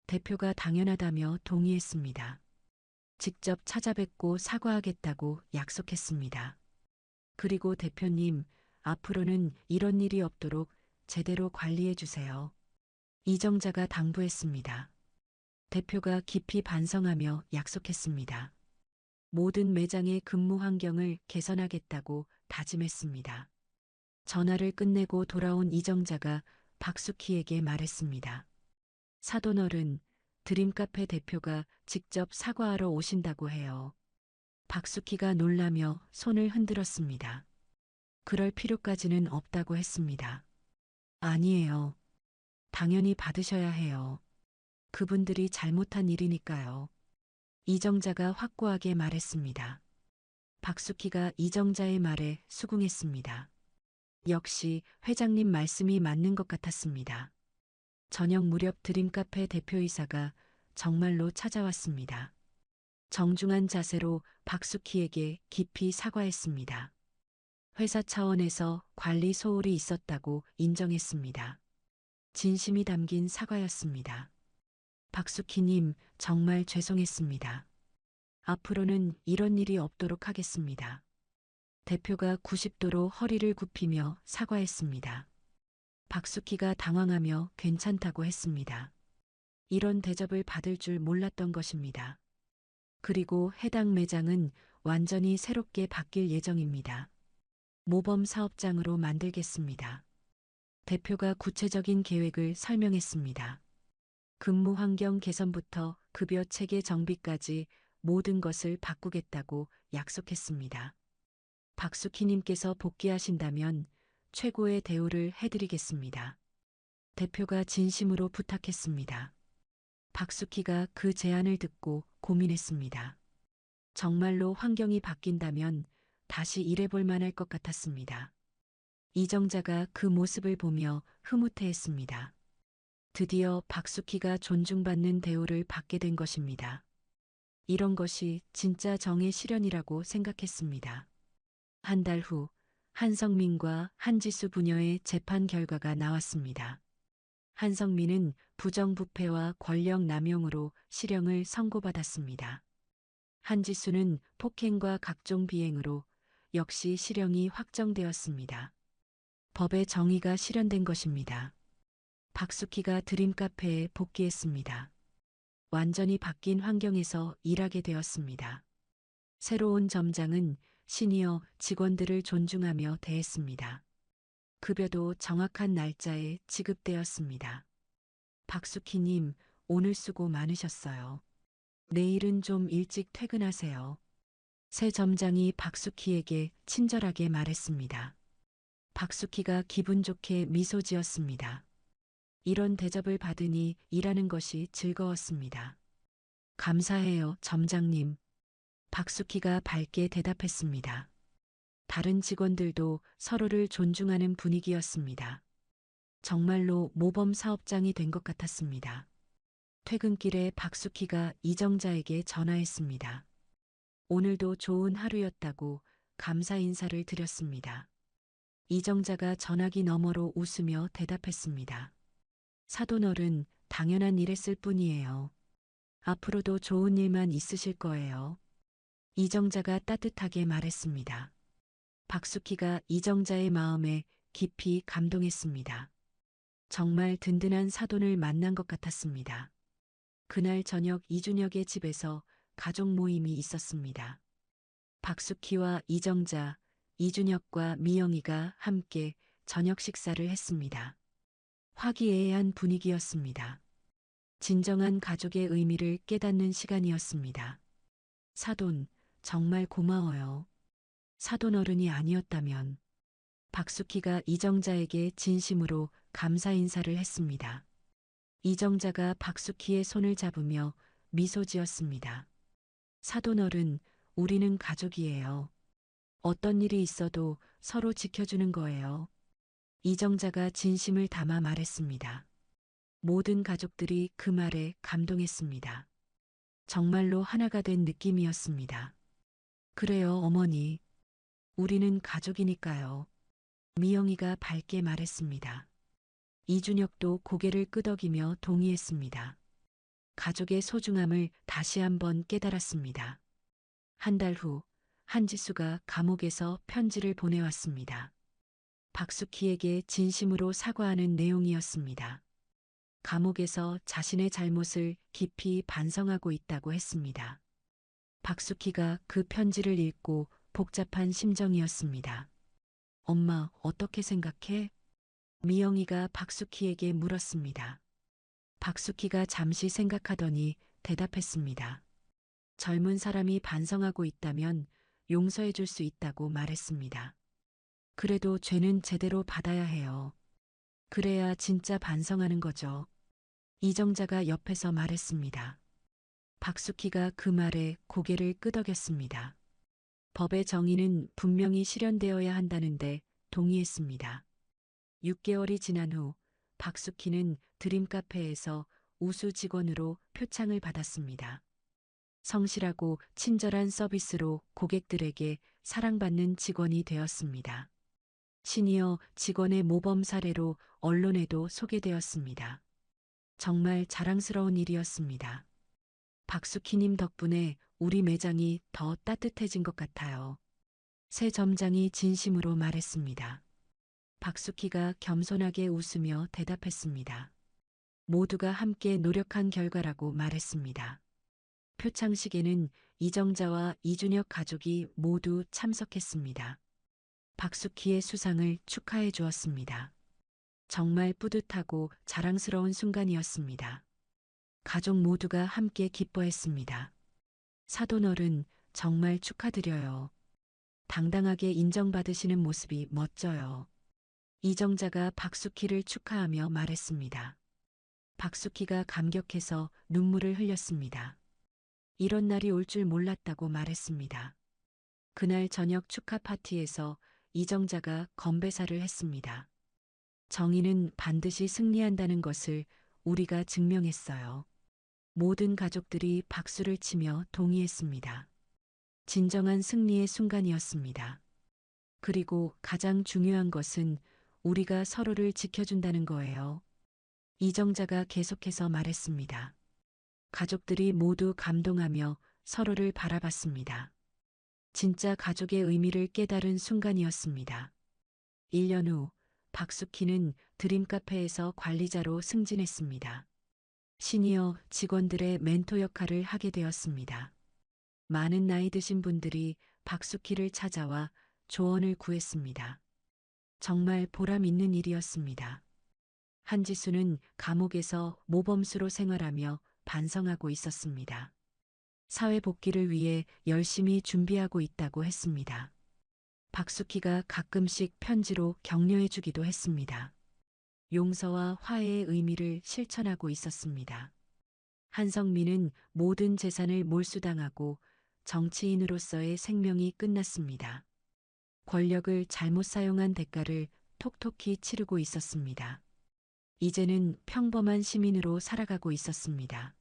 대표가 당연하다며 동의했습니다. 직접 찾아뵙고 사과하겠다고 약속했습니다. 그리고 대표님, 앞으로는 이런 일이 없도록 제대로 관리해 주세요. 이정자가 당부했습니다. 대표가 깊이 반성하며 약속했습니다. 모든 매장의 근무 환경을 개선하겠다고 다짐했습니다. 전화를 끝내고 돌아온 이정자가 박숙희에게 말했습니다. 사돈어른, 드림카페 대표가 직접 사과하러 오신다고 해요. 박숙희가 놀라며 손을 흔들었습니다. 그럴 필요까지는 없다고 했습니다. 아니에요. 당연히 받으셔야 해요. 그분들이 잘못한 일이니까요. 이정자가 확고하게 말했습니다. 박숙희가 이정자의 말에 수긍했습니다. 역시 회장님 말씀이 맞는 것 같았습니다. 저녁 무렵 드림카페 대표이사가 정말로 찾아왔습니다. 정중한 자세로 박숙희에게 깊이 사과했습니다. 회사 차원에서 관리 소홀이 있었다고 인정했습니다. 진심이 담긴 사과였습니다. 박숙희님, 정말 죄송했습니다. 앞으로는 이런 일이 없도록 하겠습니다. 대표가 90도로 허리를 굽히며 사과했습니다. 박숙희가 당황하며 괜찮다고 했습니다. 이런 대접을 받을 줄 몰랐던 것입니다. 그리고 해당 매장은 완전히 새롭게 바뀔 예정입니다. 모범 사업장으로 만들겠습니다. 대표가 구체적인 계획을 설명했습니다. 근무 환경 개선부터 급여 체계 정비까지 모든 것을 바꾸겠다고 약속했습니다. 박숙희님께서 복귀하신다면 최고의 대우를 해드리겠습니다. 대표가 진심으로 부탁했습니다. 박숙희가 그 제안을 듣고 고민했습니다. 정말로 환경이 바뀐다면 다시 일해볼 만할 것 같았습니다. 이정자가 그 모습을 보며 흐뭇해했습니다. 드디어 박숙희가 존중받는 대우를 받게 된 것입니다. 이런 것이 진짜 정의 실현이라고 생각했습니다. 한 달 후 한성민과 한지수 부녀의 재판 결과가 나왔습니다. 한성민은 부정부패와 권력 남용으로 실형을 선고받았습니다. 한지수는 폭행과 각종 비행으로 역시 실형이 확정되었습니다. 법의 정의가 실현된 것입니다. 박숙희가 드림카페에 복귀했습니다. 완전히 바뀐 환경에서 일하게 되었습니다. 새로운 점장은 시니어 직원들을 존중하며 대했습니다. 급여도 정확한 날짜에 지급되었습니다. 박숙희님, 오늘 수고 많으셨어요. 내일은 좀 일찍 퇴근하세요. 새 점장이 박수키에게 친절하게 말했습니다. 박수키가 기분 좋게 미소 지었습니다. 이런 대접을 받으니 일하는 것이 즐거웠습니다. 감사해요, 점장님. 박수키가 밝게 대답했습니다. 다른 직원들도 서로를 존중하는 분위기였습니다. 정말로 모범 사업장이 된 것 같았습니다. 퇴근길에 박수키가 이정자에게 전화했습니다. 오늘도 좋은 하루였다고 감사 인사를 드렸습니다. 이정자가 전화기 너머로 웃으며 대답했습니다. 사돈어른, 당연한 일했을 뿐이에요. 앞으로도 좋은 일만 있으실 거예요. 이정자가 따뜻하게 말했습니다. 박수키가 이정자의 마음에 깊이 감동했습니다. 정말 든든한 사돈을 만난 것 같았습니다. 그날 저녁 이준혁의 집에서 가족 모임이 있었습니다. 박수키와 이정자, 이준혁과 미영이가 함께 저녁 식사를 했습니다. 화기애애한 분위기였습니다. 진정한 가족의 의미를 깨닫는 시간이었습니다. 사돈, 정말 고마워요. 사돈 어른이 아니었다면 박수키가 이정자에게 진심으로 감사 인사를 했습니다. 이정자가 박수키의 손을 잡으며 미소 지었습니다. 사돈 어른, 우리는 가족이에요. 어떤 일이 있어도 서로 지켜주는 거예요. 이정자가 진심을 담아 말했습니다. 모든 가족들이 그 말에 감동했습니다. 정말로 하나가 된 느낌이었습니다. 그래요, 어머니. 우리는 가족이니까요. 미영이가 밝게 말했습니다. 이준혁도 고개를 끄덕이며 동의했습니다. 가족의 소중함을 다시 한번 깨달았습니다. 한 달 후, 한지수가 감옥에서 편지를 보내왔습니다. 박수키에게 진심으로 사과하는 내용이었습니다. 감옥에서 자신의 잘못을 깊이 반성하고 있다고 했습니다. 박수키가 그 편지를 읽고 복잡한 심정이었습니다. 엄마, 어떻게 생각해? 미영이가 박수키에게 물었습니다. 박수키가 잠시 생각하더니 대답했습니다. 젊은 사람이 반성하고 있다면 용서해 줄 수 있다고 말했습니다. 그래도 죄는 제대로 받아야 해요. 그래야 진짜 반성하는 거죠. 이정자가 옆에서 말했습니다. 박수키가 그 말에 고개를 끄덕였습니다. 법의 정의는 분명히 실현되어야 한다는데 동의했습니다. 6개월이 지난 후 박수키는 드림카페에서 우수 직원으로 표창을 받았습니다. 성실하고 친절한 서비스로 고객들에게 사랑받는 직원이 되었습니다. 시니어 직원의 모범 사례로 언론에도 소개되었습니다. 정말 자랑스러운 일이었습니다. 박수키님 덕분에 우리 매장이 더 따뜻해진 것 같아요. 새 점장이 진심으로 말했습니다. 박수키가 겸손하게 웃으며 대답했습니다. 모두가 함께 노력한 결과라고 말했습니다. 표창식에는 이정자와 이준혁 가족이 모두 참석했습니다. 박수키의 수상을 축하해 주었습니다. 정말 뿌듯하고 자랑스러운 순간이었습니다. 가족 모두가 함께 기뻐했습니다. 사돈어른, 정말 축하드려요. 당당하게 인정받으시는 모습이 멋져요. 이정자가 박수키를 축하하며 말했습니다. 박수키가 감격해서 눈물을 흘렸습니다. 이런 날이 올 줄 몰랐다고 말했습니다. 그날 저녁 축하 파티에서 이정자가 건배사를 했습니다. 정의는 반드시 승리한다는 것을 우리가 증명했어요. 모든 가족들이 박수를 치며 동의했습니다. 진정한 승리의 순간이었습니다. 그리고 가장 중요한 것은 우리가 서로를 지켜준다는 거예요. 이정자가 계속해서 말했습니다. 가족들이 모두 감동하며 서로를 바라봤습니다. 진짜 가족의 의미를 깨달은 순간이었습니다. 1년 후 박수키는 드림카페에서 관리자로 승진했습니다. 시니어 직원들의 멘토 역할을 하게 되었습니다. 많은 나이 드신 분들이 박수키를 찾아와 조언을 구했습니다. 정말 보람 있는 일이었습니다. 한지수는 감옥에서 모범수로 생활하며 반성하고 있었습니다. 사회 복귀를 위해 열심히 준비하고 있다고 했습니다. 박숙희가 가끔씩 편지로 격려해 주기도 했습니다. 용서와 화해의 의미를 실천하고 있었습니다. 한성민은 모든 재산을 몰수당하고 정치인으로서의 생명이 끝났습니다. 권력을 잘못 사용한 대가를 톡톡히 치르고 있었습니다. 이제는 평범한 시민으로 살아가고 있었습니다.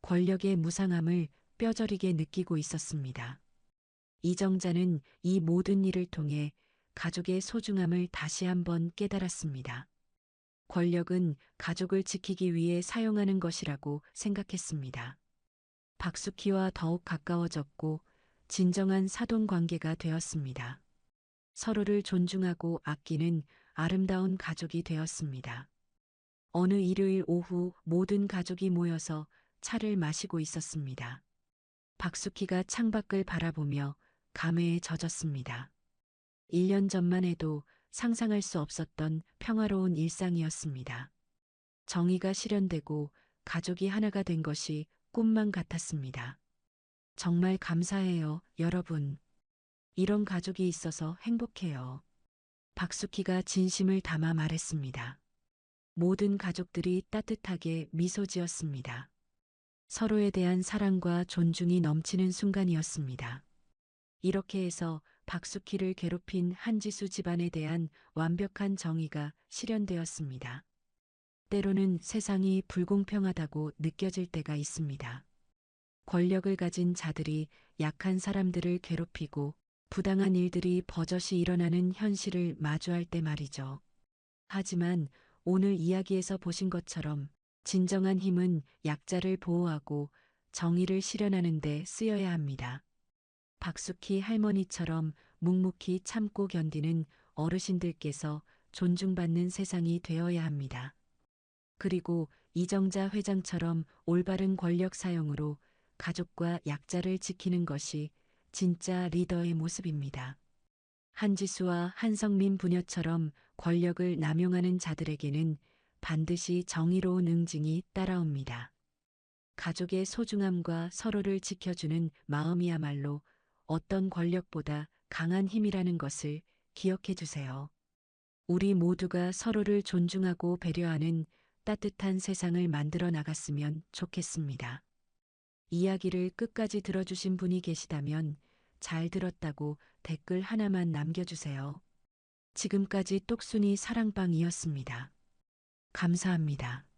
권력의 무상함을 뼈저리게 느끼고 있었습니다. 이정자는 이 모든 일을 통해 가족의 소중함을 다시 한번 깨달았습니다. 권력은 가족을 지키기 위해 사용하는 것이라고 생각했습니다. 박숙희와 더욱 가까워졌고 진정한 사돈 관계가 되었습니다. 서로를 존중하고 아끼는 아름다운 가족이 되었습니다. 어느 일요일 오후 모든 가족이 모여서 차를 마시고 있었습니다. 박숙희가 창밖을 바라보며 감회에 젖었습니다. 1년 전만 해도 상상할 수 없었던 평화로운 일상이었습니다. 정의가 실현되고 가족이 하나가 된 것이 꿈만 같았습니다. 정말 감사해요, 여러분. 이런 가족이 있어서 행복해요. 박숙희가 진심을 담아 말했습니다. 모든 가족들이 따뜻하게 미소 지었습니다. 서로에 대한 사랑과 존중이 넘치는 순간이었습니다. 이렇게 해서 박숙희를 괴롭힌 한지수 집안에 대한 완벽한 정의가 실현되었습니다. 때로는 세상이 불공평하다고 느껴질 때가 있습니다. 권력을 가진 자들이 약한 사람들을 괴롭히고 부당한 일들이 버젓이 일어나는 현실을 마주할 때 말이죠. 하지만 오늘 이야기에서 보신 것처럼 진정한 힘은 약자를 보호하고 정의를 실현하는 데 쓰여야 합니다. 박숙희 할머니처럼 묵묵히 참고 견디는 어르신들께서 존중받는 세상이 되어야 합니다. 그리고 이정자 회장처럼 올바른 권력 사용으로 가족과 약자를 지키는 것이 진짜 리더의 모습입니다. 한지수와 한성민 부녀처럼 권력을 남용하는 자들에게는 반드시 정의로운 응징이 따라옵니다. 가족의 소중함과 서로를 지켜주는 마음이야말로 어떤 권력보다 강한 힘이라는 것을 기억해 주세요. 우리 모두가 서로를 존중하고 배려하는 따뜻한 세상을 만들어 나갔으면 좋겠습니다. 이야기를 끝까지 들어주신 분이 계시다면 잘 들었다고 댓글 하나만 남겨주세요. 지금까지 똑순이 사랑방이었습니다. 감사합니다.